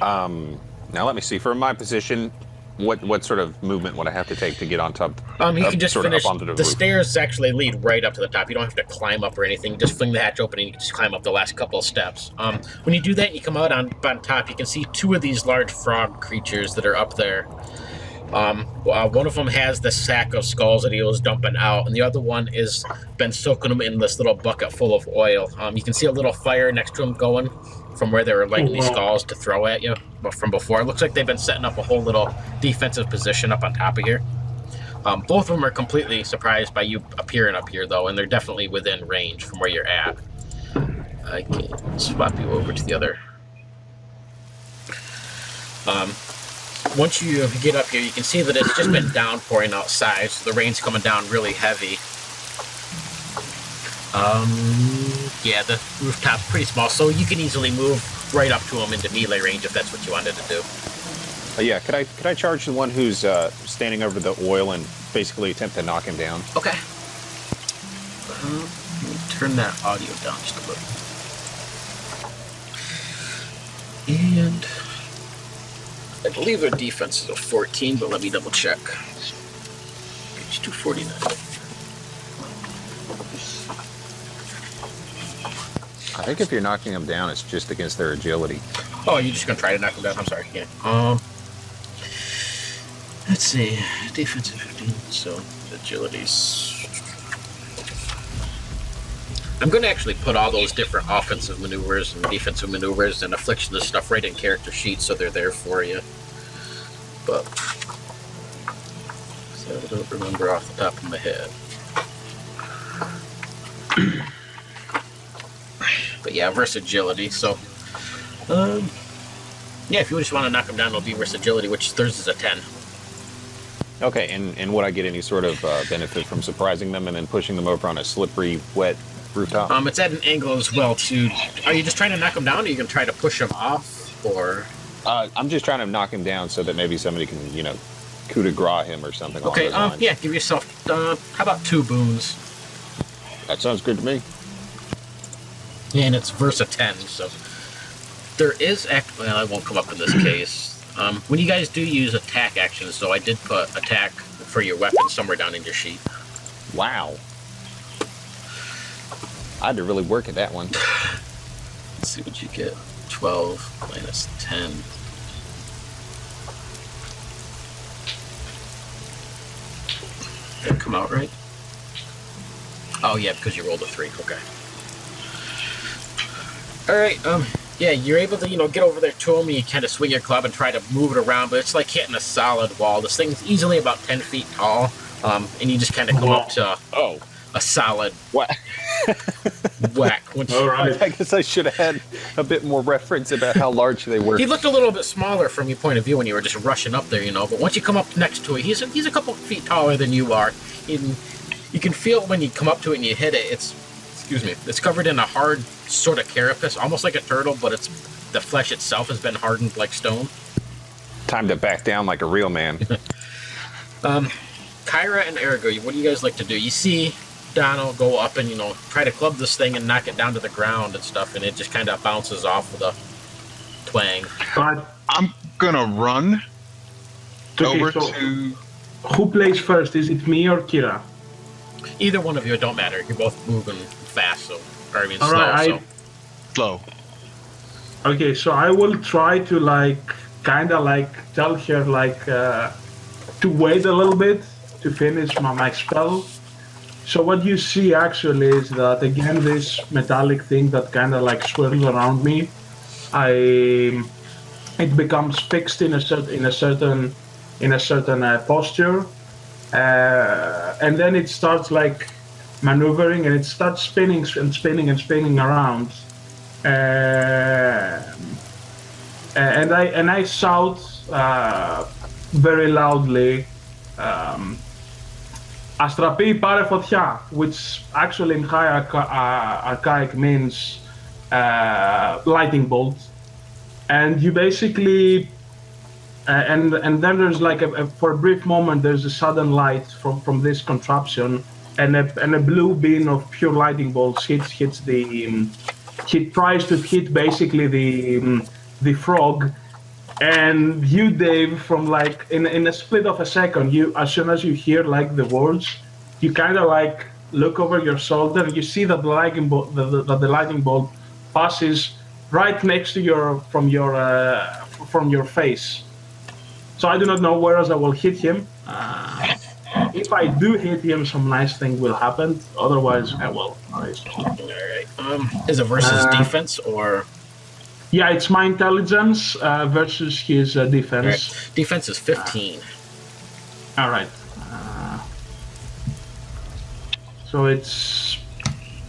Now let me see. For my position, what sort of movement would I have to take to get on top? You can just sort of finish. up onto the The roof? stairs actually lead right up to the top. You don't have to climb up or anything. Just fling the hatch open and you can just climb up the last couple of steps. When you do that and you come out on top, you can see two of these large frog creatures that are up there. One of them has the sack of skulls that he was dumping out, and the other one is been soaking them in this little bucket full of oil. You can see a little fire next to him going from where they were lighting these skulls to throw at you from before. It looks like they've been setting up a whole little defensive position up on top of here. Both of them are completely surprised by you appearing up here, though, and they're definitely within range from where you're at. I can swap you over to the other. Once you get up here, you can see that it's just been downpouring outside, so the rain's coming down really heavy. Yeah, the rooftop's pretty small, so you can easily move right up to them into melee range if that's what you wanted to do. Yeah, could I charge the one who's standing over the oil and basically attempt to knock him down? Okay. Let me turn that audio down just a little. And I believe their defense is a 14, but let me double check. Page 249. I think if you're knocking them down, it's just against their agility. Oh, you're just gonna try to knock them down? I'm sorry. Yeah. Let's see. Defense 15. So agility's. I'm gonna actually put all those different offensive maneuvers and defensive maneuvers and affliction and stuff right in character sheets, so they're there for you. But so I don't remember off the top of my head. But yeah, versus agility. So, yeah, if you just want to knock them down, it'll be versus agility, which theirs is a 10. Okay, and would I get any sort of benefit from surprising them and then pushing them over on a slippery, wet rooftop? It's at an angle as well, too. Are you just trying to knock them down, or are you going to try to push them off, or? I'm just trying to knock him down so that maybe somebody can, coup de grace him or something along Okay, those lines. yeah, give yourself, how about 2 boons? That sounds good to me. And it's versus 10, so. There is, well, I won't come up in this case. When you guys do use attack actions, though, I did put attack for your weapon somewhere down in your sheet. Wow. I had to really work at that one. Let's see what you get. 12 minus 10. Did that come out right? Oh, yeah, because you rolled a 3. Okay. Alright, yeah, you're able to, get over there to him, and you kind of swing your club and try to move it around, but it's like hitting a solid wall. This thing's easily about 10 feet tall, and you just kind of come up to Oh. a solid What? Whack. All right. I guess I should have had a bit more reference about how large they were. He looked a little bit smaller from your point of view when you were just rushing up there, you know. But once you come up next to it, he's a couple feet taller than you are. You can feel when you come up to it and you hit it. It's covered in a hard sort of carapace, almost like a turtle, but the flesh itself has been hardened like stone. Time to back down like a real man. Kyra and Ergo, what do you guys like to do? You see Donald go up and, try to club this thing and knock it down to the ground and stuff, and it just kind of bounces off with a twang. But I'm gonna run over so to. who plays first? Is it me or Kira? Either one of you, it don't matter. You're both moving fast, All slow, right, so. Slow. Okay, so I will try to tell her to wait a little bit to finish my spell. So what you see actually is that again this metallic thing that kind of swirls around me, it becomes fixed in a certain posture, and then it starts maneuvering and it starts spinning and spinning and spinning around. And I shout very loudly, Astrapi pare fotιά, which actually in high archaic means lightning bolt. And you basically, and then there's for a brief moment there's a sudden light from this contraption, and a blue beam of pure lightning bolts hits the. He tries to hit basically the frog, and you, Dave, from in a split of a second, as soon as you hear the words, you kind of look over your shoulder and you see that the lightning bolt passes right next to from your face. So I do not know where else I will hit him. If I do hit him, some nice thing will happen. Otherwise, I will. All right. Is it versus defense or? Yeah, it's my intelligence versus his defense. Right. Defense is 15. All right. So it's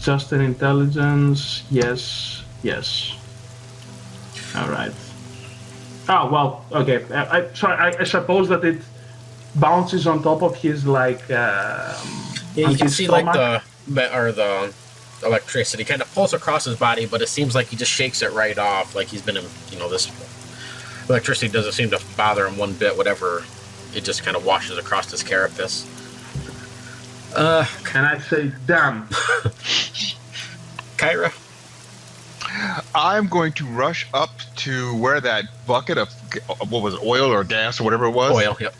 just an intelligence. Yes. All right. Oh well. Okay. I suppose that it bounces on top of his yeah, you can see stomach. the electricity kind of pulls across his body, but it seems like he just shakes it right off. Like he's been in, this electricity doesn't seem to bother him one bit. Whatever, it just kind of washes across his carapace. And I say, damn. Kyra. I'm going to rush up to where that bucket of what was it, oil or gas or whatever it was. Oil. Yep.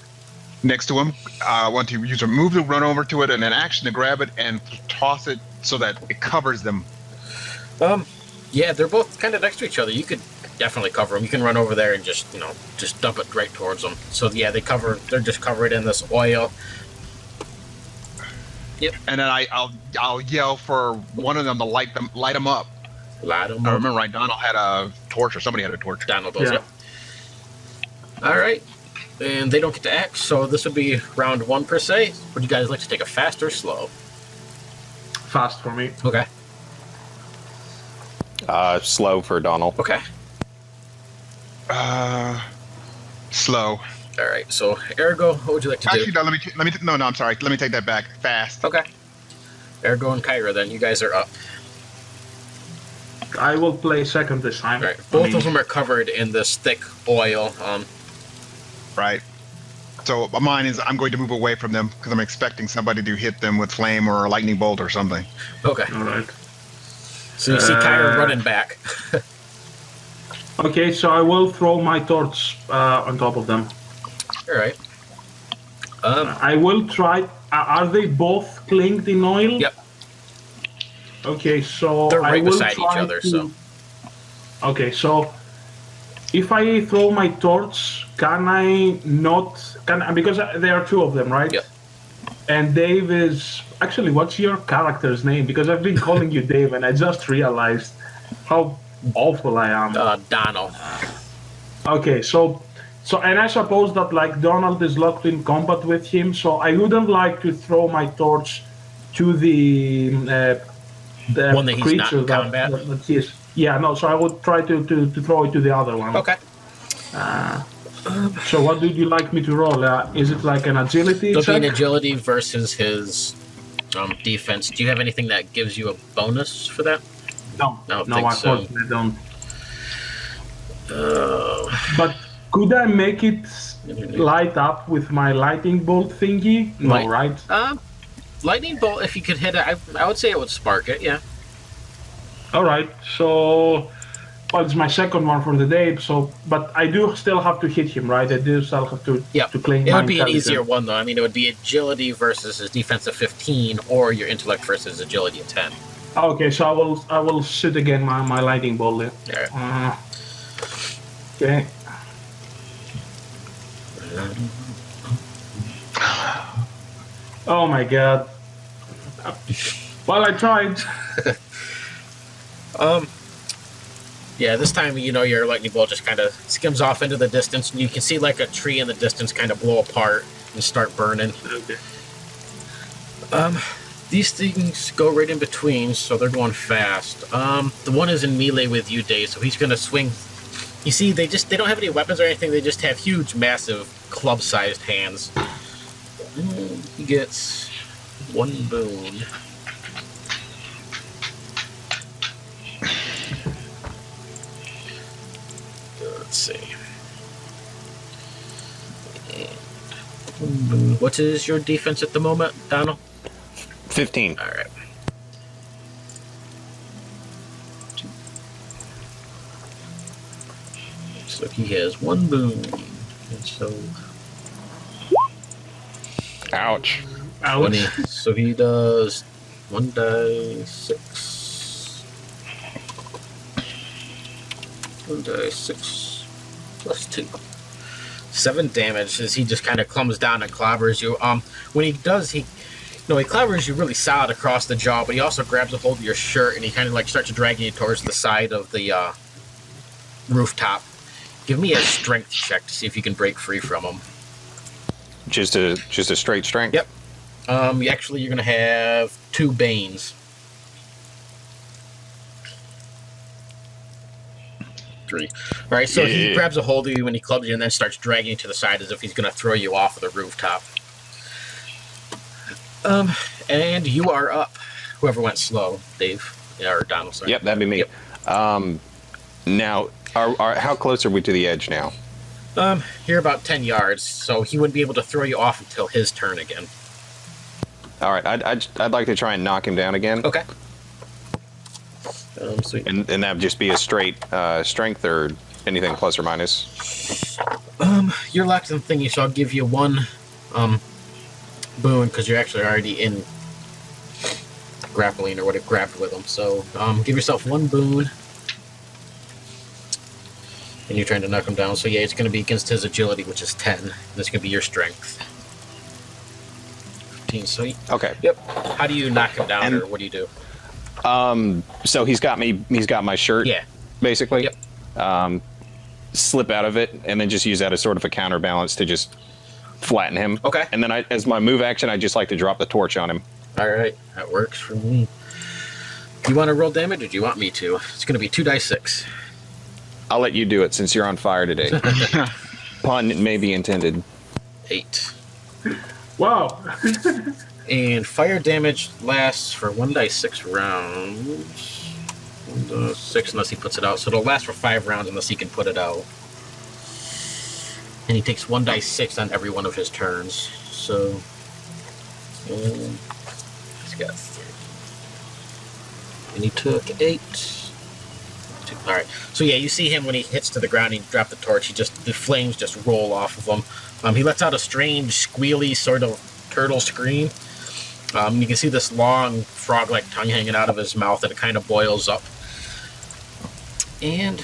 Next to him. I want to use a move to run over to it and an action to grab it and toss it so that it covers them. Yeah, they're both kind of next to each other. You could definitely cover them. You can run over there and just dump it right towards them. So yeah, they're just covered in this oil. Yep. And then I'll yell for one of them to light them up. Light them I up. remember Donald had a torch, or somebody had a torch. Donald does, Yeah. yep. All right. And they don't get to act, so this would be round 1 per se. Would you guys like to take a fast or slow? Fast for me. Okay. Slow for Donald. Okay. Slow. All right. So, Ergo, what would you like to Actually, do? no, I'm sorry. Let me take that back. Fast. Okay. Ergo and Kyra, then you guys are up. I will play second this time. All right. Both of them are covered in this thick oil. Right. So mine is I'm going to move away from them because I'm expecting somebody to hit them with flame or a lightning bolt or something. Okay. All right. So you see Kyra running back. Okay, so I will throw my torch on top of them. All right. I will try. Are they both clinked in oil? Yep. Okay, so They're I right will beside each try other, to- so. Okay, so if I throw my torch, can I not? Because there are two of them, right? Yep. And Dave is actually. What's your character's name? Because I've been calling you Dave, and I just realized how awful I am. Donald. Okay, so and I suppose that Donald is locked in combat with him, so I wouldn't like to throw my torch to the the One that he's not creature in combat? that he is. Yeah, no. So I would try to throw it to the other one. Okay. So what would you like me to roll? Is it like an agility It'll check? be an agility versus his defense. Do you have anything that gives you a bonus for that? No, I don't think so. unfortunately, I don't. But could I make it light up with my lightning bolt thingy? No, Light- right? Lightning bolt, if you could hit it, I would say it would spark it, yeah. All right. So, well, it's my second one for the day. So, but I do still have to hit him, right? I do still have to Yeah. to claim. It my would be an intelligence. easier one, though. I mean, it would be agility versus his defense of 15, or your intellect versus agility of 10. Okay, so I will shoot again my lightning bolt there. All right. Okay. Oh my god. Well, I tried. Yeah, this time, your lightning bolt just kind of skims off into the distance, and you can see like a tree in the distance kind of blow apart and start burning. Okay. These things go right in between, so they're going fast. The one is in melee with you, Dave, so he's going to swing. You see, they don't have any weapons or anything. They just have huge, massive, club-sized hands. He gets one boon. Let's see. And what is your defense at the moment, Donald? 15. All right. So he has one boon, and so Ouch. 20. So he does 1d6. 1d6 plus 2. 7 damage as he just kind of clumps down and clobbers you. When he does, he clobbers you really solid across the jaw, but he also grabs a hold of your shirt and he kind of like starts dragging you towards the side of the rooftop. Give me a strength check to see if you can break free from him. Just a straight strength? Yep. You're gonna have 2 banes. 3. All right, so he grabs a hold of you and he clubs you and then starts dragging you to the side as if he's gonna throw you off of the rooftop. And you are up. Whoever went slow, Dave or Donald. Sorry. Yep, that'd be me. Yep. Now, how close are we to the edge now? You're about 10 yards, so he wouldn't be able to throw you off until his turn again. All right, I'd like to try and knock him down again. Okay. Sweet. And that'd just be a straight strength or anything plus or minus? You're locked in thingy, so I'll give you 1 boon because you're actually already in grappling or what it grabbed with him. So give yourself 1 boon. And you're trying to knock him down. So yeah, it's going to be against his agility, which is 10. And it's going to be your strength. 15. So Okay. Yep. How do you knock him down, And- or what do you do? So he's got my shirt. Yeah. Basically. Yep. Slip out of it and then just use that as sort of a counterbalance to just flatten him. Okay. And then as my move action, I just like to drop the torch on him. All right, that works for me. You want to roll damage, or do you want me to? It's going to be 2d6. I'll let you do it since you're on fire today. Pun may be intended. 8. Wow. And fire damage lasts for 1d6 rounds. 1d6 unless he puts it out. So it'll last for 5 rounds unless he can put it out. And he takes 1d6 on every one of his turns. So he's got 3. And he took 8. All right. So yeah, you see him when he hits to the ground. He dropped the torch. The flames just roll off of him. He lets out a strange, squealy sort of turtle scream. You can see this long frog-like tongue hanging out of his mouth, and it kind of boils up. And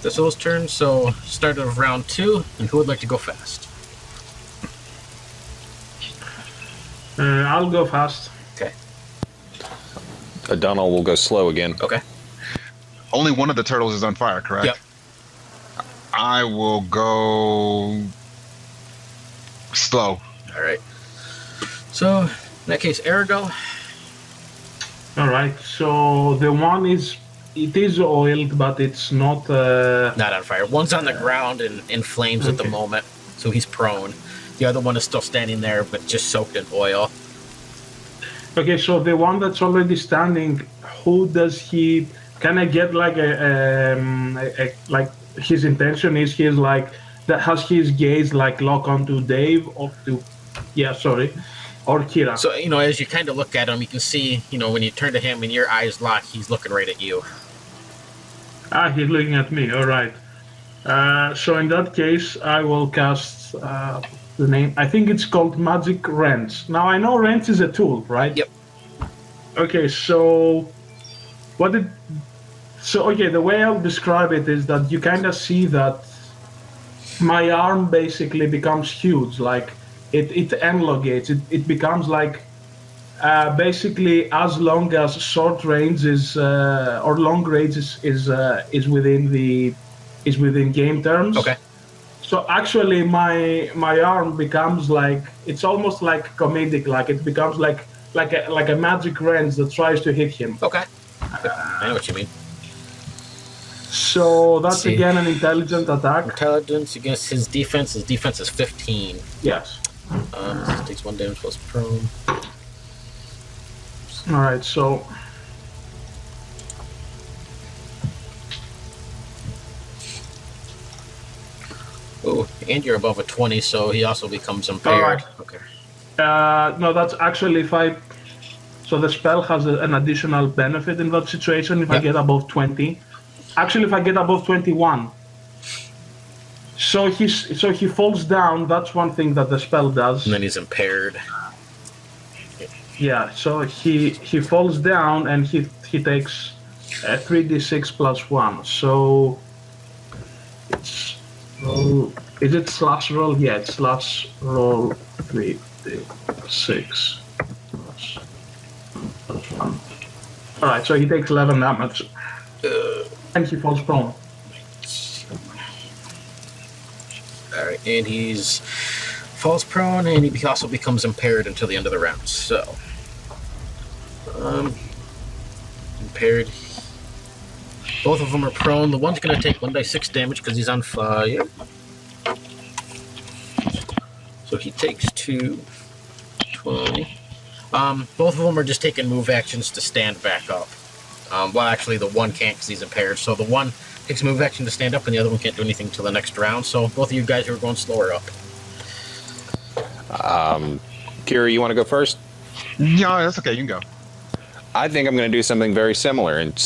that's those turns. So start of round 2, and who would like to go fast? I'll go fast. Okay. Donald will go slow again. Okay. Only one of the turtles is on fire, correct? Yep. I will go slow. All right. So in that case, Erigo, All right. So the one it is oiled, but it's not. Not on fire. One's on the ground and in flames at the Okay. moment, so he's prone. The other one is still standing there, but just soaked in oil. Okay. So the one that's already standing, who does he? Can I get like like his intention is he's like that has his gaze like lock onto Dave or to, yeah, sorry, or Kira. So, as you kind of look at him, you can see, when you turn to him and your eyes lock, he's looking right at you. He's looking at me. All right. So in that case, I will cast the name. I think it's called Magic Wrench. Now I know wrench is a tool, right? Yep. Okay. So the way I'll describe it is that you kind of see that my arm basically becomes huge. Like it elongates. It becomes like basically as long as short range is or long range is within game terms. Okay. So actually my arm becomes like, it's almost like comedic, like it becomes like a magic wrench that tries to hit him. Okay. I know what you mean. So that's See. again an intelligent attack. Intelligence against his defense. His defense is 15. Yes. This takes 1 damage plus prone. All right. So Oh, and you're above a 20, so he also becomes impaired. Alright. Okay. no, that's actually if I. So the spell has an additional benefit in that situation if I Yep. get above 20. Actually, if I get above 21. So he falls down. That's one thing that the spell does. And then he's impaired. Yeah. So he falls down and he takes 3d6 plus 1. So it's roll. Is it slash roll? Yeah, it's slash roll 3d6 plus 1. All right. So he takes 11 damage. And he falls prone. Alright, and he's falls prone, and he also becomes impaired until the end of the round. So, impaired. Both of them are prone. The one's going to take 1d6 damage because he's on fire. So he takes 2, 20. Both of them are just taking move actions to stand back up. Well, actually, the one can't because he's impaired. So the one takes a move action to stand up, and the other one can't do anything until the next round. So both of you guys are going slower up. Kira, you want to go first? No, that's okay. You can go. I think I'm going to do something very similar and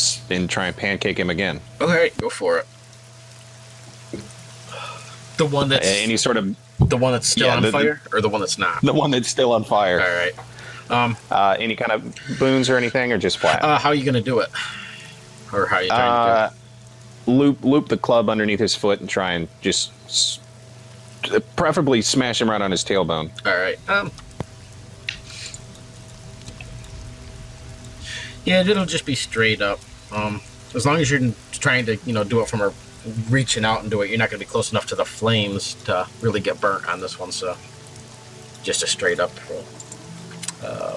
try and pancake him again. Okay, go for it. The one that's Any sort of still on fire, or the one that's not? the one that's still on fire. All right. Any kind of boons or anything, or just flat? How are you gonna do it? Or how are you trying to Loop the club underneath his foot and try and just preferably smash him right on his tailbone. do it? All right. Yeah, it'll just be straight up. As long as you're trying to, do it from reaching out and do it, you're not gonna be close enough to the flames to really get burnt on this one. So, just a straight up roll.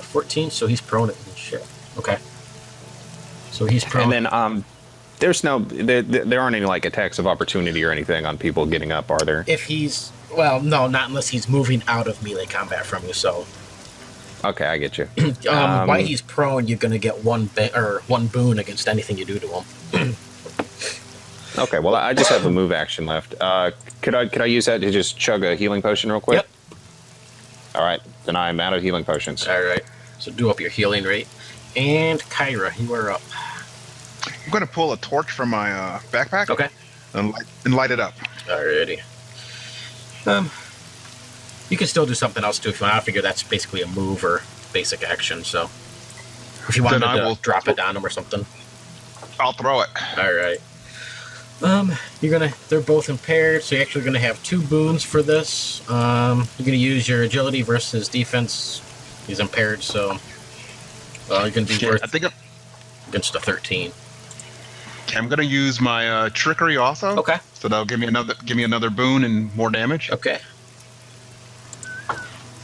14. So he's prone. Shit. Okay. So he's prone. And then there aren't any like attacks of opportunity or anything on people getting up, are there? If he's no, not unless he's moving out of melee combat from you. So, Okay, I get you. while he's prone, you're gonna get one boon against anything you do to him. Okay, well I just have a move action left. Could I use that to just chug a healing potion real quick? Yep. All right, then I'm out of healing potions. All right. So do up your healing rate. And Kyra, you are up. I'm going to pull a torch from my backpack. Okay. And light it up. Alrighty. You can still do something else too if you want. I figure that's basically a move or basic action. So if you wanted Then I to will drop it on them or something. I'll throw it. All right. They're both impaired, so you're actually gonna have 2 boons for this. You're gonna use your agility versus defense. He's impaired, so you're gonna be worth I think against a 13. I'm going to use my trickery also. Okay. So that'll give me another boon and more damage. Okay.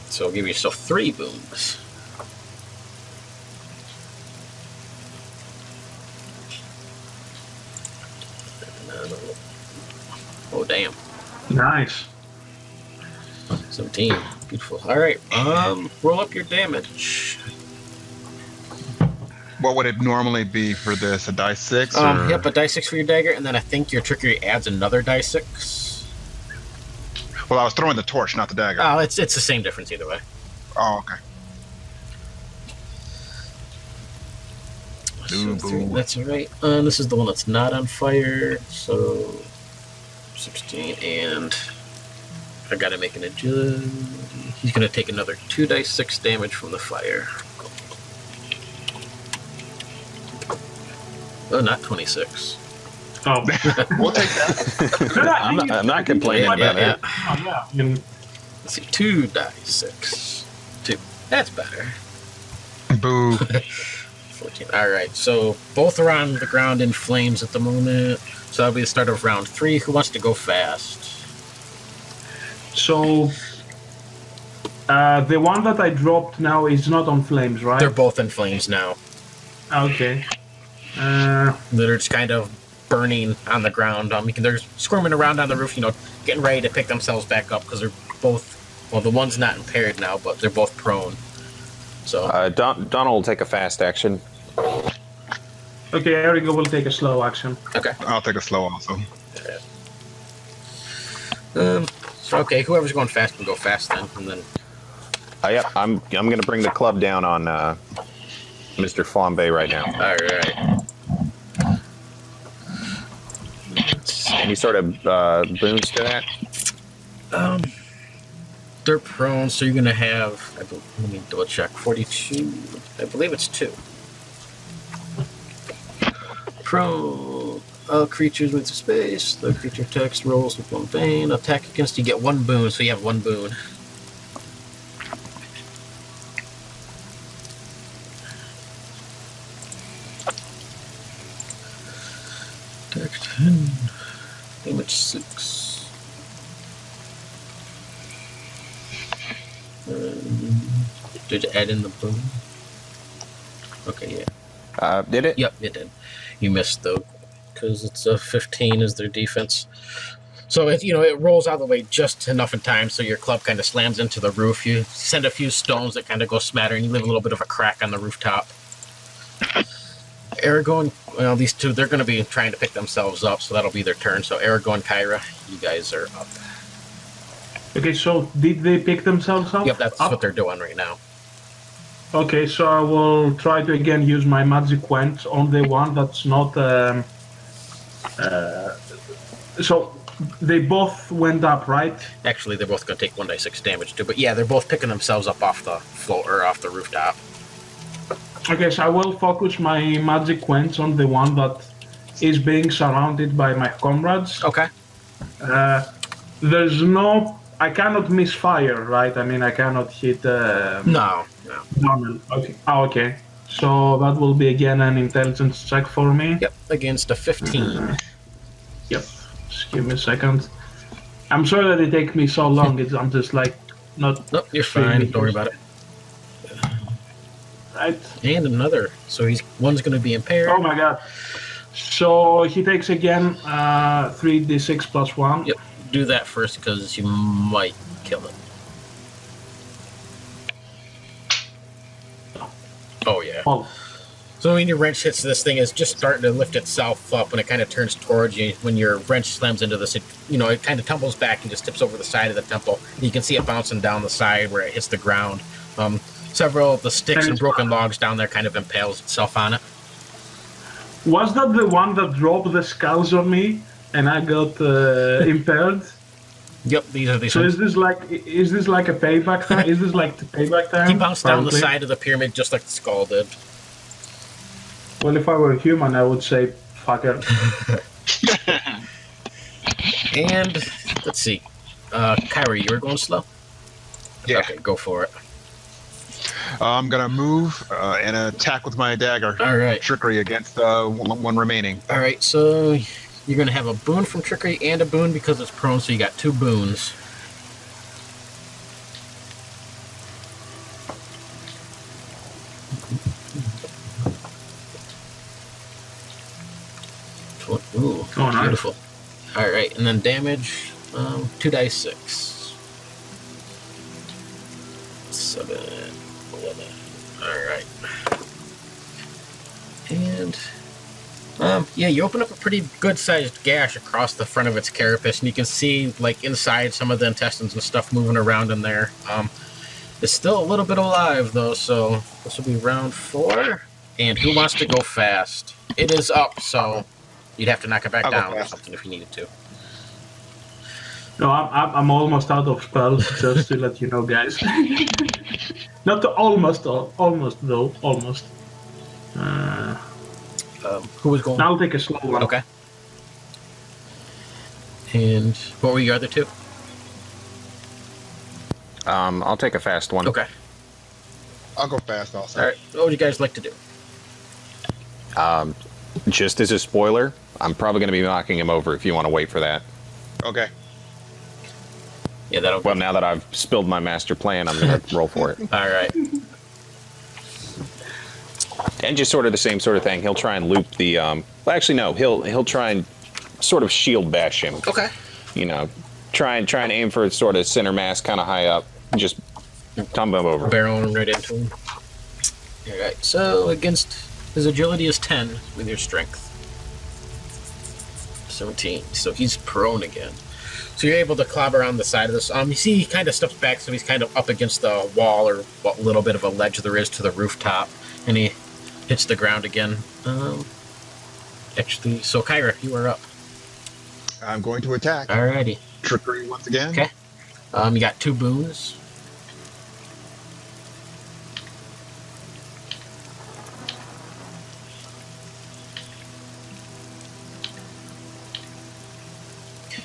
So I'll give yourself 3 boons. Oh, damn. Nice. 17. Beautiful. All right. Roll up your damage. What would it normally be for this? A die 6? Or... Yep, a die 6 for your dagger, and then I think your trickery adds another die 6. Well, I was throwing the torch, not the dagger. Oh, it's the same difference either way. Oh, okay. So that's all right. This is the one that's not on fire. So 16, and I gotta make an agility. He's gonna take another 2 dice 6 damage from the fire. Oh, not 26. Oh. We'll take that. I'm not complaining about that. Oh, yeah. I mean, Let's see, 2 die 6. 2. That's better. Boo. 14. All right, so both are on the ground in flames at the moment. So that'll be the start of round 3. Who wants to go fast? so, the one that I dropped now is not on flames, right? They're both in flames now. Okay. They're just kind of burning on the ground. They're squirming around on the roof, getting ready to pick themselves back up because they're both, well, the one's not impaired now, but they're both prone. So Donald will take a fast action. Okay, Erigo will take a slow action. okay. I'll take a slow also. So okay, whoever's going fast can go fast then, and then Yep, I'm going to bring the club down on Mr. Flambe right now. all right. Any sort of boons to that? They're prone, so you're gonna have. Let me double check. 42. I believe it's 2. Prone. All creatures with space. The creature text rolls with 1 bane. Attack against you get 1 boon, so you have 1 boon. Attack 10. Damage 6. Did you add in the boon? Okay, yeah. Did it? Yep, it did. You missed though, because it's a 15 is their defense. So it rolls out of the way just enough in time, so your club kind of slams into the roof. You send a few stones that kind of go smattering. You leave a little bit of a crack on the rooftop. Arago and these two, they're going to be trying to pick themselves up, so that'll be their turn. So Arago and Kyra, you guys are up. Okay, so did they pick themselves up? Yep, that's what they're doing right now. Okay, so I will try to again use my magic wand on the one that's not. So they both went up, right? Actually, they're both going to take 1d6 damage too. But yeah, they're both picking themselves up off the floor or off the rooftop. Okay, so I will focus my magic wand on the one that is being surrounded by my comrades. Okay. There's no. I cannot misfire, right? I mean, I cannot hit. No. Normal. Okay. Oh, okay. So that will be again an intelligence check for me. Yep, against a 15. Yep. Just give me a second. I'm sorry that it takes me so long. I'm just like not. Nope, you're fine. Don't worry about it. Right. And another. So one's going to be impaired. Oh my god. So he takes again 3d6 plus 1. Yep. Do that first because you might kill it. Oh yeah. Oh. So when your wrench hits this thing, it's just starting to lift itself up when it kind of turns towards you. When your wrench slams into this, it kind of tumbles back and just tips over the side of the temple. You can see it bouncing down the side where it hits the ground. Several of the sticks and broken logs down there kind of impales itself on it. Was that the one that dropped the skulls on me and I got impaired? Yep, these are these So ones. is this like a payback time? Is this like the payback time? He bounced down the Probably. side of the pyramid just like the skull did. Well, if I were human, I would say fucker. And let's see. Kyrie, you were going slow? Yeah. Okay, go for it. I'm gonna move and attack with my dagger. All right. Trickery against one remaining. All right, so you're going to have a boon from Trickery and a boon because it's prone, so you got 2 boons. Ooh, Oh, nice. beautiful. All right, and then damage, 2 dice 6. 7, 11. Alright. And, yeah, you open up a pretty good-sized gash across the front of its carapace, and you can see, like, inside some of the intestines and stuff moving around in there. It's still a little bit alive, though, so this will be round 4. And who wants to go fast? It is up, so you'd have to knock it back down or something if you needed to. No, I'm almost out of spells, just to let you know, guys. Not the almost though, almost. Who was going? I'll take a slow one. Okay. And what were your other two? I'll take a fast one. Okay. I'll go fast also. All right. What would you guys like to do? Just as a spoiler, I'm probably going to be knocking him over if you want to wait for that. Okay. Yeah, that'll. Well, now that I've spilled my master plan, I'm going to roll for it. All right. And just sort of the same sort of thing. He'll try and loop the. Well, actually, no. He'll try and sort of shield bash him. Okay. You know, try and aim for sort of center mass, kind of high up. Just tumble him over. Barreling right into him. All right. So against his agility is 10 with your strength. 17. So he's prone again. So you're able to clobber on the side of this. You see he kind of steps back, so he's kind of up against the wall or what little bit of a ledge there is to the rooftop, and he hits the ground again. Actually, so Kyra, you are up. I'm going to attack. Alrighty. Trickery once again. Okay. You got 2 boons.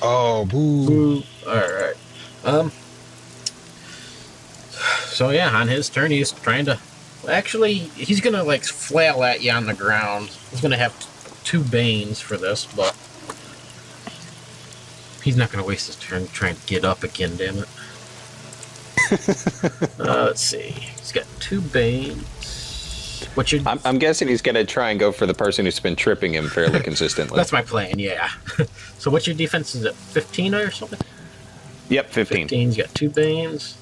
Oh, boo. Alright. So yeah, on his turn, he's trying to... Actually, he's gonna, like, flail at you on the ground. He's gonna have 2 Banes for this, but... He's not gonna waste his turn trying to get up again, damn it. Let's see. He's got 2 Banes. What's your... I'm guessing he's going to try and go for the person who's been tripping him fairly consistently. That's my plan, yeah. So what's your defense? Is it 15 or something? Yep, 15. 15's got 2 Banes.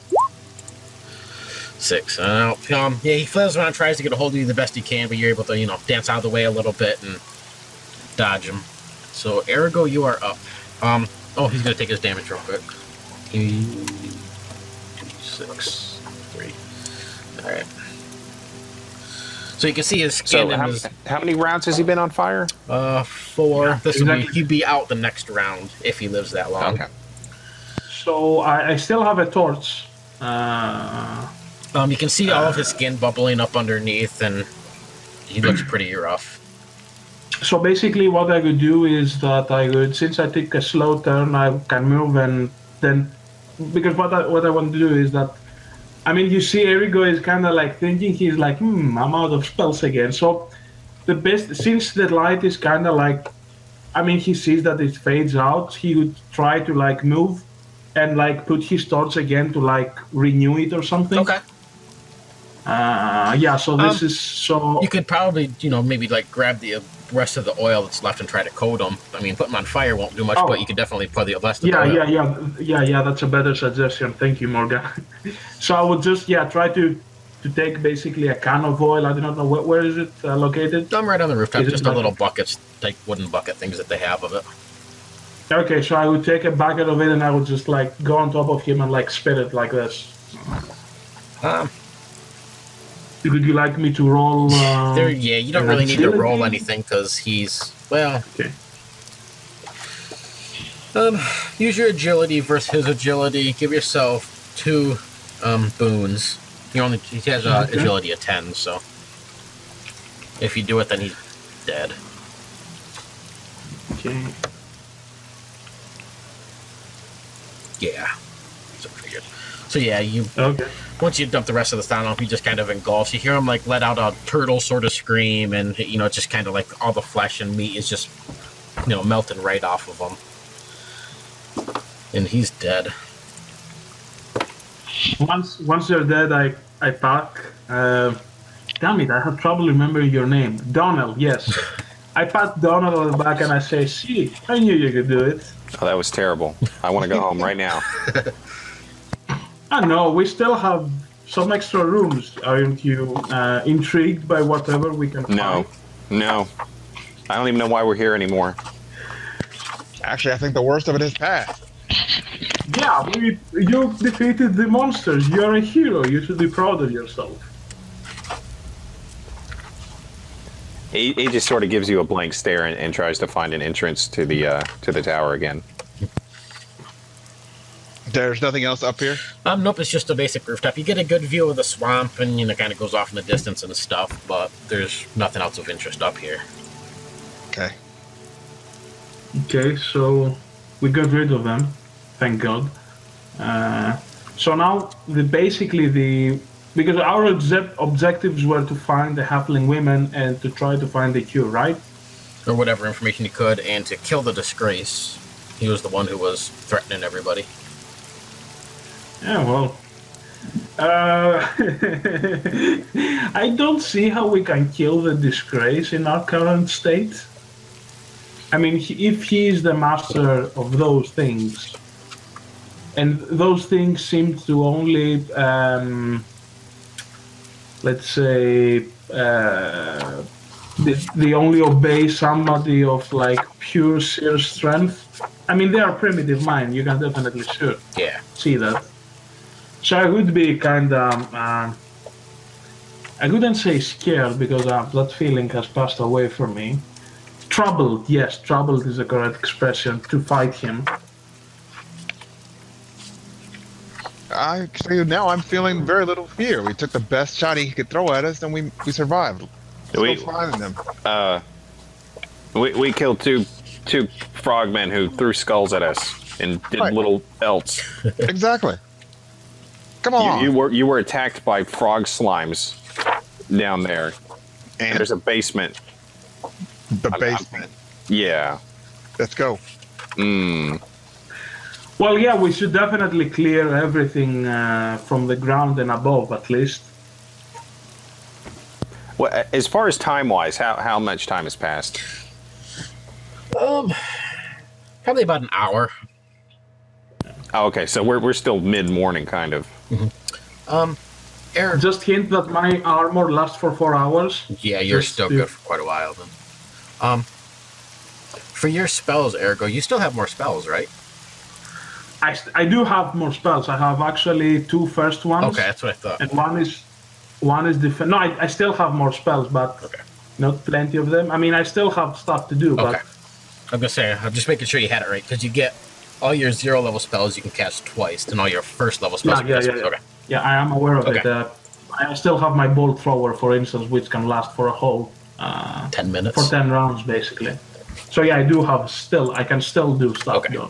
6. Yeah, he flails around, tries to get a hold of you the best he can, but you're able to, you know, dance out of the way a little bit and dodge him. So, Ergo, you are up. Oh, he's going to take his damage real quick. 6, 3. Alright. So you can see his skin. So how many rounds has he been on fire? 4. Yeah, this will be, he'd be out the next round if he lives that long. Okay. So I still have a torch. You can see all of his skin bubbling up underneath, and he looks pretty rough. So basically, what I could do is that I would, since I take a slow turn, I can move, and then because what I want to do is that. I mean, you see, Erigo is kind of like thinking, he's like, I'm out of spells again. So, the best, since the light is kind of like, I mean, he sees that it fades out, he would try to like move and like put his torch again to like renew it or something. Okay. Yeah, so this is so. You could probably, you know, maybe like grab the rest of the oil that's left and try to coat them. I mean, putting them on fire won't do much, but you could definitely put the rest of the oil. Yeah, that's a better suggestion. Thank you, Morgan. So I would just, try to take basically a can of oil. I do not know, where is it located? I'm right on the rooftop, Is just it a little buckets, like wooden bucket things that they have of it. Okay, so I would take a bucket of it and I would just like go on top of him and like spit it like this. Would you like me to roll? You don't really need to roll anything because he's, well... Okay. Use your agility versus his agility. Give yourself 2 boons. He has agility of 10, so... If you do it, then he's dead. Okay. Yeah. So figured. So yeah, Okay. Once you dump the rest of the sound off, he just kind of engulfs. You hear him like let out a turtle sort of scream, and you know, just kind of like all the flesh and meat is just, you know, melting right off of him, and he's dead. Once they're dead, I talk. Damn it, I have trouble remembering your name. Donnell, yes. I pat Donald on the back and I say, "See, I knew you could do it." Oh, that was terrible. I want to go home right now. I know, we still have some extra rooms. Aren't you intrigued by whatever we can No, find? no. I don't even know why we're here anymore. Actually, I think the worst of it is past. Yeah, you defeated the monsters. You're a hero. You should be proud of yourself. He just sort of gives you a blank stare and tries to find an entrance to the tower again. There's nothing else up here? Nope, it's just a basic rooftop. You get a good view of the swamp and, kind of goes off in the distance and stuff, but there's nothing else of interest up here. Okay. Okay, so we got rid of them, thank God. So now, because our objectives were to find the halfling women and to try to find the cure, right? Or whatever information you could, and to kill the Disgrace. He was the one who was threatening everybody. Yeah, well, I don't see how we can kill the Disgrace in our current state. I mean, if he is the master of those things, and those things seem to only, let's say, they only obey somebody of like pure sheer strength. I mean, they are primitive mind. You can definitely see that. So I would be kind of, I wouldn't say scared because that feeling has passed away from me. Troubled, yes, troubled is the correct expression to fight him. Actually, now I'm feeling very little fear. We took the best shot he could throw at us, and we survived. Still finding them. We killed two frogmen who threw skulls at us and did little else. Exactly. Come on. You were attacked by frog slimes down there. And there's a basement. The basement. Yeah. Let's go. Well, yeah, we should definitely clear everything from the ground and above, at least. Well, as far as time-wise, how much time has passed? Probably about an hour. Oh, okay, so we're still mid-morning, kind of. Eric, Just hint that my armor lasts for 4 hours. yeah, you're still good for quite a while then. For your spells, Ergo, you still have more spells, right? I do have more spells. I have actually 2 first ones. Okay, that's what I thought. And one is defense. No, I still have more spells, but not plenty of them. I mean, I still have stuff to do, but... I'm gonna say, I'm just making sure you had it right, because you get all your 0-level spells you can cast twice, and all your first-level spells you can cast twice. Okay. Yeah, I am aware of it. I still have my bolt thrower, for instance, which can last for a whole 10 minutes. For 10 rounds, basically. So yeah, I can still do stuff. Okay. Though.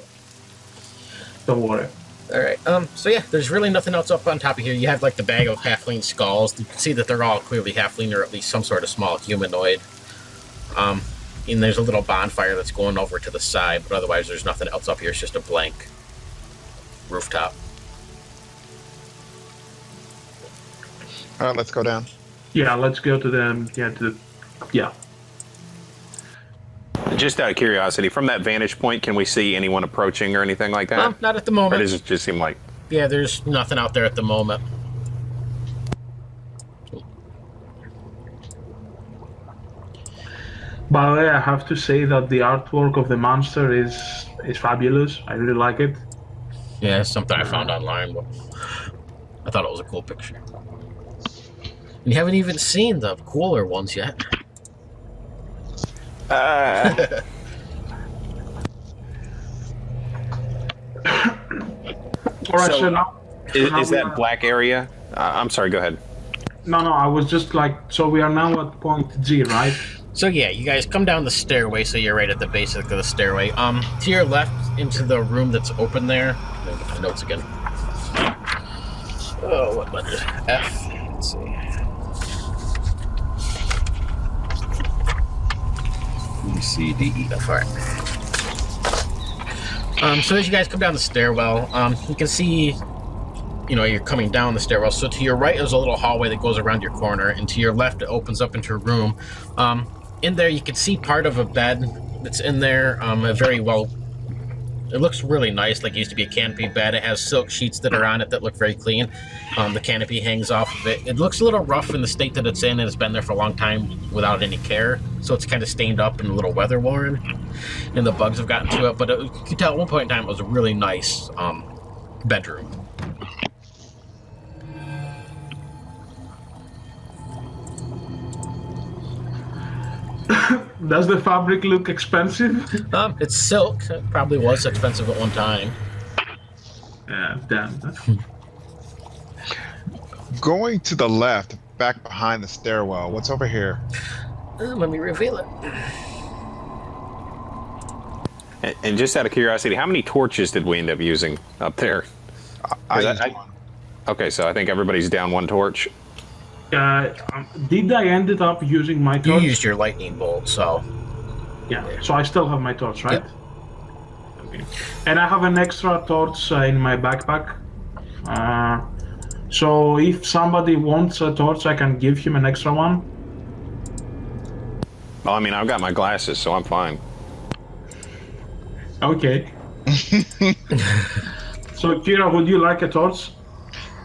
Don't worry. All right. So yeah, there's really nothing else up on top of here. You have like the bag of halfling skulls. You can see that they're all clearly halfling or at least some sort of small humanoid. And there's a little bonfire that's going over to the side, but otherwise there's nothing else up here. It's just a blank rooftop. All right, let's go down. Yeah, let's go to the Just out of curiosity, from that vantage point, can we see anyone approaching or anything like that? Not at the moment. Or does it just seem like... Yeah, there's nothing out there at the moment. By the way, I have to say that the artwork of the monster is fabulous. I really like it. Yeah, it's something I found online, but I thought it was a cool picture. You haven't even seen the cooler ones yet. Alright, so now... Is that black area? I'm sorry, go ahead. No, I was just like... So we are now at point G, right? So yeah, you guys come down the stairway, so you're right at the base of the stairway. To your left, into the room that's open there. Let me get my notes again. Oh, what letter? F. Let's see. B, C, D, E, F. All right. So as you guys come down the stairwell, you can see, you're coming down the stairwell. So to your right is a little hallway that goes around your corner, and to your left it opens up into a room. in there, you can see part of a bed that's in there. A very well. It looks really nice, like it used to be a canopy bed. It has silk sheets that are on it that look very clean. The canopy hangs off of it. It looks a little rough in the state that it's in, and it's been there for a long time without any care. So it's kind of stained up and a little weather worn, and the bugs have gotten to it. But you could tell at one point in time it was a really nice bedroom. Does the fabric look expensive? It's silk. It probably was expensive at one time. Yeah, damn. Going to the left, back behind the stairwell. What's over here? Let me reveal it. And just out of curiosity, how many torches did we end up using up there? I Is that- used one. Okay, so I think everybody's down one torch. Did I ended up using my You torch? used your lightning bolt, so Yeah, so I still have my torch, right? Yep. Okay. And I have an extra torch in my backpack. So if somebody wants a torch, I can give him an extra one. Well, I mean, I've got my glasses, so I'm fine. Okay. So Kira, would you like a torch?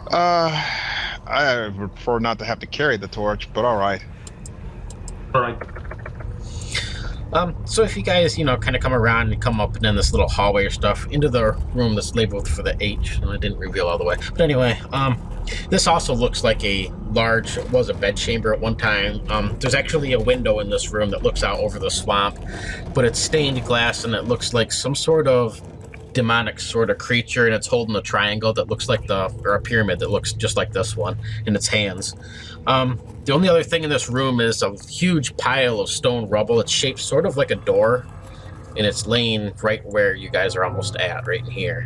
I would prefer not to have to carry the torch, but all right. All right. So if you guys, kind of come around and come up and in this little hallway or stuff into the room that's labeled for the H, and I didn't reveal all the way. But anyway, this also looks like a large, it was a bed chamber at one time. There's actually a window in this room that looks out over the swamp, but it's stained glass and it looks like some sort of demonic sort of creature, and it's holding a triangle that looks like or a pyramid that looks just like this one in its hands. The only other thing in this room is a huge pile of stone rubble. It's shaped sort of like a door, and it's laying right where you guys are almost at, right in here.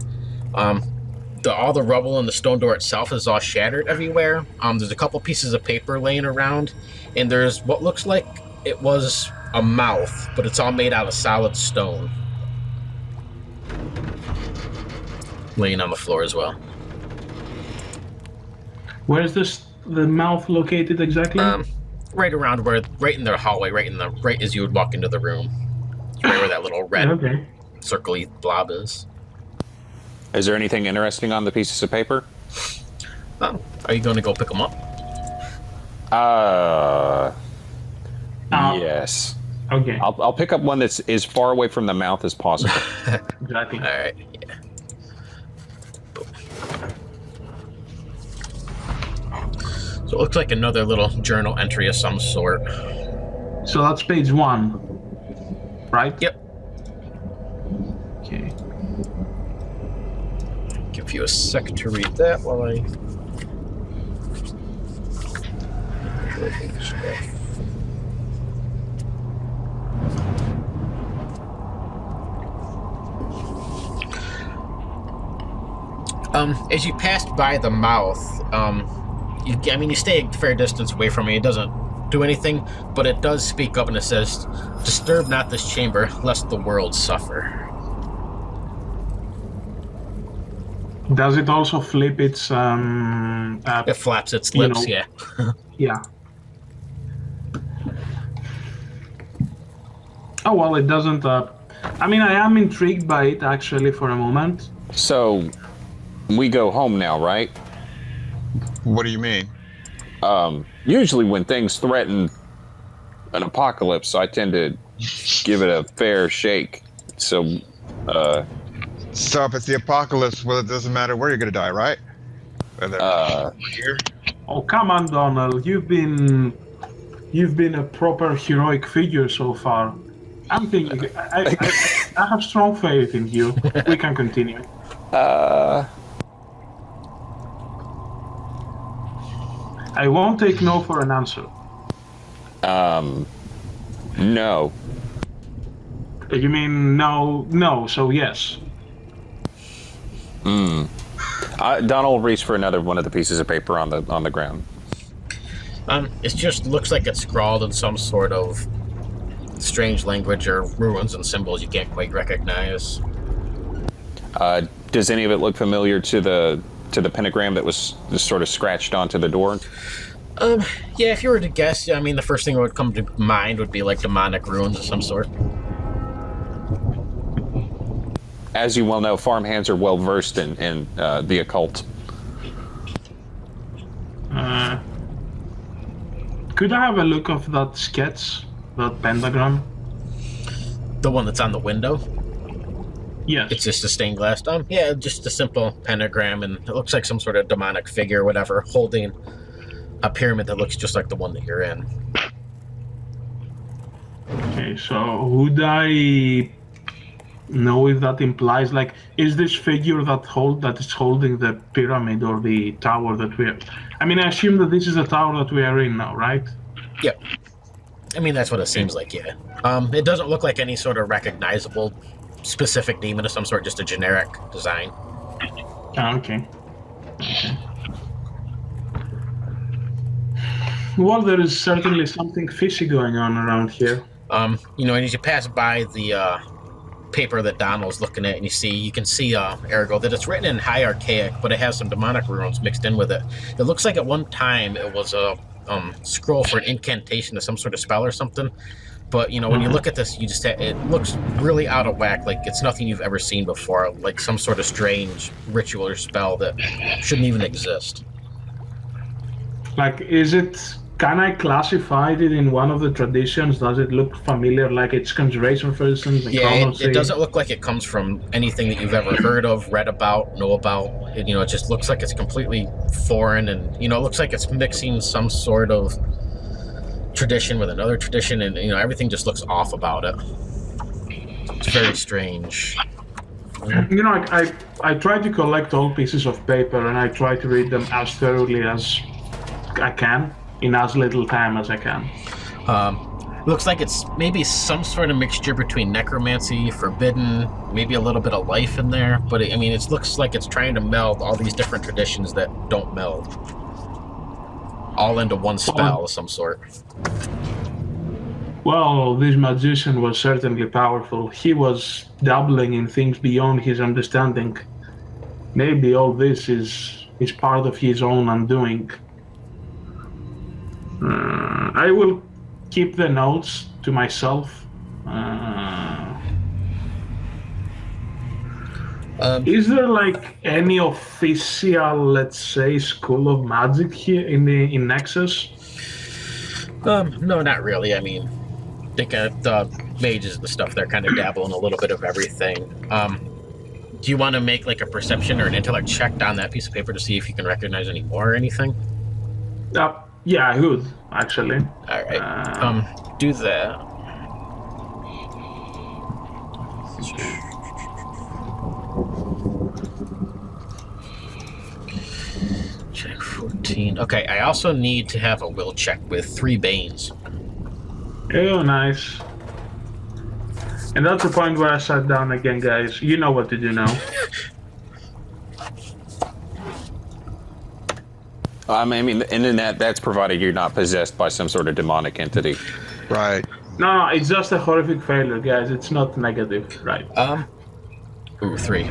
All the rubble in the stone door itself is all shattered everywhere. There's a couple pieces of paper laying around, and there's what looks like it was a mouth, but it's all made out of solid stone, laying on the floor as well. Where is the mouth located exactly? Right around right in the hallway, right as you would walk into the room, right where that little red Okay. circly blob is. Is there anything interesting on the pieces of paper? Are you going to go pick them up? Yes. Okay. I'll pick up one that's as far away from the mouth as possible. Exactly. All right. Yeah. So it looks like another little journal entry of some sort. So that's page 1, right? Yep. Okay. Give you a sec to read that while I. As you passed by the mouth, you stay a fair distance away from it. It doesn't do anything, but it does speak up and it says, "Disturb not this chamber, lest the world suffer." Does it also flip its It flaps its lips, yeah. Yeah. Oh well, it doesn't. I mean, I am intrigued by it actually for a moment. So, we go home now, right? What do you mean? Usually when things threaten an apocalypse, I tend to give it a fair shake. So, So if it's the apocalypse, well, it doesn't matter where you're gonna die, right? Whether here. Oh come on, Donald, you've been a proper heroic figure so far. I'm thinking, I have strong faith in you. We can continue. I won't take no for an answer. No. You mean no, so yes. Donald will reach for another one of the pieces of paper on the ground. It just looks like it's scrawled in some sort of strange language or runes and symbols you can't quite recognize. Does any of it look familiar to the pentagram that was just sort of scratched onto the door? Yeah, if you were to guess, I mean, the first thing that would come to mind would be like demonic ruins of some sort. As you well know, farmhands are well versed in the occult. Could I have a look of that sketch, that pentagram? The one that's on the window? Yes. It's just a stained glass. Yeah, just a simple pentagram, and it looks like some sort of demonic figure or whatever, holding a pyramid that looks just like the one that you're in. Okay, so would I know if that implies, like, is this figure that is holding the pyramid or the tower that we're... I mean, I assume that this is the tower that we are in now, right? Yeah. I mean, that's what it seems like, yeah. It doesn't look like any sort of recognizable specific demon of some sort, just a generic design. Okay. Well, there is certainly something fishy going on around here. You know, and as you pass by the paper that Donald's looking at, and you can see, Ergo, that it's written in High Archaic, but it has some demonic runes mixed in with it. It looks like at one time it was a scroll for an incantation of some sort of spell or something. But, you know, when you look at this, it looks really out of whack, like it's nothing you've ever seen before, like some sort of strange ritual or spell that shouldn't even exist. Like, can I classify it in one of the traditions? Does it look familiar, like it's conjuration, for instance? Yeah, it doesn't look like it comes from anything that you've ever heard of, read about, know about. You know, it just looks like it's completely foreign, and, you know, it looks like it's mixing some sort of tradition with another tradition, and, you know, everything just looks off about it. It's very strange. You know, I try to collect all pieces of paper, and I try to read them as thoroughly as I can, in as little time as I can. Looks like it's maybe some sort of mixture between necromancy, forbidden, maybe a little bit of life in there, but I mean, it looks like it's trying to meld all these different traditions that don't meld, all into one spell of some sort. Well, this magician was certainly powerful. He was dabbling in things beyond his understanding. Maybe all this is part of his own undoing. I will keep the notes to myself. Is there like any official, let's say, school of magic here in Nexus? No, not really. I mean, they got the mages and stuff. They're kind of dabbling a little bit of everything. Do you want to make like a perception or an intellect check on that piece of paper to see if you can recognize any more or anything? Yeah, I would, actually. All right. Do that. Check 14. Okay, I also need to have a will check with 3 Banes. Oh, nice. And that's the point where I sat down again, guys. You know what to do now. I mean, and then that's provided you're not possessed by some sort of demonic entity. Right. No, it's just a horrific failure, guys. It's not negative, right? 3.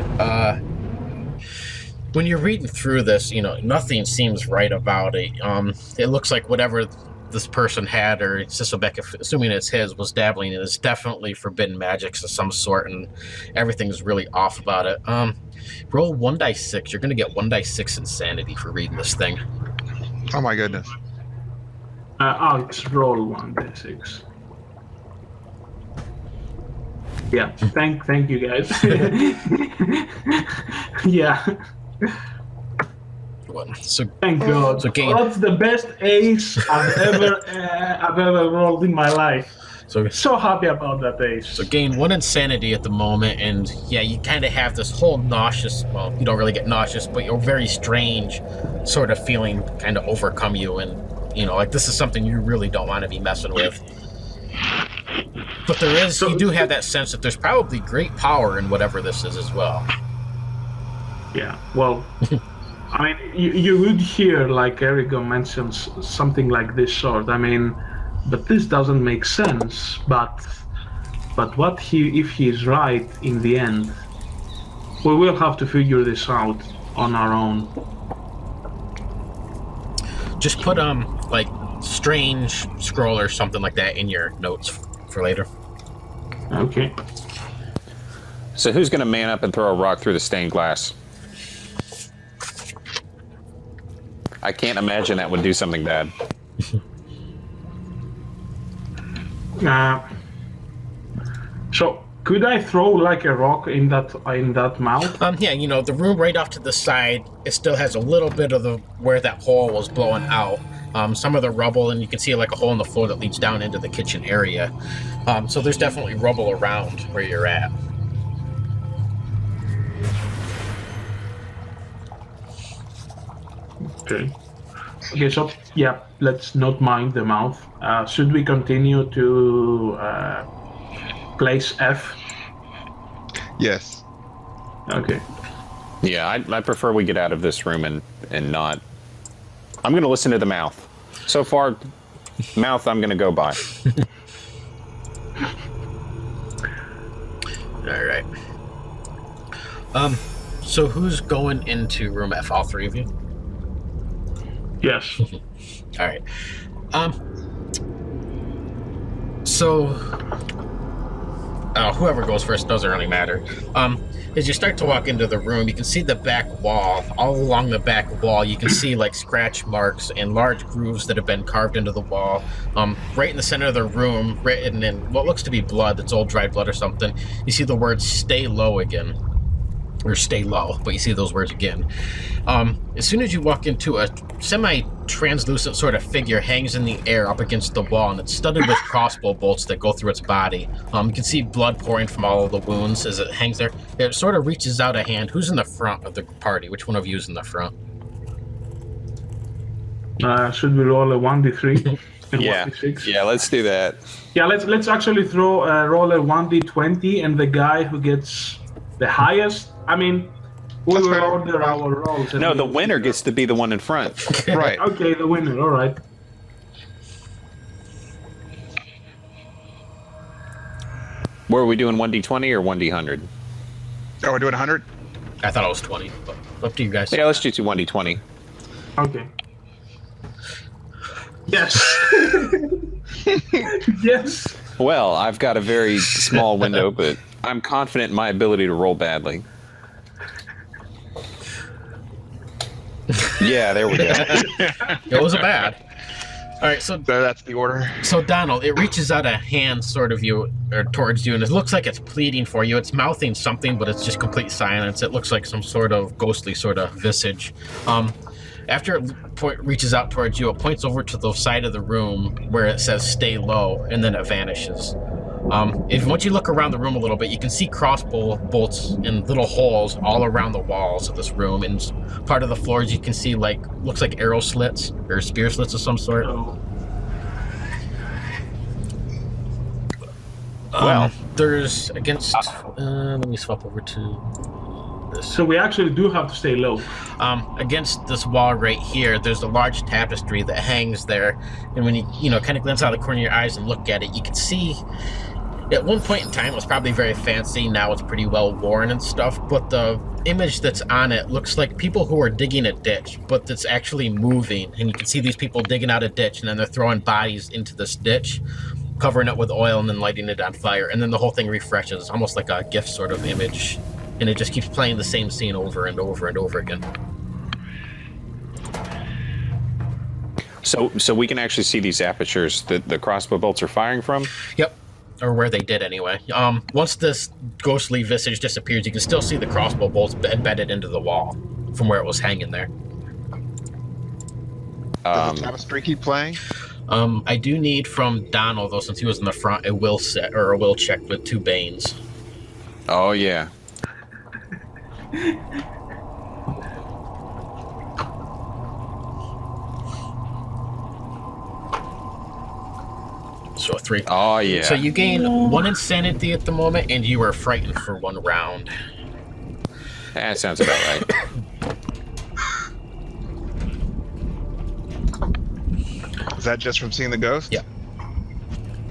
When you're reading through this, you know, nothing seems right about it. It looks like whatever this person had, or Sysobeck, assuming it's his, was dabbling in, is definitely forbidden magics of some sort, and everything's really off about it. Roll 1d6. You're going to get 1d6 insanity for reading this thing. Oh my goodness. Alex, roll 1d6. Yeah, thank you guys. Yeah. So thank God. So Gain, that's the best ace I've ever rolled in my life. So happy about that ace. So gain 1 insanity at the moment, and yeah, you kind of have this whole nauseous, well, you don't really get nauseous, but you're very strange sort of feeling kind of overcome you, and, you know, like this is something you really don't want to be messing with. But there is, you do have that sense that there's probably great power in whatever this is as well. Yeah, well, I mean, you would hear, like Erigo mentions, something like this sort. I mean, but this doesn't make sense. But if he's right in the end, we will have to figure this out on our own. Just put like strange scroll or something like that in your notes for later. Okay. So who's going to man up and throw a rock through the stained glass? I can't imagine that would do something bad. So could I throw like a rock in that mouth? Yeah, you know, the room right off to the side, it still has a little bit of the where that hole was blowing out. Some of the rubble, and you can see like a hole in the floor that leads down into the kitchen area. So there's definitely rubble around where you're at. Okay. Okay, so yeah, let's not mind the mouth. Should we continue to place F? Yes. Okay. Yeah, I prefer we get out of this room and not... I'm going to listen to the mouth. So far, mouth I'm going to go by. All right. So who's going into room F? All three of you? Yes. All right. So whoever goes first doesn't really matter. As you start to walk into the room, you can see the back wall. All along the back wall, you can see like scratch marks and large grooves that have been carved into the wall. Right in the center of the room, written in what looks to be blood, it's old dried blood or something, you see the words "stay low" again. Or "stay low," but you see those words again. As soon as you walk into a semi-translucent sort of figure hangs in the air up against the wall, and it's studded with crossbow bolts that go through its body. You can see blood pouring from all of the wounds as it hangs there. It sort of reaches out a hand. Who's in the front of the party? Which one of you is in the front? Should we roll a 1d3 and Yeah. 1d6? Yeah, let's do that. Yeah, let's actually roll a 1d20, and the guy who gets the highest. I mean, we That's will fair. order our rolls. No, the winner gets to be the one in front. Right. Okay, the winner. All right. Were we doing 1d20 or 1d100? Oh, we're doing 100? I thought it was 20, but up to you guys. Yeah, let's do 1d20. Okay. Yes. Yes. Well, I've got a very small window, but I'm confident in my ability to roll badly. Yeah, there we go. It wasn't bad. All right, so that's the order. So Donald, it reaches out a hand sort of you or towards you, and it looks like it's pleading for you. It's mouthing something, but it's just complete silence. It looks like some sort of ghostly sort of visage. After it reaches out towards you, it points over to the side of the room where it says "stay low," and then it vanishes. Once you look around the room a little bit, you can see crossbow bolts in little holes all around the walls of this room, and part of the floors you can see looks like arrow slits or spear slits of some sort. Well, there's against. Let me swap over to this. So we actually do have to stay low. Against this wall right here, there's a large tapestry that hangs there, and when you kind of glance out of the corner of your eyes and look at it, you can see. At one point in time, it was probably very fancy. Now it's pretty well worn and stuff. But the image that's on it looks like people who are digging a ditch, but that's actually moving. And you can see these people digging out a ditch, and then they're throwing bodies into this ditch, covering it with oil, and then lighting it on fire. And then the whole thing refreshes, almost like a GIF sort of image. And it just keeps playing the same scene over and over and over again. So we can actually see these apertures that the crossbow bolts are firing from? Yep. Or where they did anyway. Once this ghostly visage disappears, you can still see the crossbow bolts embedded into the wall from where it was hanging there. Does the tapestry keep playing? I do need from Donald, though, since he was in the front, a will check with 2 Banes. Oh, yeah. So a 3. Oh, yeah. So you gain 1 insanity at the moment, and you are frightened for 1 round. That sounds about right. Is that just from seeing the ghost? Yeah.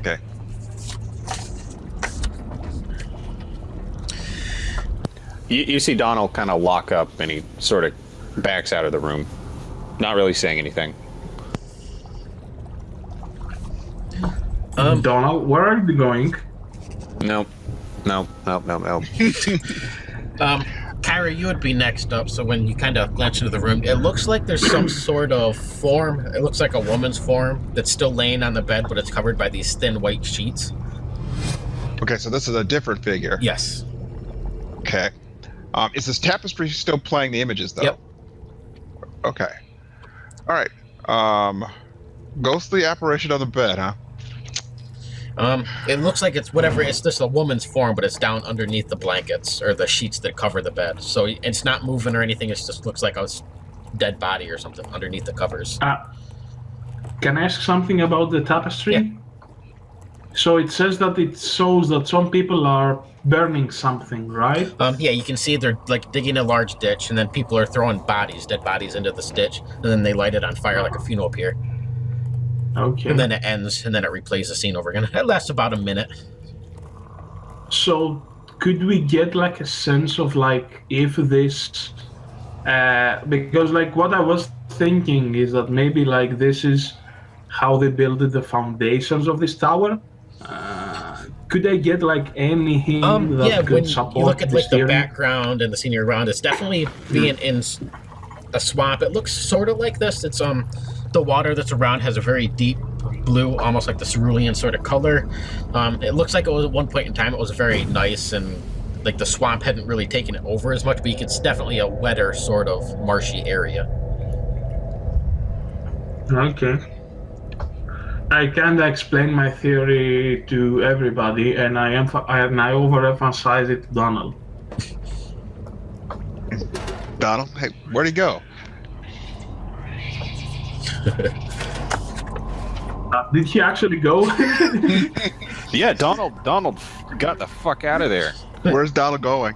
Okay. You see Donald kind of lock up, and he sort of backs out of the room, not really saying anything. Donald, where are you going? No. Kyra, you would be next up. So when you kind of glance into the room, it looks like there's some sort of form. It looks like a woman's form that's still laying on the bed, but it's covered by these thin white sheets. Okay, so this is a different figure. Yes. Okay. Is this tapestry still playing the images, though? Yep. Okay. All right. Ghostly apparition on the bed, huh? It looks like it's whatever. It's just a woman's form, but it's down underneath the blankets or the sheets that cover the bed. So it's not moving or anything. It just looks like a dead body or something underneath the covers. Can I ask something about the tapestry? Yeah. So it says that it shows that some people are burning something, right? Yeah, you can see they're like digging a large ditch, and then people are throwing dead bodies into this ditch, and then they light it on fire like a funeral pyre. Okay. And then it ends, and then it replays the scene over again. It lasts about a minute. So could we get like a sense of like if this, because like what I was thinking is that maybe like this is how they built the foundations of this tower. Could I get like any hint that yeah, could when support you look at like the theory? background and the scenery around, it's definitely being in a swamp. It looks sort of like this. It's the water that's around has a very deep blue, almost like the cerulean sort of color. It looks like it was at one point in time it was very nice, and like the swamp hadn't really taken it over as much, but it's definitely a wetter sort of marshy area. Okay. I can't explain my theory to everybody, and I overemphasize it to Donald. Donald, hey, where'd he go? Did he actually go? Yeah, Donald got the fuck out of there. Where's Donald going?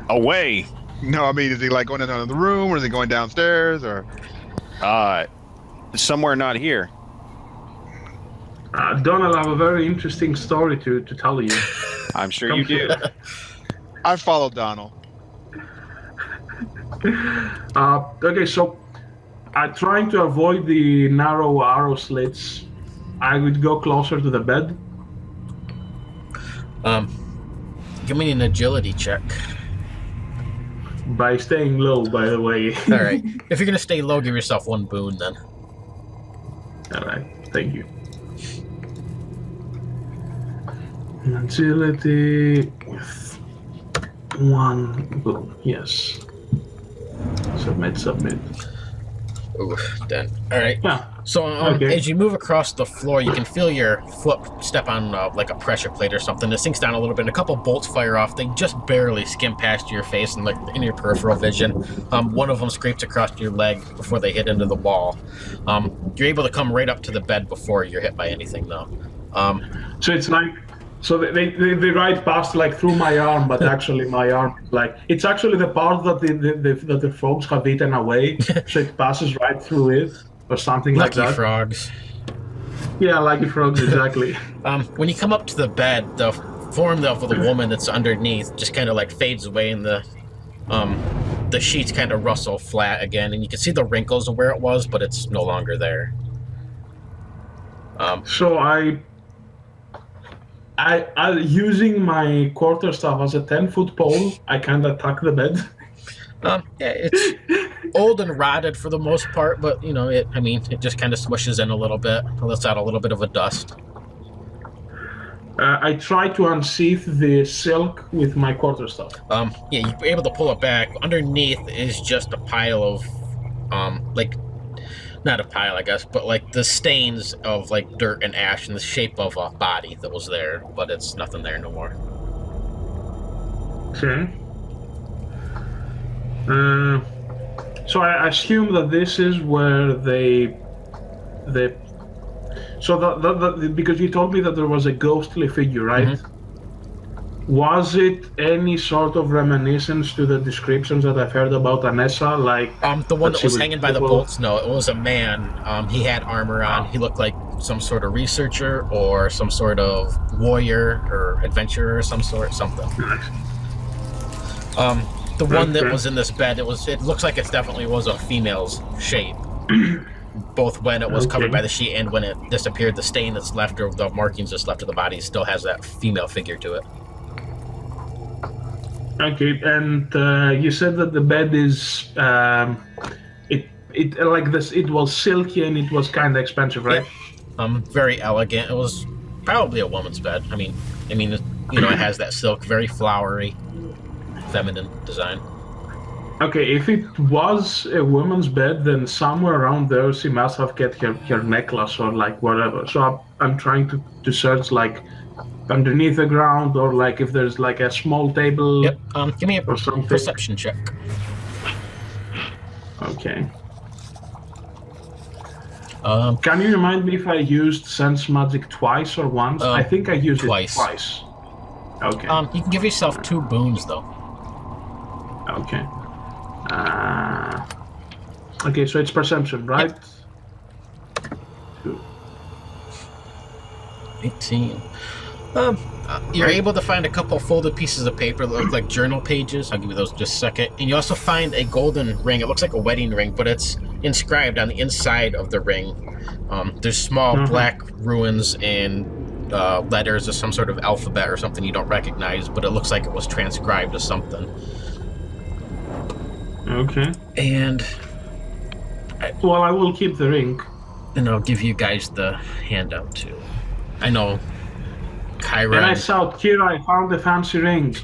Away. No, I mean, is he like going down to the room, or is he going downstairs, or? Somewhere not here. Donald, I have a very interesting story to tell you. I'm sure you do. I followed Donald. Okay, so trying to avoid the narrow arrow slits, I would go closer to the bed. Give me an agility check. By staying low, by the way. All right. If you're gonna stay low, give yourself one boon then. All right, thank you. Agility with one boon. Yes. Submit. Ooh, done. All right. Yeah. So Okay. as you move across the floor, you can feel your foot step on like a pressure plate or something. It sinks down a little bit, and a couple bolts fire off. They just barely skim past your face and like in your peripheral vision. One of them scrapes across your leg before they hit into the wall. You're able to come right up to the bed before you're hit by anything, though. So it's like, so they ride past like through my arm, but actually my arm, like, it's actually the part that the frogs have eaten away, so it passes right through it, or something like Lucky that. frogs. Yeah, lucky frogs, exactly. When you come up to the bed, the form of the woman that's underneath just kind of like fades away, and the sheets kind of rustle flat again, and you can see the wrinkles of where it was, but it's no longer there. So I using my quarterstaff as a 10-foot pole, I can attack the bed. Yeah, it's old and rotted for the most part, but you know, it just kind of swishes in a little bit, lets out a little bit of a dust. I try to unsheath the silk with my quarterstaff. Yeah, you're able to pull it back. Underneath is just a pile of, like, not a pile, I guess, but like the stains of like dirt and ash in the shape of a body that was there, but it's nothing there no more. Okay. So I assume that this is where so because you told me that there was a ghostly figure, right? Mm-hmm. Was it any sort of reminiscence to the descriptions that I've heard about Anessa? Like The one that was see, hanging by the bolts, no, it was a man. He had armor on. He looked like some sort of researcher or some sort of warrior or adventurer or something. Nice. The one that was in this bed, it looks like it definitely was a female's shape. both when it was covered Okay. by the sheet and when it disappeared. The stain that's left, or the markings that's left of the body, still has that female figure to it. Okay, and you said that the bed is it like this. It was silky and it was kind of expensive, right? Very elegant. It was probably a woman's bed. I mean, it has that silk, very flowery, feminine design. Okay, if it was a woman's bed, then somewhere around there she must have kept her necklace or like whatever. So I'm trying to search like underneath the ground or like if there's like a small table. Yep. Give me a or something. perception check. Okay. Um, Can you remind me if I used sense magic twice or once? I think I used twice. it twice. Okay. you can give yourself 2 boons though. Okay. Okay, so it's perception, right? Yep. 18. You're able to find a couple folded pieces of paper that look like journal pages. I'll give you those in just a second. And you also find a golden ring. It looks like a wedding ring, but it's inscribed on the inside of the ring. There's small black runes and letters of some sort of alphabet or something you don't recognize, but it looks like it was transcribed as something. Okay. And Well, I will keep the ring. and I'll give you guys the handout too. I know Kyra. And I shout, Kira, I found the fancy ring.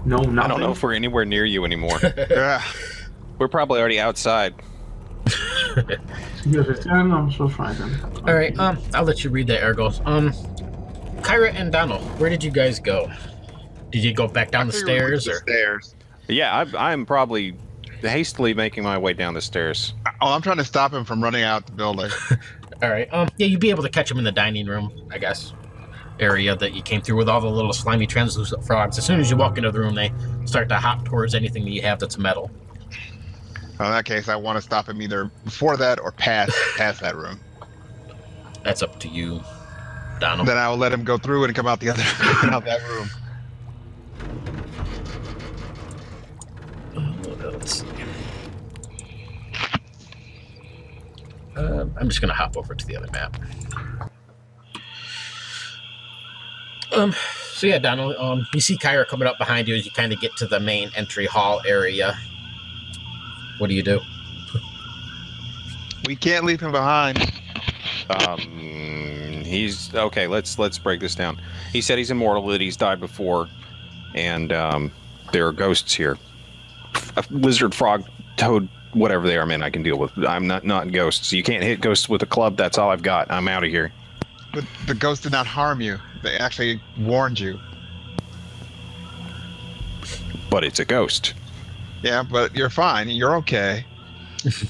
No, nothing. I don't know if we're anywhere near you anymore. Yeah. We're probably already outside. You return, I'm so frightened. All right, I'll let you read that, Ergos. Kyra and Donald, where did you guys go? Did you go back down the stairs, or? Stairs. Yeah, I'm probably hastily making my way down the stairs. Oh, I'm trying to stop him from running out the building. All right, yeah, you'd be able to catch him in the dining room, I guess, area that you came through with all the little slimy translucent frogs. As soon as you walk into the room, they start to hop towards anything that you have that's metal. Well, in that case, I want to stop him either before that or past that room. That's up to you, Donald. Then I will let him go through and come out the other out that room. Let's see. I'm just gonna hop over to the other map. So yeah, Donald, you see Kyra coming up behind you as you kind of get to the main entry hall area. What do you do? We can't leave him behind. He's okay. Let's break this down. He said he's immortal, that he's died before, and there are ghosts here. A lizard, frog, toad, whatever they are, man, I can deal with. I'm not ghosts. You can't hit ghosts with a club. That's all I've got. I'm out of here. But the ghost did not harm you. They actually warned you. But it's a ghost. Yeah, but you're fine. You're okay.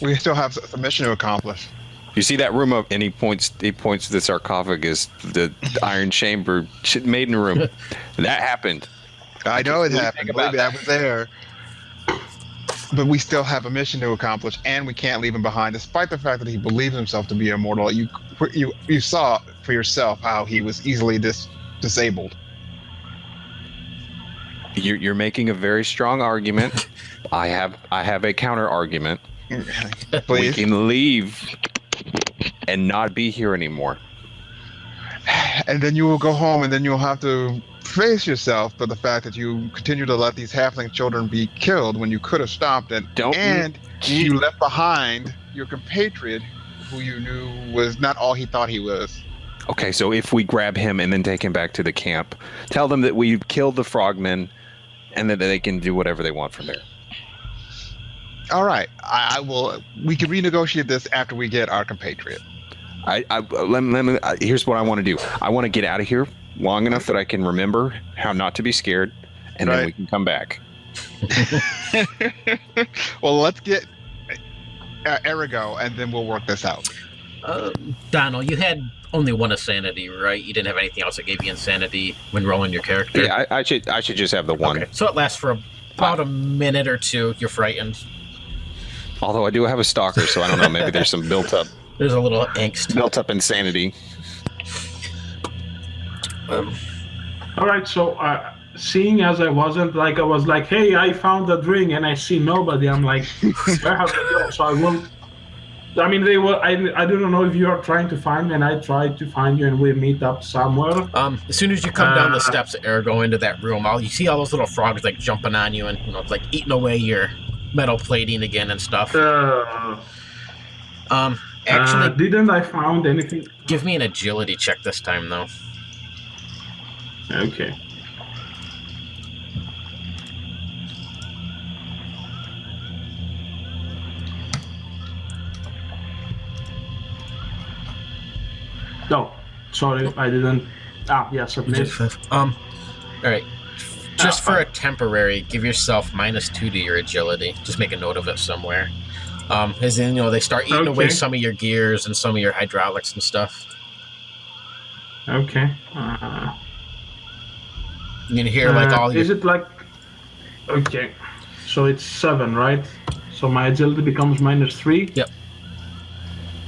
We still have a mission to accomplish. You see that room up, and he points the sarcophagus, the iron chamber, maiden room. That happened. I know it happened. think Believe about me, I was there. But we still have a mission to accomplish, and we can't leave him behind, despite the fact that he believes himself to be immortal. You saw for yourself how he was easily disabled. You're making a very strong argument. I have a counter argument. We Please. can leave and not be here anymore. And then you will go home, and then you'll have to face yourself for the fact that you continue to let these halfling children be killed when you could have stopped it. You left behind your compatriot, who you knew was not all he thought he was. Okay, so if we grab him and then take him back to the camp, tell them that we killed the frogmen, and that they can do whatever they want from there. All right, I will. We can renegotiate this after we get our compatriot. Here's what I want to do. I want to get out of here long enough that I can remember how not to be scared, and then we can come back. Well, let's get Erigo, and then we'll work this out. Donald, you had only 1 insanity, right? You didn't have anything else that gave you insanity when rolling your character? Yeah, I should just have the 1. Okay, so it lasts for about a minute or 2. You're frightened. Although I do have a stalker, so I don't know. Maybe there's some built-up There's a little angst. insanity. All right, so seeing as I wasn't like, I was like, hey, I found that ring, and I see nobody. I'm like, where have they gone? So I won't. I mean, they were. I don't know if you are trying to find me, and I tried to find you, and we meet up somewhere. As soon as you come down the steps of Ergo into that room, you see all those little frogs like jumping on you and like eating away your metal plating again and stuff. Actually, didn't I found anything? Give me an agility check this time, though. Okay. No, sorry, I didn't. Yes, I missed. All right. Just for a temporary, give yourself -2 to your agility. Just make a note of it somewhere. As in, they start eating away some of your gears and some of your hydraulics and stuff. Okay. You can hear like all. Is it like? Okay, so it's 7, right? So my agility becomes -3. Yep.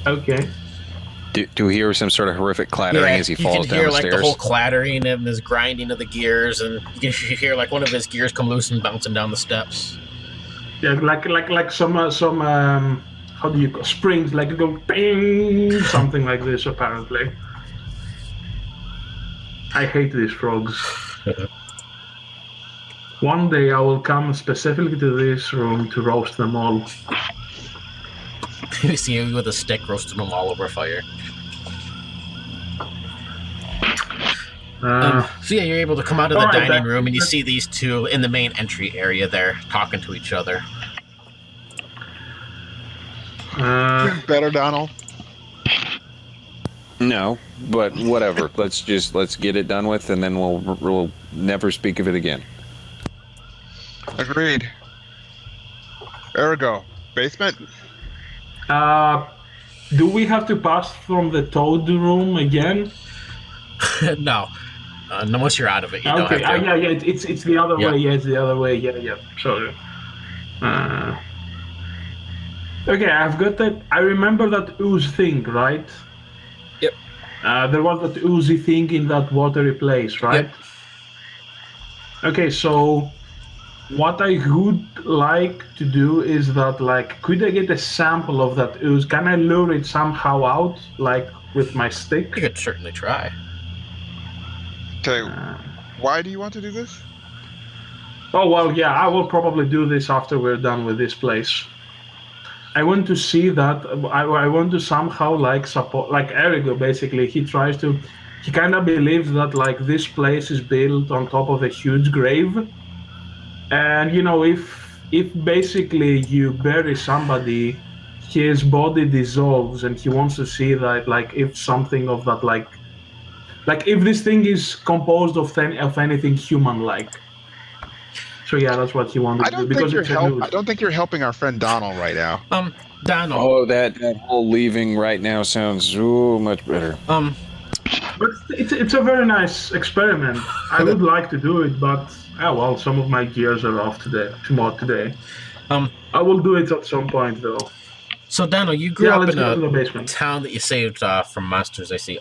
Okay. Do we hear some sort of horrific clattering as he falls down the stairs? You can hear like the whole clattering and this grinding of the gears, and you can hear like one of his gears come loose and bouncing down the steps. Yeah, like some how do you call springs? Like it go bing, something like this. Apparently, I hate these frogs. One day I will come specifically to this room to roast them all. You see you with a stick roasting them all over fire. So yeah, you're able to come out of the dining room and you see these two in the main entry area there talking to each other. Better, Donald. No, but whatever. Let's get it done with, and then we'll never speak of it again. Agreed. Ergo, basement. Do we have to pass from the toad room again? No. Once you're out of it, you don't have to. Yeah, it's the other way. Yeah, it's the other way. Yeah. Sorry. Okay, I've got that. I remember that ooze thing, right? Yep. There was that oozy thing in that watery place, right? Yep. Okay, so what I would like to do is that, like, could I get a sample of that ooze? Can I lure it somehow out, like, with my stick? You could certainly try. Okay, why do you want to do this? Oh, well, yeah, I will probably do this after we're done with this place. I want to see that, I want to somehow, like, support, like Erigo, basically, he kind of believes that, like, this place is built on top of a huge grave. And, if basically you bury somebody, his body dissolves, and he wants to see that, like, if something of that, like if this thing is composed of anything human-like. So yeah, that's what he wanted to do. Because I don't think you're helping our friend Donald right now. Donald. Oh, that whole leaving right now sounds much better. But it's a very nice experiment. I would like to do it, but some of my gears are off today. I will do it at some point though. So Donald, you grew up in a town that you saved from monsters, I see.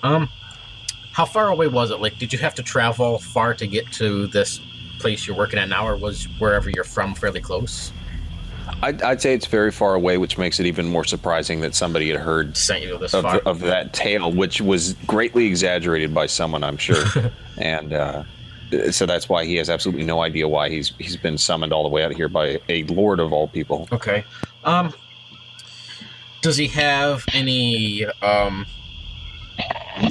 How far away was it? Like, did you have to travel far to get to this place you're working at now, or was wherever you're from fairly close? I'd say it's very far away, which makes it even more surprising that somebody had heard of that tale, which was greatly exaggerated by someone, I'm sure. And so that's why he has absolutely no idea why he's been summoned all the way out here by a lord of all people. Okay. Does he have any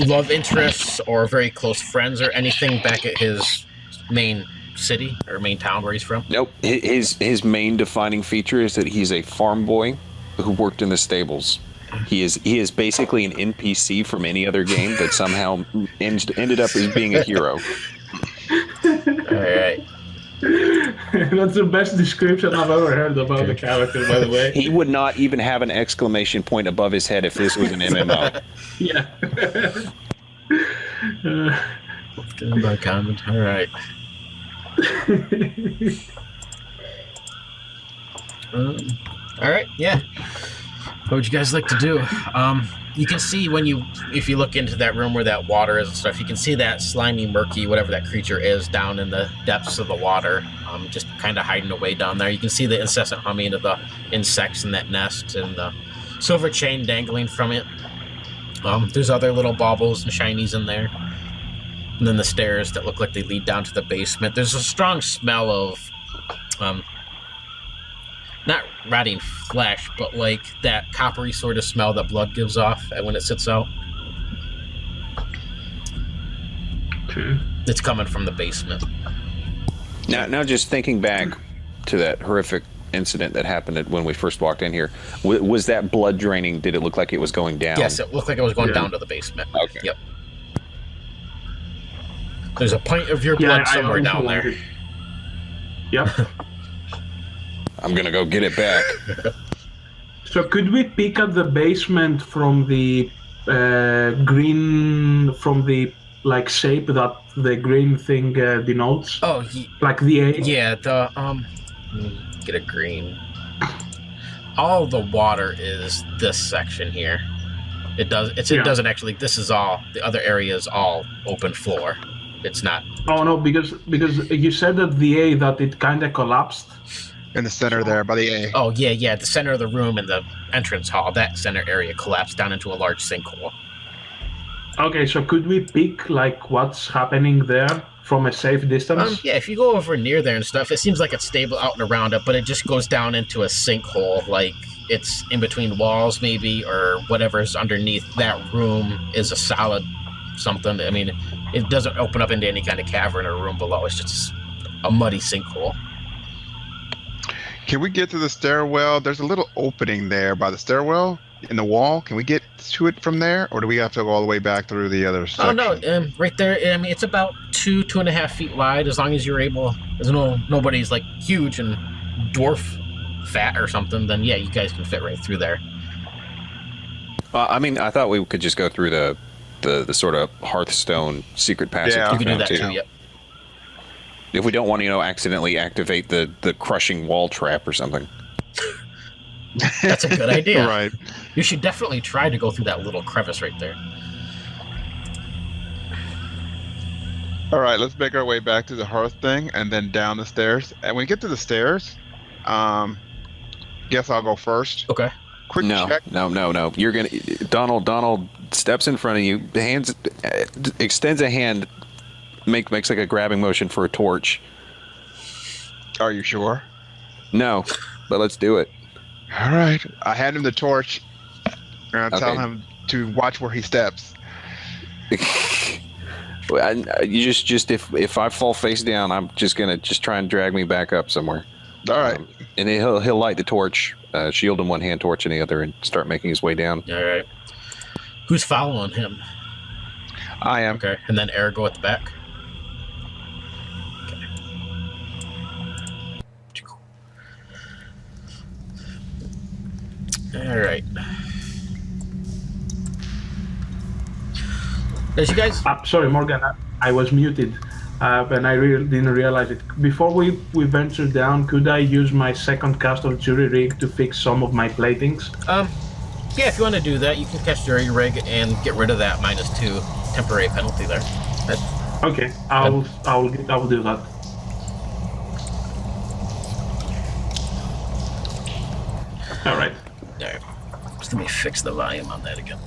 love interests or very close friends or anything back at his main city or main town where he's from? Nope. His main defining feature is that he's a farm boy who worked in the stables. He is basically an NPC from any other game that somehow ended up as being a hero. All right. That's the best description I've ever heard about the character, by the way. He would not even have an exclamation point above his head if this was an MMO. Yeah. Let's get about comment. All right. All right. Yeah. What would you guys like to do? You can see if you look into that room where that water is and stuff, you can see that slimy, murky, whatever that creature is down in the depths of the water, just kind of hiding away down there. You can see the incessant humming of the insects in that nest and the silver chain dangling from it. There's other little baubles and shinies in there. And then the stairs that look like they lead down to the basement. There's a strong smell of, not rotting flesh, but like that coppery sort of smell that blood gives off when it sits out. Okay. It's coming from the basement. Now, just thinking back to that horrific incident that happened when we first walked in here, was that blood draining? Did it look like it was going down? Yes, it looked like it was going down to the basement. Okay. Yep. There's a pint of your blood somewhere down there. Yep. I'm gonna go get it back. So could we peek at the basement from the green, from the like shape that the green thing denotes? Oh, like the A? yeah. Get a green. All the water is this section here. It doesn't actually. This is all. The other area is all open floor. It's not. Oh no, because you said that the A that it kind of collapsed. In the center there, by the A. Oh yeah. The center of the room and the entrance hall. That center area collapsed down into a large sinkhole. Okay, so could we peek like what's happening there from a safe distance? Yeah, if you go over near there and stuff, it seems like it's stable out and around it, but it just goes down into a sinkhole, like it's in between walls maybe, or whatever's underneath that room is a solid something. I mean, it doesn't open up into any kind of cavern or room below. It's just a muddy sinkhole. Can we get to the stairwell? There's a little opening there by the stairwell in the wall. Can we get to it from there, or do we have to go all the way back through the other section? Oh no, right there. I mean, it's about 2.5 feet wide. As long as you're able, as nobody's like huge and dwarf fat or something, then yeah, you guys can fit right through there. I mean, I thought we could just go through the sort of Hearthstone secret passage. Yeah. You can do that too. Yep. If we don't want to, accidentally activate the crushing wall trap or something. That's a good idea. Right. You should definitely try to go through that little crevice right there. All right, let's make our way back to the hearth thing and then down the stairs. And when we get to the stairs, guess I'll go first. Okay. Quick check. No. You're gonna. Donald steps in front of you. Extends a hand. Makes like a grabbing motion for a torch. Are you sure? No, but let's do it. All right. I hand him the torch, and I tell Okay. him to watch where he steps. You just if I fall face down, I'm just gonna try and drag me back up somewhere. All right. And he'll light the torch, shield in one hand, torch in the other, and start making his way down. All right. Who's following him? I am. Okay. And then Ergo at the back. All right. As you guys, Sorry, Morgan, I was muted, and I really didn't realize it. Before we venture down, could I use my second cast of Jury Rig to fix some of my platings? yeah, if you want to do that, you can cast Jury Rig and get rid of that -2 temporary penalty there. Okay, I'll do that. All right. There. Just let me fix the volume on that again.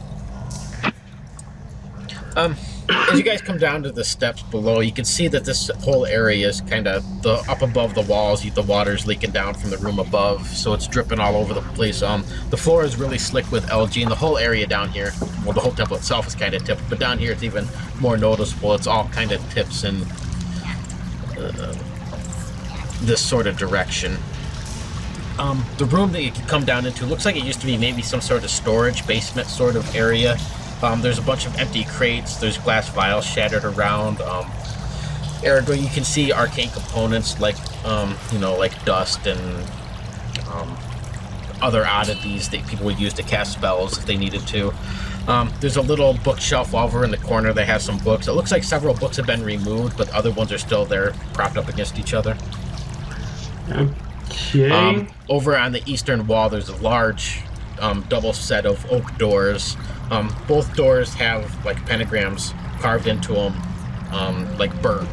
As you guys come down to the steps below, you can see that this whole area is kind of up above the walls. The water's leaking down from the room above, so it's dripping all over the place. The floor is really slick with algae, and the whole area down here, well, the whole temple itself is kind of tipped, but down here it's even more noticeable. It's all kind of tips in this sort of direction. The room that you can come down into looks like it used to be maybe some sort of storage basement sort of area. There's a bunch of empty crates. There's glass vials shattered around. Ergo, you can see arcane components like, like dust and other oddities that people would use to cast spells if they needed to. There's a little bookshelf over in the corner that has some books. It looks like several books have been removed, but other ones are still there, propped up against each other. Okay. Over on the eastern wall, there's a large double set of oak doors. Both doors have like pentagrams carved into them, like burn.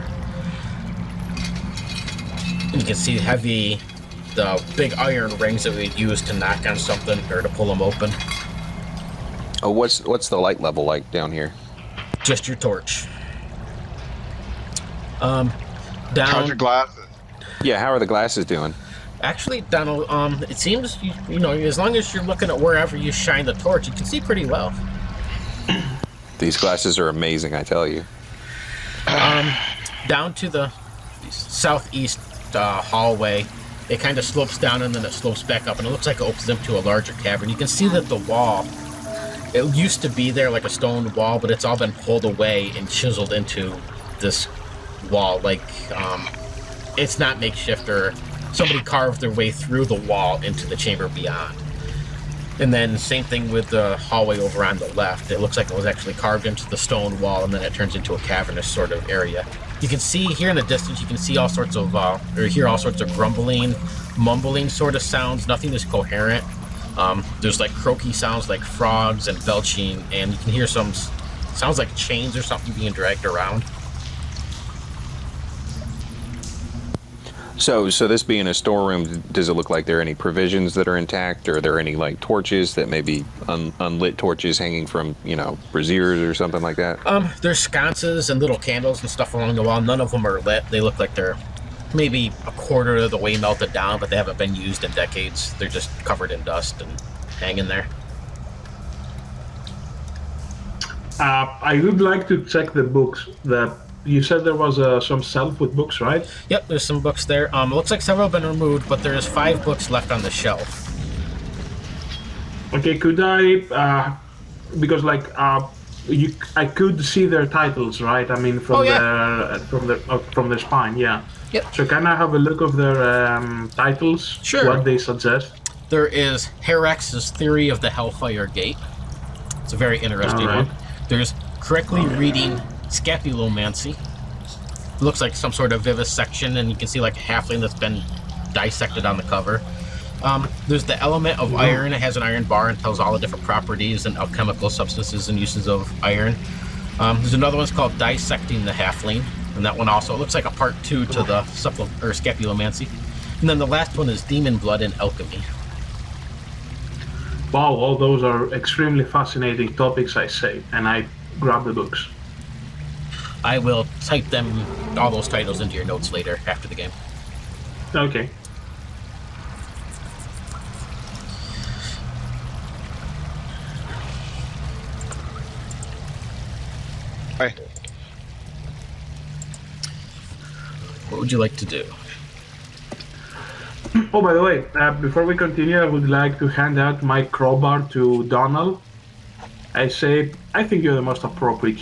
And you can see the big iron rings that we use to knock on something or to pull them open. Oh, what's the light level like down here? Just your torch. How's your Down. glasses? Yeah, how are the glasses doing? Actually, Donald, it seems you know, as long as you're looking at wherever you shine the torch, you can see pretty well. These glasses are amazing, I tell you. Down to the southeast hallway, it kind of slopes down and then it slopes back up, and it looks like it opens into a larger cavern. You can see that the wall, it used to be there like a stone wall, but it's all been pulled away and chiseled into this wall. Like, it's not makeshift, or somebody carved their way through the wall into the chamber beyond. And then same thing with the hallway over on the left. It looks like it was actually carved into the stone wall, and then it turns into a cavernous sort of area. You can see here in the distance, you can see all sorts of, or hear all sorts of grumbling, mumbling sort of sounds. Nothing is coherent. There's like croaky sounds like frogs and belching, and you can hear some sounds like chains or something being dragged around. So this being a storeroom, does it look like there are any provisions that are intact, or are there any like torches that may be unlit torches hanging from, you know, braziers or something like that? There's sconces and little candles and stuff along the wall. None of them are lit. They look like they're maybe a quarter of the way melted down, but they haven't been used in decades. They're just covered in dust and hanging there. I would like to check the books. You said there was some shelf with books, right? Yep, there's some books there. It looks like several have been removed, but there's 5 books left on the shelf. Okay, could I? Because like I could see their titles, right? I mean, from their spine, yeah. Yep. So can I have a look of their titles? Sure. What they suggest? There is Herex's Theory of the Hellfire Gate. It's a very interesting Alright. one. There's Correctly Reading Scapulomancy. It looks like some sort of vivisection, and you can see like a halfling that's been dissected on the cover. There's the Element of Iron. It has an iron bar and tells all the different properties and alchemical substances and uses of iron. There's another one called Dissecting the Halfling, and that one also looks like a part 2 to the Scapulomancy. And then the last one is Demon Blood and Alchemy. Wow, all those are extremely fascinating topics, I say, and I grab the books. I will type them, all those titles, into your notes later after the game. Okay. Hey, What would you like to do? Oh, by the way, before we continue, I would like to hand out my crowbar to Donald. I say, I think you're the most appropriate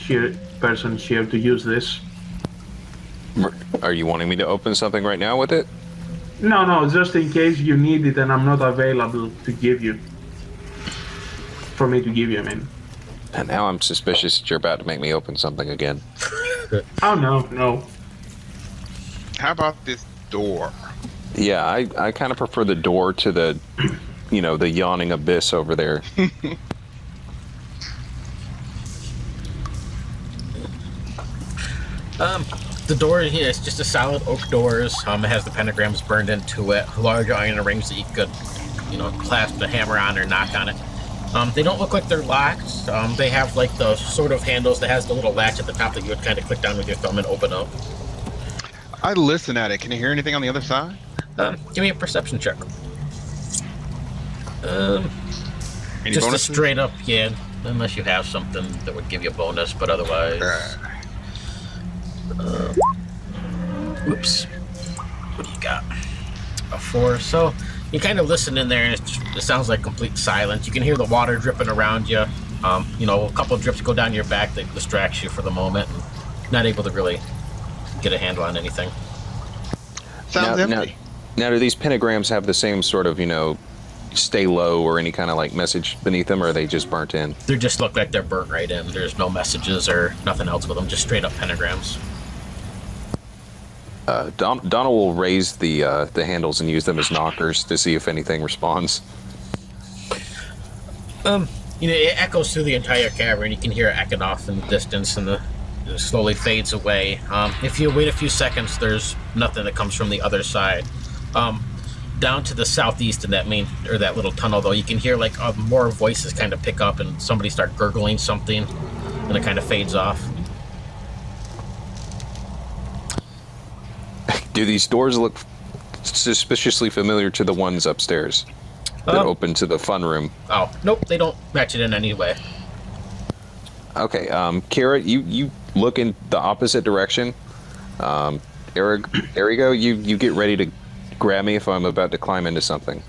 person here to use this. Are you wanting me to open something right now with it? No, just in case you need it and I'm not available to give you. For me to give you, I mean. And now I'm suspicious that you're about to make me open something again. Oh, no. how about this door? Yeah, I kind of prefer the door to the, you know, the yawning abyss over there. The door here is just a solid oak doors. It has the pentagrams burned into it, large iron rings that you could, you know, clasp a hammer on or knock on it. They don't look like they're locked. They have like the sort of handles that has the little latch at the top that you would kind of click down with your thumb and open up. I listen at it. Can you hear anything on the other side? Give me a perception check. Any Just a bonuses? straight up, yeah. Unless you have something that would give you a bonus, but otherwise. Oops. What do you got? A 4. So you kind of listen in there, and it sounds like complete silence. You can hear the water dripping around you. You know, a couple of drips go down your back that distracts you for the moment, and not able to really get a handle on anything. Sounds Now, empty. do these pentagrams have the same sort of, you know, stay low or any kind of like message beneath them, or are they just burnt in? They just look like they're burnt right in. There's no messages or nothing else with them, just straight up pentagrams. Donald will raise the handles and use them as knockers to see if anything responds. it echoes through the entire cavern. You can hear it echoing off in the distance, and it slowly fades away. If you wait a few seconds, there's nothing that comes from the other side. Down to the southeast in that that little tunnel, though, you can hear like more voices kind of pick up, and somebody start gurgling something, and it kind of fades off. Do these doors look suspiciously familiar to the ones upstairs that open to the fun room? Oh, nope, they don't match it in any way. Okay, Kira, you look in the opposite direction. Erigo, you get ready to grab me if I'm about to climb into something.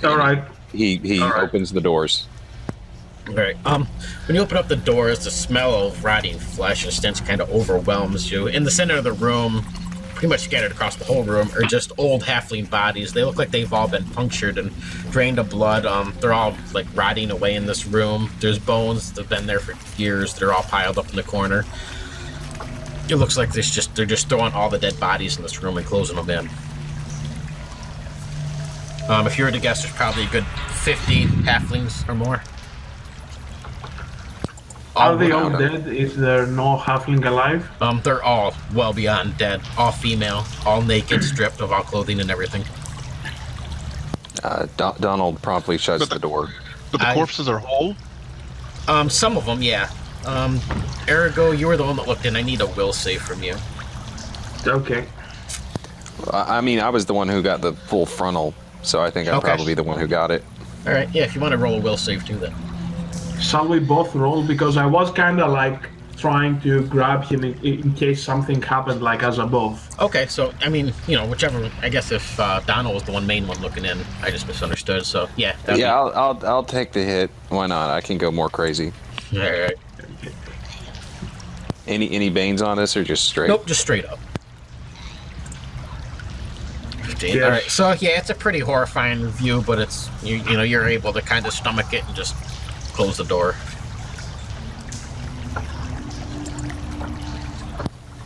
All right. He opens the doors. All right. When you open up the doors, the smell of rotting flesh and stench kind of overwhelms you. In the center of the room, pretty much scattered across the whole room, are just old halfling bodies. They look like they've all been punctured and drained of blood. They're all like rotting away in this room. There's bones that have been there for years. They're all piled up in the corner. It looks like they're just throwing all the dead bodies in this room and closing them in. If you were to guess, there's probably a good 50 halflings or more. Are they all dead? Is there no halfling alive? They're all well beyond dead. All female, all naked, stripped of all clothing and everything. Donald promptly shuts the door. But the corpses are whole? Some of them, yeah. Erigo, you were the one that looked in. I need a will save from you. Okay. I mean, I was the one who got the full frontal, so I think I'm probably the one who got it. All right, yeah, if you want to roll a will save too, then. Shall we both roll? Because I was kind of like trying to grab him in case something happened, like as above. Okay, so, I mean, whichever, I guess if Donald was the main one looking in, I just misunderstood, so, yeah. Yeah, I'll take the hit. Why not? I can go more crazy. All right. Any banes on this, or just straight? Nope, just straight up. 15. Yes. All right, so, yeah, it's a pretty horrifying view, but it's, you're able to kind of stomach it and just close the door.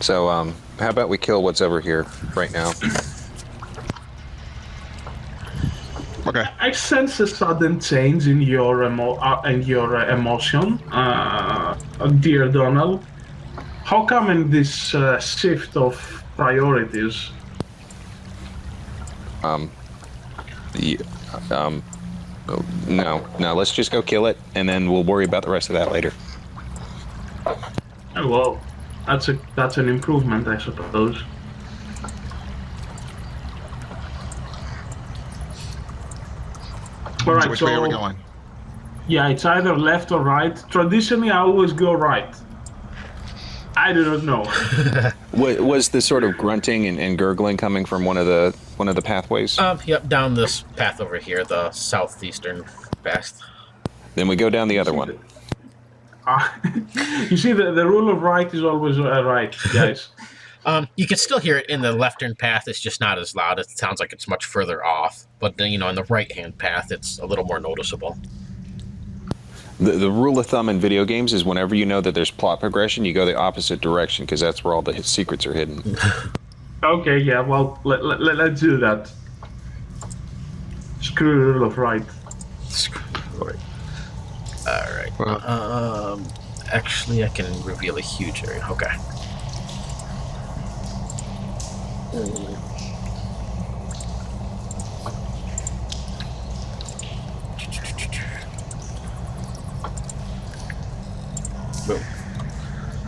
So, how about we kill what's over here right now? Okay. I sense a sudden change in your emotion, dear Donald. How come in this shift of priorities? No, let's just go kill it, and then we'll worry about the rest of that later. Oh, well, that's an improvement, I suppose. All right, Which way are we going? Yeah, it's either left or right. Traditionally, I always go right. I do not know. Was the sort of grunting and gurgling coming from one of the pathways? Yep, down this path over here, the southeastern path. Then we go down the other one. You see, the rule of right is always right, guys. You can still hear it in the left-hand path. It's just not as loud. It sounds like it's much further off. But then, in the right-hand path, it's a little more noticeable. The rule of thumb in video games is whenever you know that there's plot progression, you go the opposite direction, because that's where all the secrets are hidden. Okay, yeah, well, let's do that. Screw the rule of right. All right. Well, actually, I can reveal a huge area. Okay. Boom.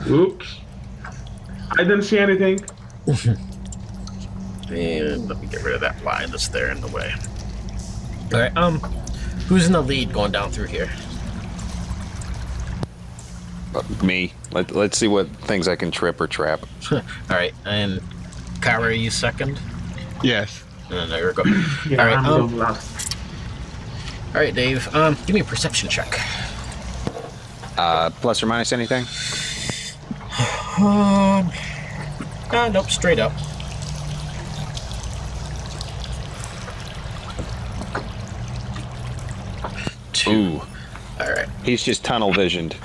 Oops. I didn't see anything. And let me get rid of that line that's there in the way. All right. Who's in the lead going down through here? Me. Let's see what things I can trip or trap. All right. And Kyra, are you second? yes. And there we go. Yeah, All right. I'm going last. All right, Dave. Give me a perception check. Plus or minus anything? Nope. Straight up. 2. Ooh. All right. He's just tunnel visioned.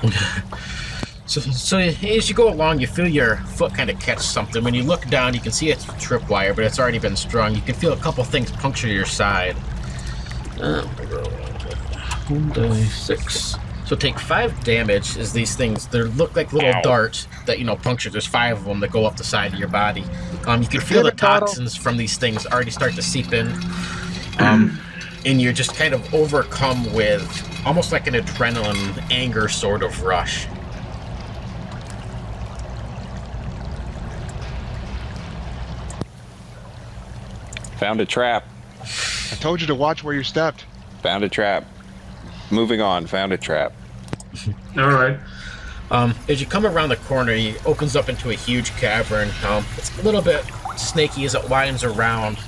So as you go along, you feel your foot kind of catch something. When you look down, you can see it's tripwire, but it's already been strung. You can feel a couple things puncture your side. 6. So take 5 damage as these things, they look like little darts that, puncture. There's 5 of them that go up the side of your body. You can feel the toxins from these things already start to seep in. And you're just kind of overcome with almost like an adrenaline anger sort of rush. Found a trap. I told you to watch where you stepped. Found a trap. Moving on. Found a trap. All right. As you come around the corner, it opens up into a huge cavern. It's a little bit snaky as it winds around.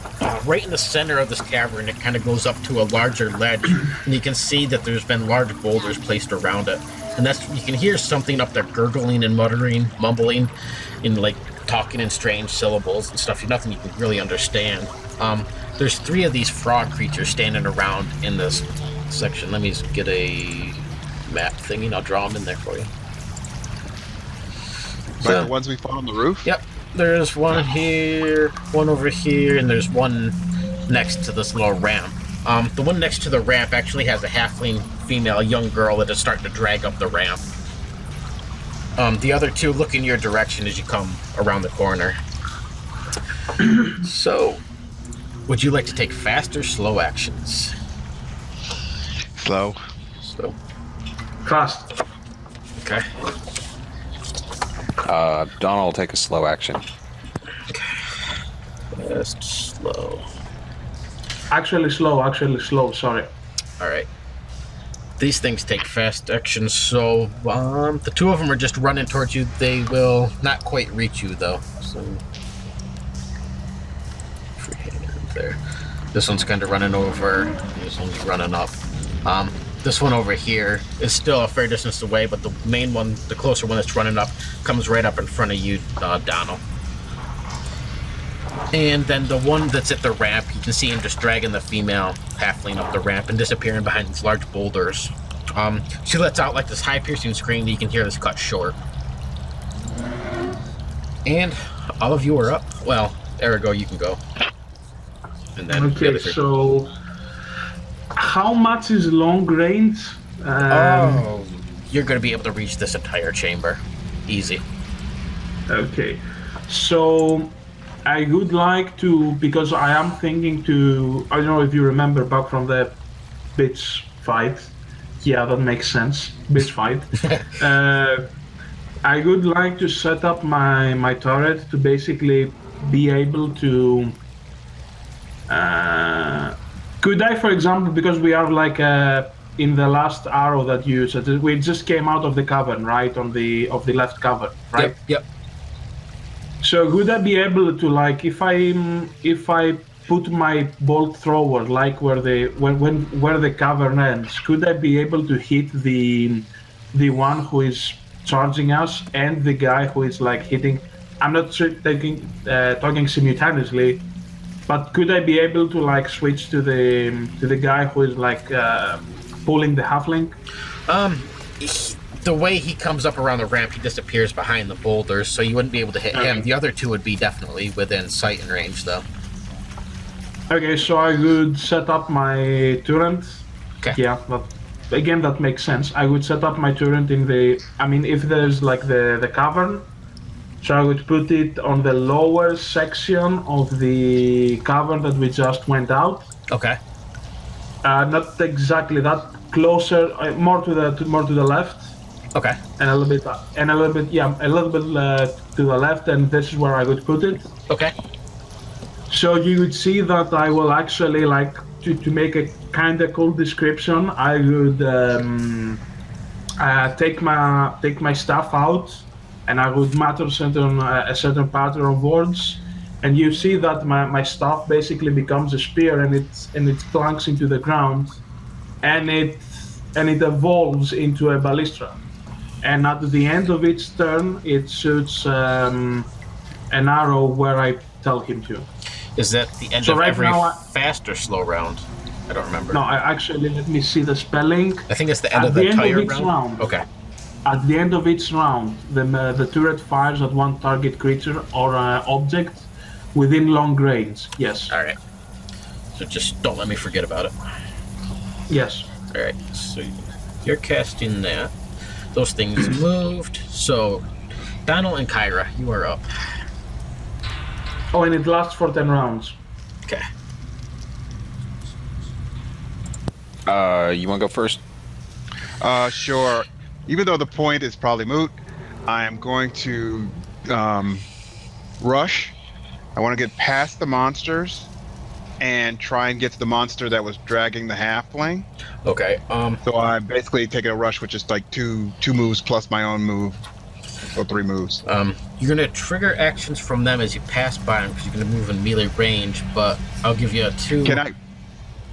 Right in the center of this cavern, it kind of goes up to a larger ledge, and you can see that there's been large boulders placed around it. And you can hear something up there gurgling and muttering, mumbling, and like talking in strange syllables and stuff. Nothing you can really understand. There's 3 of these frog creatures standing around in this section. Let me just get a map thingy, and I'll draw them in there for you. Like the ones we found on the roof? Yep. There's one here, one over here, and there's one next to this little ramp. The one next to the ramp actually has a halfling female, young girl that is starting to drag up the ramp. The other 2 look in your direction as you come around the corner. So, would you like to take fast or slow actions? Slow. Slow. Fast. Okay. Donald will take a slow action. Fast, slow. Actually slow, sorry. Alright. These things take fast action, so the 2 of them are just running towards you. They will not quite reach you, though. So, free hand there. This one's kind of running over. This one's running up. This one over here is still a fair distance away, but the main one, the closer one that's running up, comes right up in front of you, Donald. And then the one that's at the ramp, you can see him just dragging the female halfling up the ramp and disappearing behind these large boulders. She lets out like this high-piercing scream that you can hear this cut short. And all of you are up. Well, Erigo, you can go. And then Okay, so how much is long range? You're going to be able to reach this entire chamber. Easy. Okay, so I would like to, because I am thinking to, I don't know if you remember back from the bitch fight. Yeah, that makes sense. Bitch fight. I would like to set up my turret to basically be able to. Could I, for example, because we are like in the last arrow that you said, we just came out of the cavern, right? Of the left cavern, right? Yep. So would I be able to, like, if I put my bolt thrower like where the cavern ends, could I be able to hit the one who is charging us and the guy who is like hitting? I'm not talking simultaneously, but could I be able to like switch to the guy who is like pulling the halfling? The way he comes up around the ramp, he disappears behind the boulders, so you wouldn't be able to hit him. The other 2 would be definitely within sight and range, though. Okay, so I would set up my turret. Okay. Yeah, that makes sense. I would set up my turret in the, if there's like the cavern, so I would put it on the lower section of the cavern that we just went out. Okay. Not exactly that, closer, more to the left. Okay. And a little bit to the left, and this is where I would put it. Okay. So you would see that I will actually, like, to make a kind of cool description, I would take my staff out, and I would mutter a certain pattern of words, and you see that my staff basically becomes a spear, and it plunks into the ground, and it evolves into a ballista. And at the end of each turn, it shoots an arrow where I tell him to. Is that the end of every fast or slow round? I don't remember. No, actually, let me see the spelling. I think it's the end of the entire round. Okay. At the end of each round, the turret fires at one target creature or object within long range. Yes. All right. So just don't let me forget about it. Yes. All right. So you're casting that. Those things moved. So, Donald and Kyra, you are up. Oh, and it lasts for 10 rounds. Okay. You want to go first? Sure. Even though the point is probably moot, I am going to rush. I want to get past the monsters and try and get to the monster that was dragging the halfling. Okay. So I'm basically taking a rush, which is like two moves plus my own move. So 3 moves. You're gonna trigger actions from them as you pass by them because you're gonna move in melee range. But I'll give you a 2. Can I?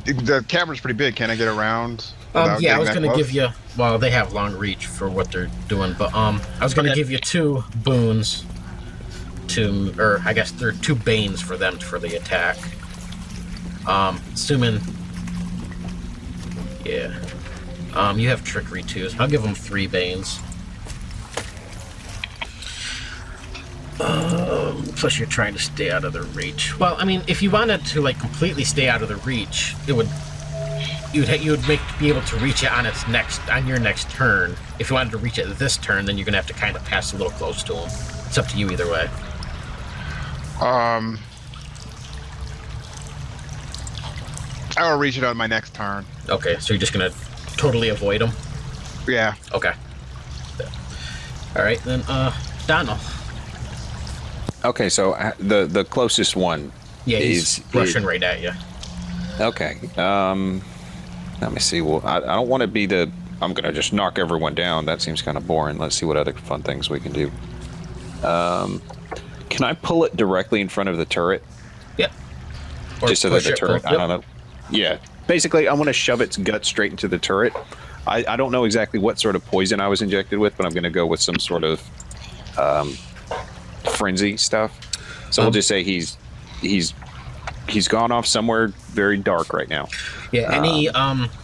The cavern's pretty big. Can I get around? Yeah, I was gonna give you. Well, they have long reach for what they're doing, but I was gonna give you 2 boons. Or I guess there are 2 banes for them for the attack. Assuming. Yeah. You have trickery too. So I'll give them 3 banes. Plus you're trying to stay out of their reach. Well, I mean, if you wanted to like completely stay out of the reach, it would you would be able to reach it on your next turn. If you wanted to reach it this turn, then you're gonna have to kind of pass a little close to them. It's up to you either way. I will reach it on my next turn. Okay, so you're just gonna totally avoid them. Yeah. Okay. All right, then, Donald. Okay, so the closest one. Yeah, he's rushing right at you. Okay. Let me see. Well, I don't want to be the. I'm gonna just knock everyone down. That seems kind of boring. Let's see what other fun things we can do. Can I pull it directly in front of the turret? Yep. Or just so that the it, turret. pull, I don't know. Yeah. Basically, I want to shove its gut straight into the turret. I don't know exactly what sort of poison I was injected with, but I'm going to go with some sort of frenzy stuff. So we'll just say he's gone off somewhere very dark right now. Yeah, any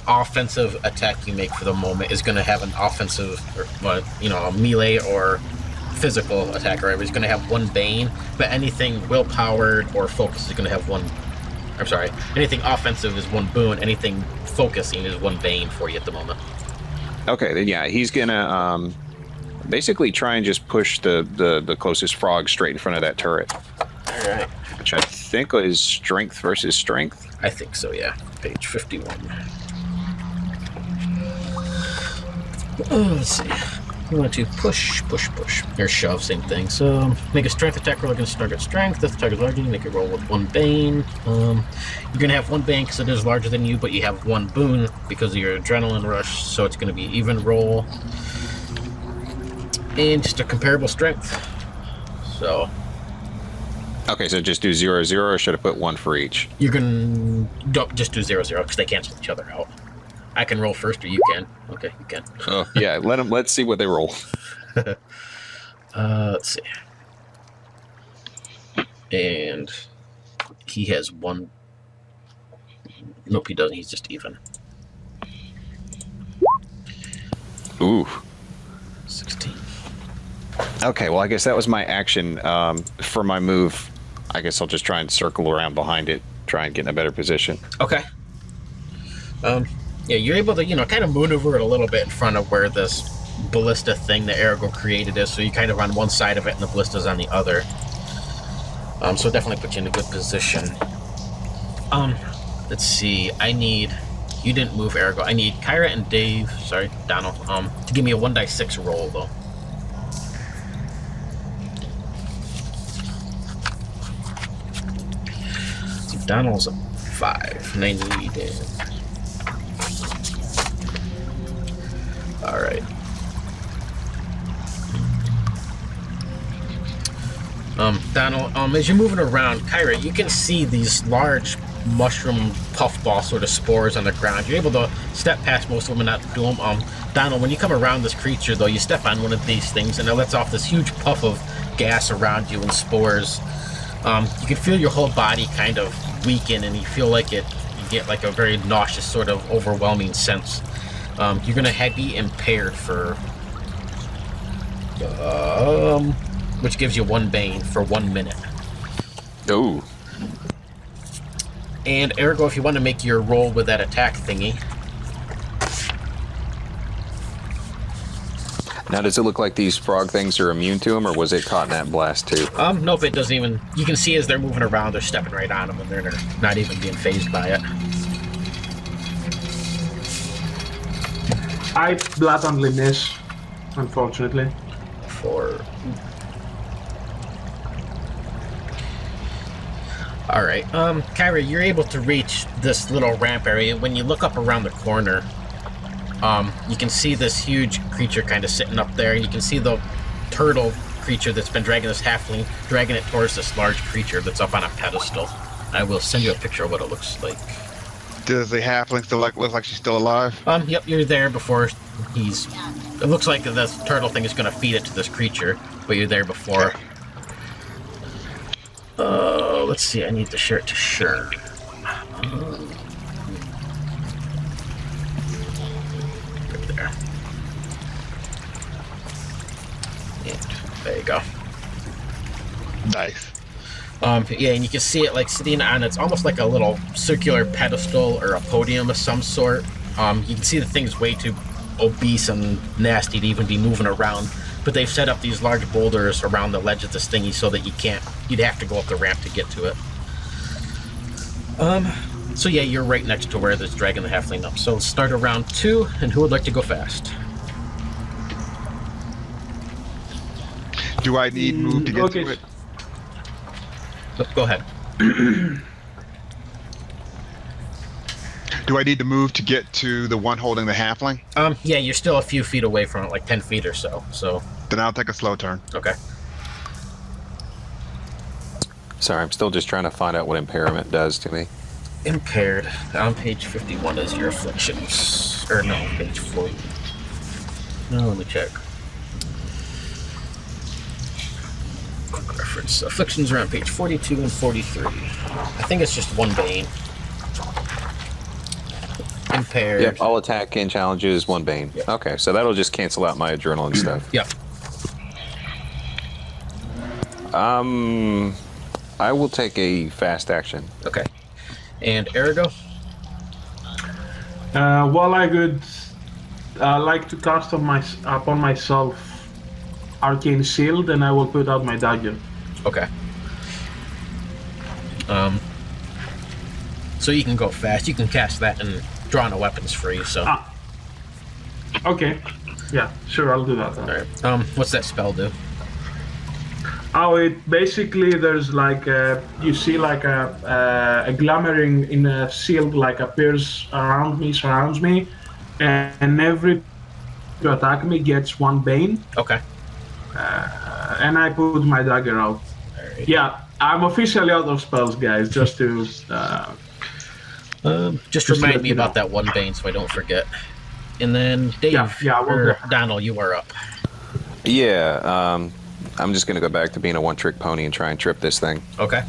offensive attack you make for the moment is going to have an offensive, a melee or physical attack, right? He's going to have 1 bane, but anything will-powered or focus is going to have 1. I'm sorry. Anything offensive is 1 boon. Anything focusing is 1 bane for you at the moment. Okay, then yeah, he's gonna basically try and just push the closest frog straight in front of that turret. All right. Which I think is strength versus strength. I think so, yeah. Page 51. Let's see. You want to push, or shove, same thing. So make a strength attack roll against target strength. If the target is larger, you make a roll with 1 bane. You're going to have 1 bane because it is larger than you, but you have 1 boon because of your adrenaline rush, so it's going to be even roll. And just a comparable strength. So. Okay, so just do 0, 0, or should I put 1 for each? You're going to don't just do 0, 0 because they cancel each other out. I can roll first, or you can. Okay, you can. Oh yeah, let's see what they roll. Let's see. And he has 1. Nope, he doesn't. He's just even. Ooh. 16. Okay, well I guess that was my action. For my move, I guess I'll just try and circle around behind it, try and get in a better position. Okay. Yeah, you're able to, kind of maneuver it a little bit in front of where this ballista thing that Arago created is, so you're kind of on one side of it and the ballista's on the other. So it definitely puts you in a good position. Let's see, you didn't move Arago. I need Kyra and Donald, to give me a 1d6 roll, though. So Donald's a 5, and I need... Alright. Donald, as you're moving around, Kyra, you can see these large mushroom puffball sort of spores on the ground. You're able to step past most of them and not do them. Donald, when you come around this creature, though, you step on one of these things and it lets off this huge puff of gas around you and spores. You can feel your whole body kind of weaken and you feel like you get like a very nauseous sort of overwhelming sense. You're going to be impaired for... which gives you 1 bane for 1 minute. Ooh. And Ergo, if you want to make your roll with that attack thingy... Now, does it look like these frog things are immune to him, or was it caught in that blast too? Nope, it doesn't even... You can see as they're moving around, they're stepping right on them, and they're not even being phased by it. I blatantly miss, unfortunately. Alright, Kyrie, you're able to reach this little ramp area. When you look up around the corner, you can see this huge creature kind of sitting up there, and you can see the turtle creature that's been dragging this halfling, dragging it towards this large creature that's up on a pedestal. I will send you a picture of what it looks like. Does the halfling still look like she's still alive? Yep, you're there before he's... It looks like this turtle thing is going to feed it to this creature, but you're there before. Okay. Let's see, I need the shirt to sure. Right there. And there you go. Nice. Yeah, and you can see it like sitting on, it's almost like a little circular pedestal or a podium of some sort. You can see the thing's way too obese and nasty to even be moving around, but they've set up these large boulders around the ledge of this thingy so that you'd have to go up the ramp to get to it. So yeah, you're right next to where it's dragging the halfling up. So let's start around 2, and who would like to go fast? Do I need move to get to it? Go ahead. Do I need to move to get to the one holding the halfling? Yeah, you're still a few feet away from it, like 10 feet or so. So Then I'll take a slow turn. okay. Sorry, I'm still just trying to find out what impairment does to me. Impaired. On page 51 is your afflictions. Or no, page 40. No, let me check. Quick reference. Afflictions are on page 42 and 43. I think it's just one bane. Impaired. Yep, all attack and challenges, 1 bane. Yep. Okay, so that'll just cancel out my adrenaline stuff. Yep. I will take a fast action. Okay. And Erigo? Well, I would like to cast upon myself Arcane Shield, and I will put out my dagger. Okay. So you can go fast. You can cast that and draw on a weapons free, so... Okay. Yeah, sure, I'll do that then. Alright. What's that spell do? Oh, it basically there's like you see like a glimmering in a shield like appears around me, surrounds me, and every to attack me gets 1 bane. Okay. And I put my dagger out. Alright. Yeah, I'm officially out of spells, guys. Just to just Just remind let me you know. about that 1 bane so I don't forget. And then Dave, Yeah, we'll or go. Donald, you are up. Yeah, I'm just going to go back to being a one-trick pony and try and trip this thing. Okay.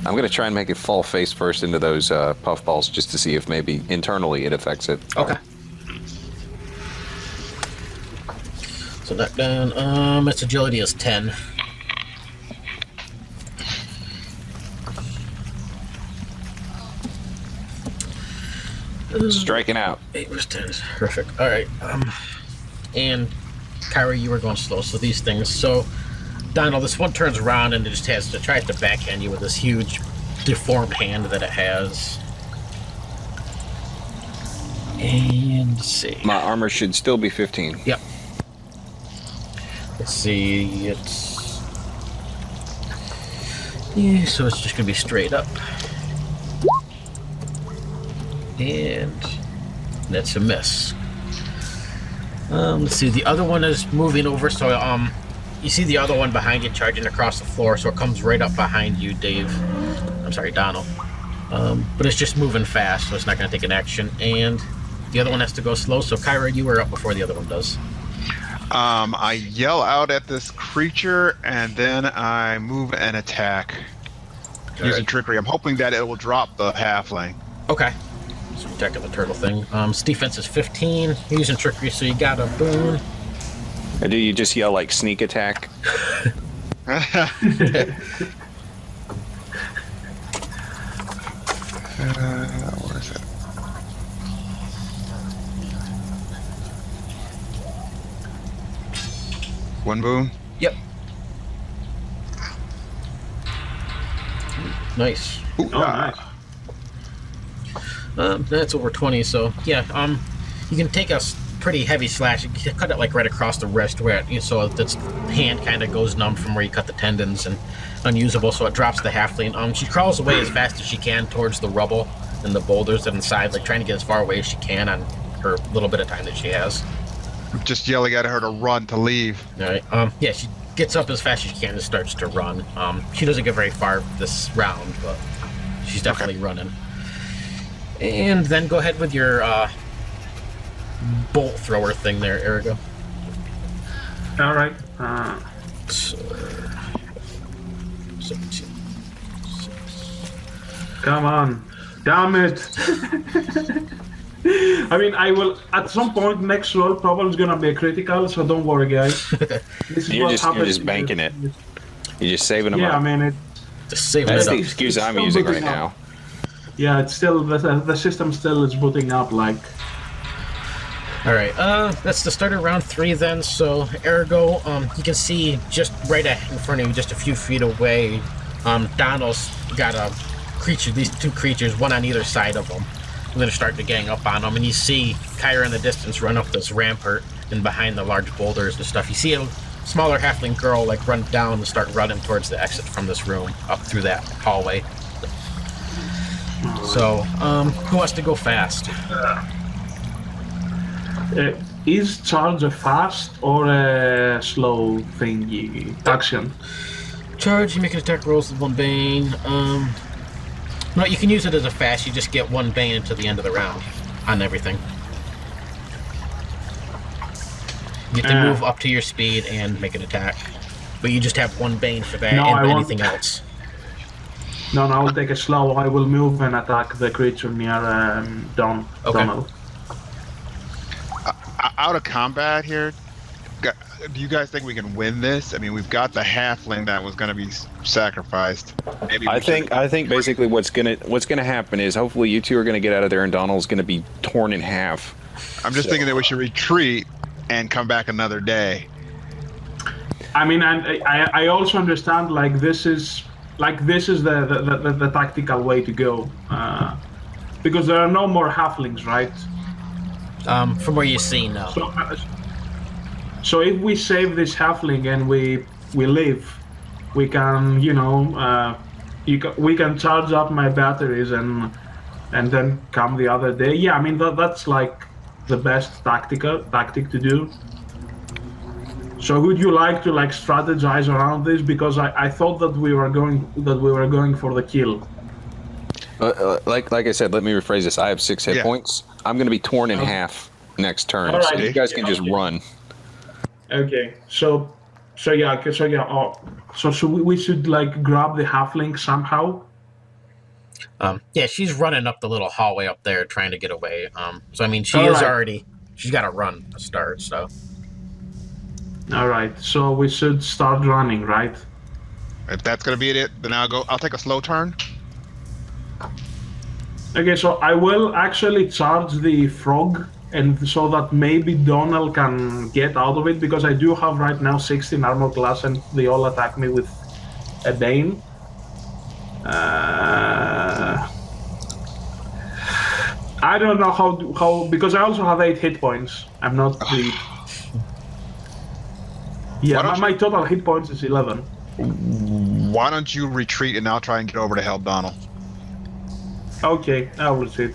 I'm going to try and make it fall face first into those puffballs just to see if maybe internally it affects it. Okay. So knock down. Its agility is 10. Striking out. 8 was 10. Perfect. All right. And Kyrie, you were going slow. So these things. So Donald, this one turns around and it just tries to backhand you with this huge deformed hand that it has. And let's see. My armor should still be 15. Yep. Let's see. It's yeah. So it's just gonna be straight up. And that's a miss. Let's see, the other one is moving over, so you see the other one behind you charging across the floor, so it comes right up behind you, Dave. I'm sorry, Donald. But it's just moving fast, so it's not going to take an action. And the other one has to go slow, so Kyra, you were up before the other one does. I yell out at this creature, and then I move and attack using Alright. trickery. I'm hoping that it will drop the halfling. Okay. So attacking the turtle thing. Its defense is 15. You're using trickery, so you got a boon. Or do you just yell like sneak attack? Where is it? 1 boon. Yep. Nice. Ooh, Oh, nice. That's over 20, so yeah, you can take a pretty heavy slash. You can cut it like right across the wrist where so its hand kind of goes numb from where you cut the tendons and unusable, so it drops the halfling. She crawls away as fast as she can towards the rubble and the boulders inside, like trying to get as far away as she can on her little bit of time that she has. Just yelling at her to run, to leave. All right. Yeah, she gets up as fast as she can and starts to run. She doesn't get very far this round, but she's definitely running. And then go ahead with your bolt thrower thing there, Erigo. All right. So, 17. Come on. Damn it. I mean, I will, at some point, next roll probably is going to be a critical, so don't worry, guys. This is You're what happens. just banking it. You're just saving them Yeah, up. I mean, Just saving That's it the up. excuse it's I'm still using right booting now. up. Yeah, it's still, the system still is booting up, like. All right, that's the start of round 3 then. So, Ergo, you can see just right in front of you, just a few feet away, Donald's got a creature, these 2 creatures, one on either side of him. They're going to start to gang up on them, and you see Kyra in the distance run up this rampart and behind the large boulders and stuff. You see a smaller halfling girl, like, run down and start running towards the exit from this room, up through that hallway. So, who wants to go fast? Is charge a fast or a slow thingy action? Charge, you make an attack rolls with 1 bane. No, you can use it as a fast. You just get 1 bane until the end of the round on everything. You get to move up to your speed and make an attack. But you just have 1 bane for that No, and I won't. anything else. No, I will take a slow. I will move and attack the creature near Okay. Donald. Out of combat here, do you guys think we can win this? I mean, we've got the halfling that was going to be sacrificed. Maybe I think basically what's gonna happen is hopefully you 2 are gonna get out of there and Donald's gonna be torn in half. I'm just thinking that we should retreat and come back another day. I mean, and I also understand like this is the tactical way to go, because there are no more halflings, right? From where you see now. So if we save this halfling and we leave, we can we can charge up my batteries and then come the other day. Yeah, I mean that's like the best tactic to do. So would you like to like strategize around this? Because I thought that we were going for the kill. Like I said, let me rephrase this. I have 6 hit points. I'm gonna be torn in half next turn. All right. So you guys can just run. Okay, so we should like grab the halfling somehow. Yeah, she's running up the little hallway up there trying to get away. So I mean, she's got to run to start. So. All right, so we should start running, right? If that's going to be it, then I'll take a slow turn. Okay, so I will actually charge the frog, and so that maybe Donald can get out of it, because I do have right now 16 armor class, and they all attack me with a bane. I don't know how because I also have 8 hit points. I'm not the. Yeah, my total hit points is 11. Why don't you retreat and I'll try and get over to help Donald? Okay, I will retreat.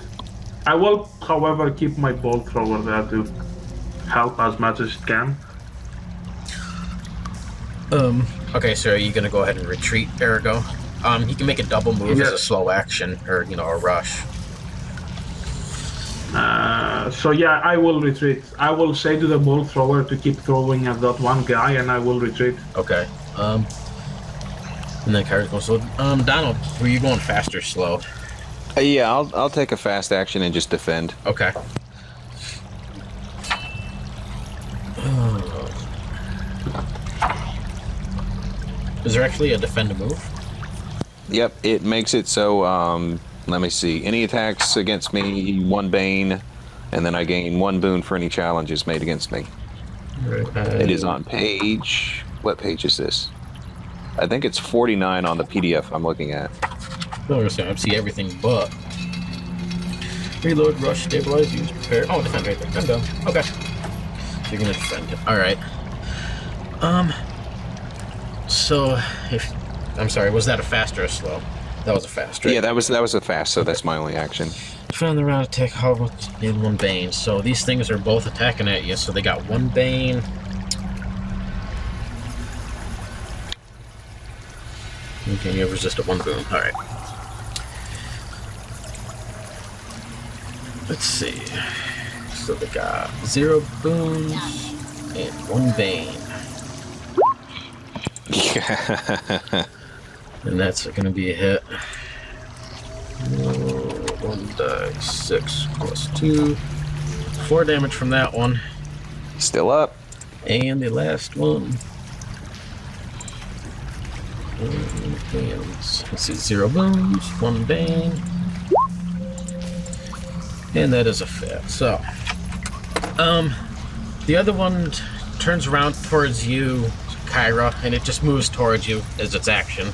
I will, however, keep my bolt thrower there to help as much as it can. Okay, so are you gonna go ahead and retreat, Ergo? You can make a double move as a slow action, or a rush. So yeah, I will retreat. I will say to the bolt thrower to keep throwing at that one guy, and I will retreat. Okay. And then Kyra's going slow. Donald, were you going fast or slow? Yeah, I'll take a fast action and just defend. Okay. Is there actually a defend a move? Yep, it makes it so, let me see. Any attacks against me, 1 bane, and then I gain 1 boon for any challenges made against me. It is on page. What page is this? I think it's 49 on the PDF I'm looking at. No, I see everything but reload, rush, stabilize, use, prepare. Oh, defend right there. I'm done. Okay. So you're gonna defend it. All right. So if I'm sorry, was that a fast or a slow? That was a fast, right? Yeah, that was a fast. So that's my only action. Defend the round attack. How in one bane? So these things are both attacking at you. So they got one bane. Okay, you have resisted one boon. All right. Let's see. So they got 0 boons and 1 bane. And that's going to be a hit. 1 die 6 plus 2. 4 damage from that one. Still up. And the last one. And let's see, 0 boons, 1 bane. And that is a fail. So, the other one turns around towards you, Kyra, and it just moves towards you as its action.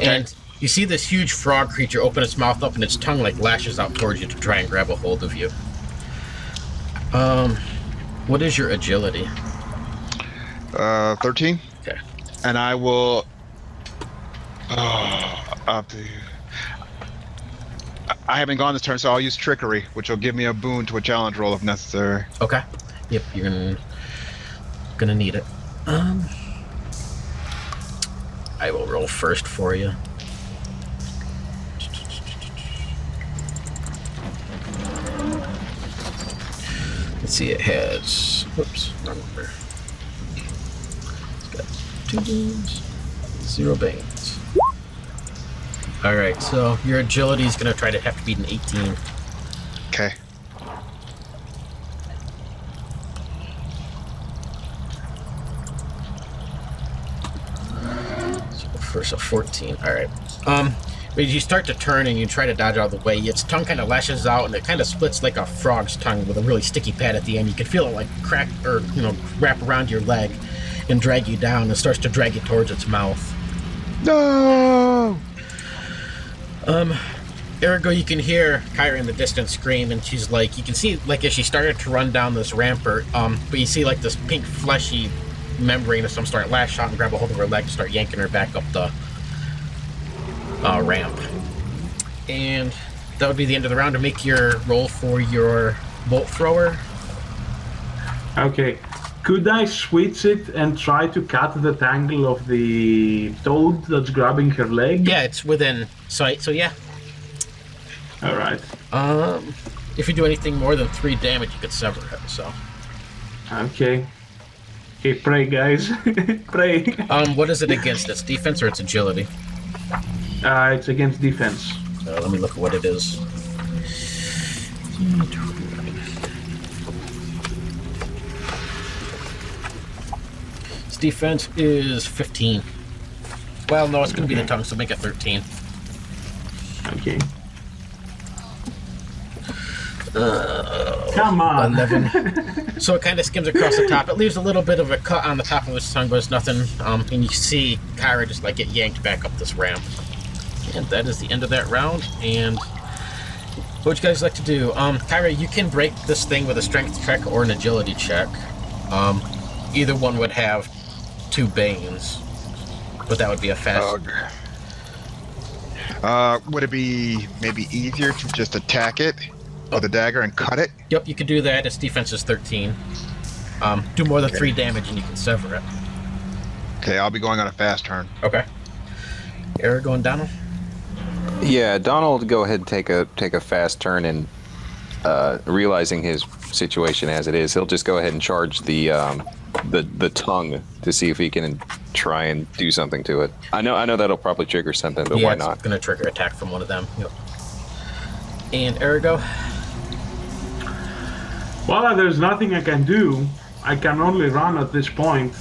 And you see this huge frog creature open its mouth up, and its tongue like lashes out towards you to try and grab a hold of you. What is your agility? 13. Okay. And I will. Up to. I haven't gone this turn, so I'll use trickery, which will give me a boon to a challenge roll if necessary. Okay. Yep, you're gonna need it. I will roll first for you. Let's see, it has. Whoops, wrong number. It's got 2 boons, 0 banes. Alright, so your agility is going to try to have to beat an 18. Okay. So first a 14. Alright. But you start to turn and you try to dodge out of the way, its tongue kind of lashes out and it kind of splits like a frog's tongue with a really sticky pad at the end. You can feel it like crack or, wrap around your leg and drag you down and starts to drag you towards its mouth. No! Ergo, you can hear Kyra in the distance scream, and she's like, you can see, like, as she started to run down this rampart, but you see, like, this pink fleshy membrane of some sort lash out and grab a hold of her leg and start yanking her back up the ramp. And that would be the end of the round. To make your roll for your bolt thrower. Okay. Could I switch it and try to cut the tangle of the toad that's grabbing her leg? Yeah, it's within sight, so yeah. Alright. If you do anything more than 3 damage, you could sever it, so. Okay. Okay, pray, guys. Pray. What is it against? Its defense or its agility? It's against defense. Let me look at what it is. Its defense is 15. Well, no, it's going to be the tongue, so make it 13. Okay. Come on. 11. So it kind of skims across the top. It leaves a little bit of a cut on the top of its tongue, but it's nothing. And you see Kyra just like get yanked back up this ramp. And that is the end of that round. And what would you guys like to do? Kyra, you can break this thing with a strength check or an agility check. Either one would have 2 banes, but that would be a fast. Would it be maybe easier to just attack it with a dagger and cut it? Yep, you could do that. Its defense is 13. Do more than 3 damage and you can sever it. Okay, I'll be going on a fast turn. Okay. Eric going Donald? Yeah, Donald, go ahead and take a fast turn, and realizing his situation as it is, he'll just go ahead and charge the tongue to see if he can try and do something to it. I know that'll probably trigger something, but why not? It's going to trigger attack from one of them. Yep. And Ergo? Well, there's nothing I can do. I can only run at this point.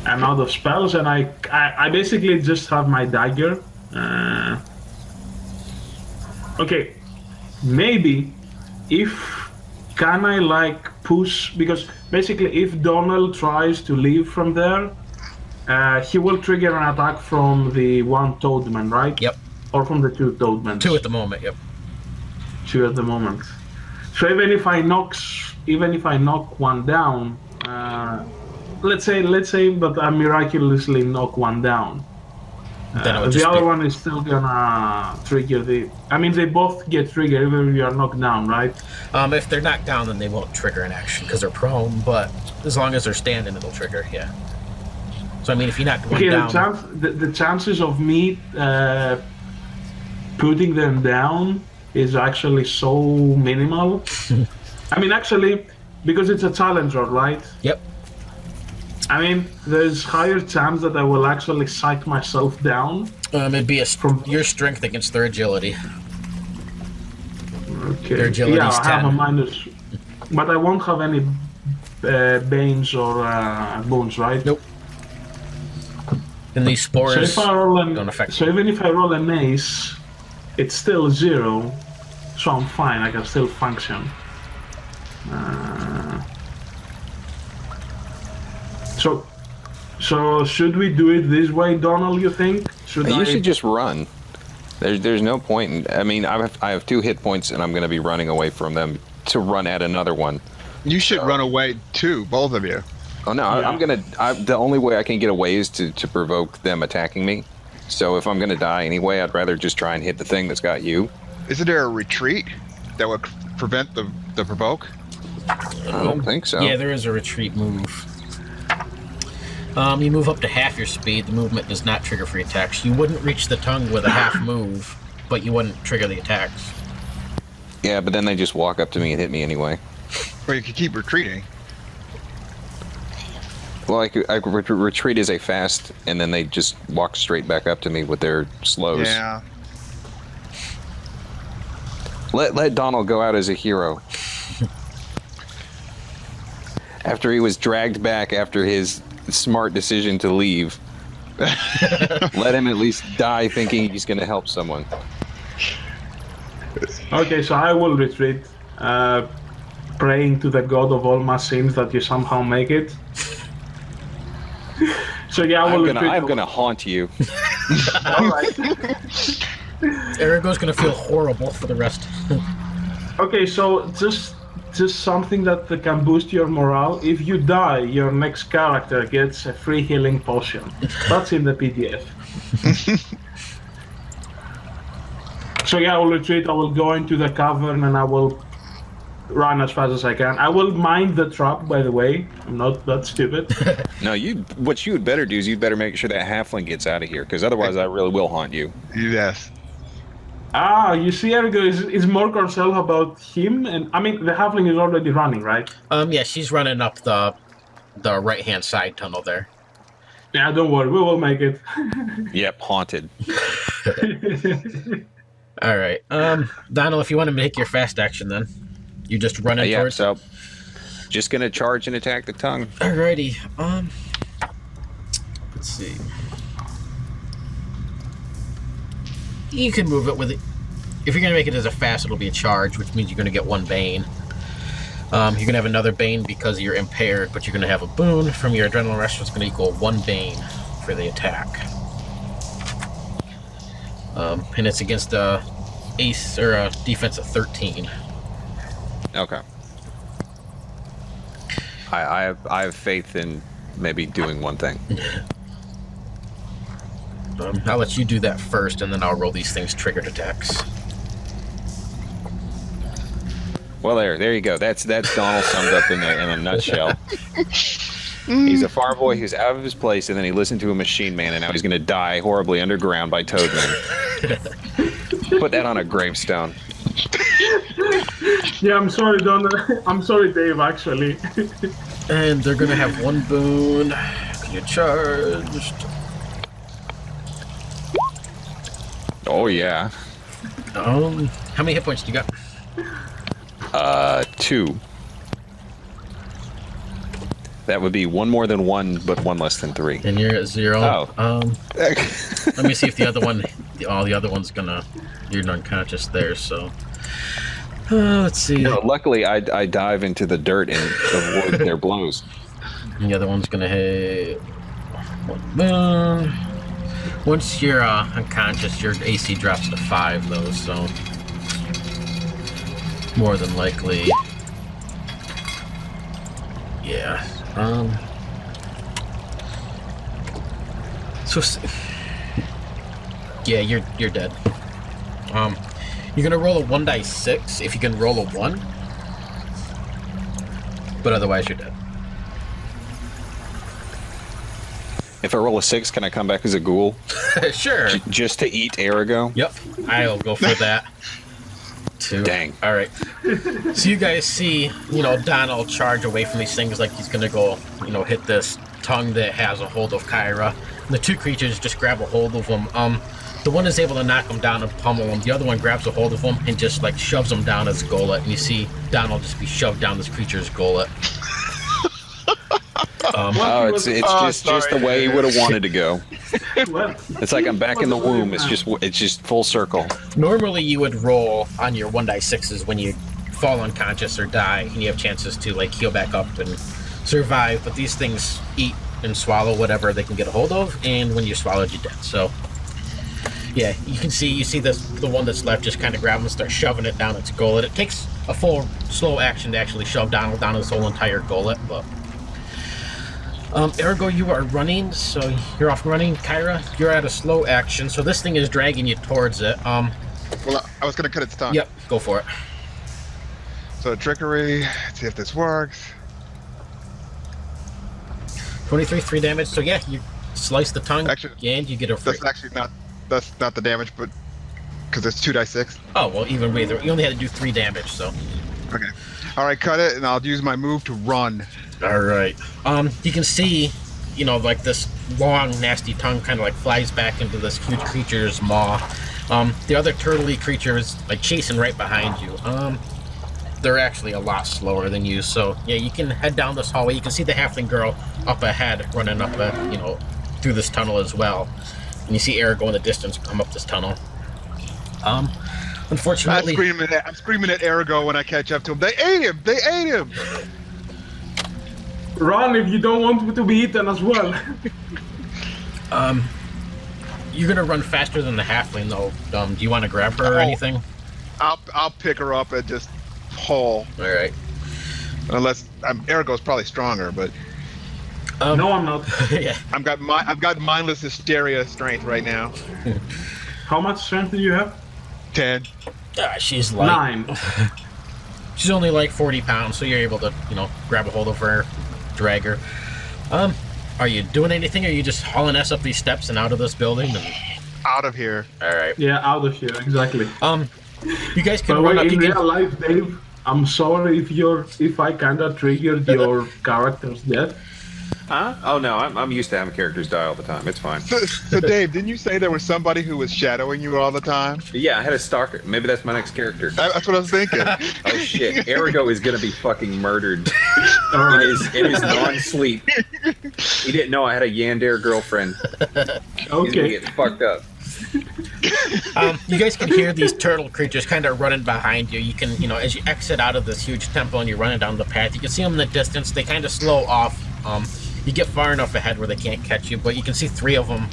I'm out of spells, and I basically just have my dagger. Okay, maybe if can I like push? Because basically, if Donald tries to leave from there, he will trigger an attack from the one Toadman, right? Yep. Or from the two Toadmans. 2 at the moment. Yep. 2 at the moment. So even if I knock one down, let's say that I miraculously knock one down. Then it would The just other be- one is still gonna trigger the. I mean, they both get triggered even if you are knocked down, right? If they're knocked down, then they won't trigger an action because they're prone. But as long as they're standing, it'll trigger. Yeah. So I mean, if you knock one Okay, down, the chances of me putting them down is actually so minimal. I mean, actually, because it's a challenger, right? yep. I mean, there's higher chance that I will actually psych myself down. It'd be your strength against their agility. Okay. Their agility's yeah, I have 10. a minus, but I won't have any banes or bones, right? Nope. And these So spores if I roll don't affect so even if I roll an ace, it's still 0, so I'm fine. I can still function. So should we do it this way, Donald? You think? You should just run. There's no point. I mean, I have 2 hit points, and I'm going to be running away from them to run at another one. You should run away too, both of you. Oh no, Yeah. the only way I can get away is to provoke them attacking me. So if I'm gonna die anyway, I'd rather just try and hit the thing that's got you. Isn't there a retreat that would prevent the provoke? I don't think so. Yeah, there is a retreat move. You move up to half your speed. The movement does not trigger free attacks. You wouldn't reach the tongue with a half move, but you wouldn't trigger the attacks. Yeah, but then they just walk up to me and hit me anyway. Or you could keep retreating. Well, retreat is a fast, and then they just walk straight back up to me with their slows. Yeah. Let Donald go out as a hero. After he was dragged back after his smart decision to leave, let him at least die thinking he's going to help someone. Okay, so I will retreat, praying to the god of all my sins that you somehow make it. So yeah, I will retreat. I'm gonna haunt you. All right. Erigo's gonna feel horrible for the rest. Okay, so just something that can boost your morale. If you die, your next character gets a free healing potion. That's in the PDF. So yeah, I will retreat. I will go into the cavern and I will run as fast as I can. I will mind the trap, by the way. I'm not that stupid. No, what you would better do is you'd better make sure that halfling gets out of here, because otherwise I really will haunt you. Yes. Ah, you see, Ergo is more concerned about him, and I mean the halfling is already running, right? Yeah, she's running up the right-hand side tunnel there. Yeah, don't worry, we will make it. Yep, haunted. All right, Donald, if you want to make your fast action, then you just run in Yeah, towards. so just gonna charge and attack the tongue. Alrighty. Let's see. You can move it with it. If you're gonna make it as a fast, it'll be a charge, which means you're gonna get 1 bane. You're gonna have another bane because you're impaired, but you're gonna have a boon from your adrenaline rush. It's gonna equal 1 bane for the attack. And it's against a ace or a defense of 13. Okay. I have faith in maybe doing one thing. I'll let you do that first, and then I'll roll these things triggered attacks. Well, there you go. That's Donald summed up in a nutshell. He's a farm boy who's out of his place, and then he listened to a machine man, and now he's going to die horribly underground by Toadman. Put that on a gravestone. Yeah, I'm sorry, Don. I'm sorry, Dave, actually. And they're gonna have 1 boon. You charged. Oh yeah. How many hit points do you got? 2. That would be 1 more than 1, but 1 less than 3. And you're at 0. Oh. Let me see if the other one. The other one's gonna. You're unconscious there, so. Let's see. No, luckily, I dive into the dirt and avoid their blows. The other one's gonna hit. Once you're unconscious, your AC drops to 5, though, so more than likely, yeah. Yeah, you're dead. You're gonna roll a 1d6 if you can roll a 1, but otherwise you're dead. If I roll a 6, can I come back as a ghoul? Sure. Just to eat Arago? Yep, I'll go for that. 2. Dang. All right. So you guys see, Donald charge away from these things like he's gonna go, hit this tongue that has a hold of Kyra. And the 2 creatures just grab a hold of him. The one is able to knock him down and pummel him. The other one grabs a hold of him and just like shoves him down his gullet. And you see Donald just be shoved down this creature's gullet. It's just the way he would have wanted to go. What? It's like I'm back in the womb. It's just full circle. Normally you would roll on your 1d6s when you fall unconscious or die, and you have chances to like heal back up and survive. But these things eat and swallow whatever they can get a hold of, and when you're swallowed, you're dead. So yeah, you see the one that's left just kind of grab him and start shoving it down its gullet. It takes a full slow action to actually shove Donald down his whole entire gullet, but Ergo, you are running, so you're off and running. Kyra, you're at a slow action, so this thing is dragging you towards it. Well, I was going to cut its tongue. Yep, go for it. So trickery, let's see if this works. 23, 3 damage, so yeah, you slice the tongue, Actually, and you get a free. That's not the damage, but because it's 2d6. Oh, well, even with you only had to do 3 damage, so. Okay. All right, cut it, and I'll use my move to run. All right. You can see, like this long, nasty tongue kind of like flies back into this huge creature's maw. The other turtley creature is like chasing right behind you. They're actually a lot slower than you, so yeah, you can head down this hallway. You can see the halfling girl up ahead, running up, through this tunnel as well. And you see Eric go in the distance come up this tunnel. Unfortunately, I'm screaming at Arago when I catch up to him. They ate him! They ate him! Run if you don't want to be eaten as well. You're gonna run faster than the halfling, though. Do you want to grab her or anything? I'll pick her up and just haul. All right. Unless Arago's probably stronger, but No, I'm not. Yeah. I've got mindless hysteria strength right now. How much strength do you have? 10. She's light. 9. She's only like 40 pounds, so you're able to, grab a hold of her, drag her. Are you doing anything, or are you just hauling ass up these steps and out of this building? Out of here. All right. Yeah, out of here, exactly. You guys can By the run way, up. in real life, Dave, I'm sorry if I kinda triggered your character's death. Huh? Oh no, I'm used to having characters die all the time. It's fine. So Dave, didn't you say there was somebody who was shadowing you all the time? Yeah, I had a stalker. Maybe that's my next character. That's what I was thinking. Oh shit, Arago is gonna be fucking murdered Alright. in his non-sleep. He didn't know I had a Yandere girlfriend. He's gonna Okay. get fucked up. You guys can hear these turtle creatures kind of running behind you. You can, as you exit out of this huge temple and you're running down the path, you can see them in the distance. They kind of slow off. You get far enough ahead where they can't catch you, but you can see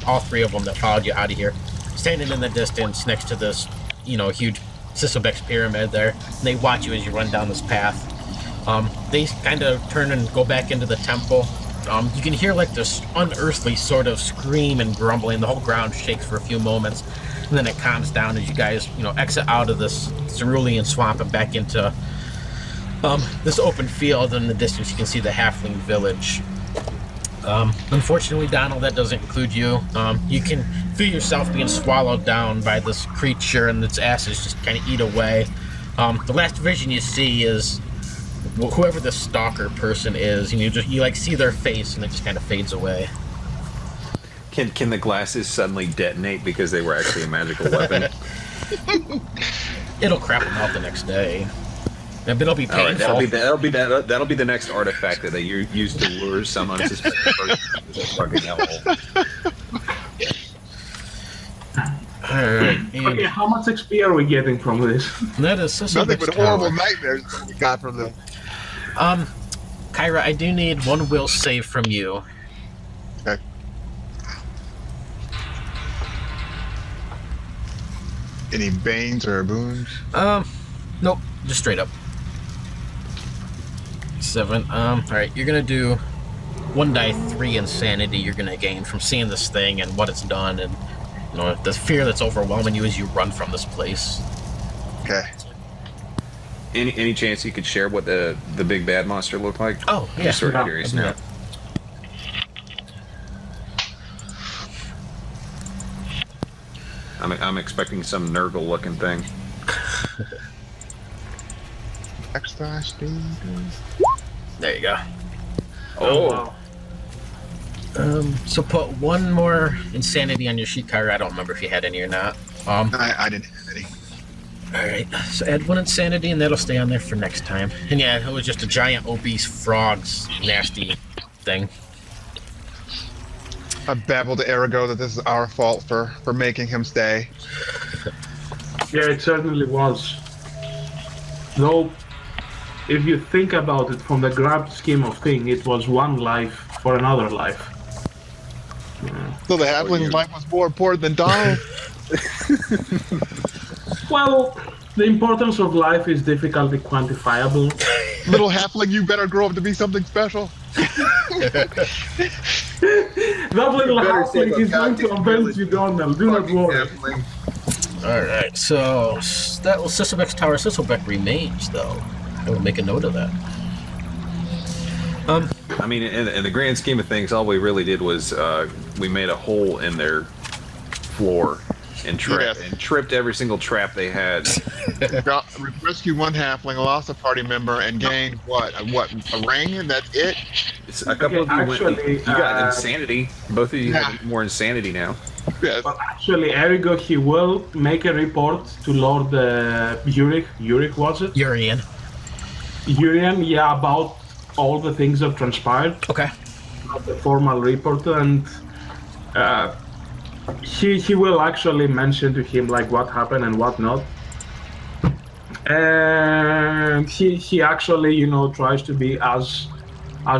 all three of them that followed you out of here, standing in the distance next to this, huge Sysobeck's pyramid there. And they watch you as you run down this path. They kind of turn and go back into the temple. You can hear like this unearthly sort of scream and grumbling. The whole ground shakes for a few moments, and then it calms down as you guys, exit out of this cerulean swamp and back into this open field. In the distance, you can see the halfling village. Unfortunately, Donald, that doesn't include you. You can feel yourself being swallowed down by this creature, and its ashes just kind of eat away. The last vision you see is whoever the stalker person is, and you like see their face, and it just kind of fades away. Can the glasses suddenly detonate because they were actually a magical weapon? It'll crap them out the next day. But it'll be painful. All right, that'll be the next artifact that they use to lure some unsuspecting person into the fucking hellhole. Alright, and Okay, how much XP are we getting from this? that is Nothing Sysobeck's but horrible tower. nightmares that we got from them. Kyra, I do need one will save from you. Okay. Any banes or boons? Nope, just straight up. 7. Alright, you're gonna do 1 die 3 insanity you're gonna gain from seeing this thing and what it's done, and you know the fear that's overwhelming you as you run from this place. Okay. Any chance you could share what the big bad monster looked like? Oh, yeah. Just sort of Yeah, curious yeah. now. I'm expecting some Nurgle looking thing. Extra speed. There you go. Oh, wow. So put 1 more insanity on your sheet, Kyra. I don't remember if you had any or not. I didn't have any. Alright, so add 1 insanity and that'll stay on there for next time. And yeah, it was just a giant obese frog's nasty thing. I babbled to Arago that this is our fault for making him stay. Yeah, it certainly was. Though, if you think about it from the grand scheme of things, it was 1 life for another life. So the halfling's life was more important than Donald. Well, the importance of life is difficultly quantifiable. Little halfling, you better grow up to be something special. That little better save halfling a is going to goddamn avenge you, Donald. Do not fucking worry. halfling. Alright, so that was Sysobeck's tower. Sysobeck remains, though. I will make a note of that. I mean, in the grand scheme of things, all we really did was we made a hole in their floor and Yes. tripped every single trap they had. Rescued 1 halfling, lost a party member, and gained what? A ring? And that's it? It's a couple Okay, of you actually, you got insanity. Both of you have more insanity now. Yes. But actually, Erigo, he will make a report to Lord Uric. Uric, was it? Urian. Urian, yeah, about all the things that transpired. Okay. Not the formal report, and he will actually mention to him like what happened and what not. And he actually, you know, tries to be as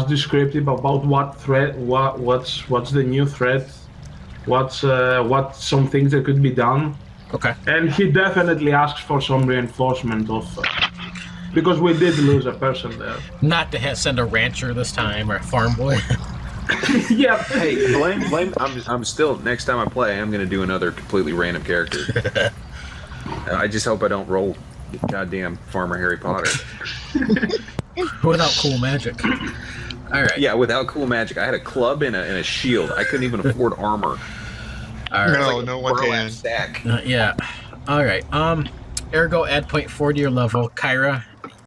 descriptive about what threat, what's the new threat, what's some things that could be done. Okay. And he definitely asks for some reinforcement of because we did lose a person there. Not to send a rancher this time or a farm boy. Yeah. Hey, blame. I'm still. Next time I play, I'm gonna do another completely random character. I just hope I don't roll goddamn Farmer Harry Potter. Without cool magic. Alright. Yeah, without cool magic, I had a club and a shield. I couldn't even afford armor. Alright. No one Burlap can. stack. Yeah. Alright. Ergo, add 0.4 to your level. Kyra,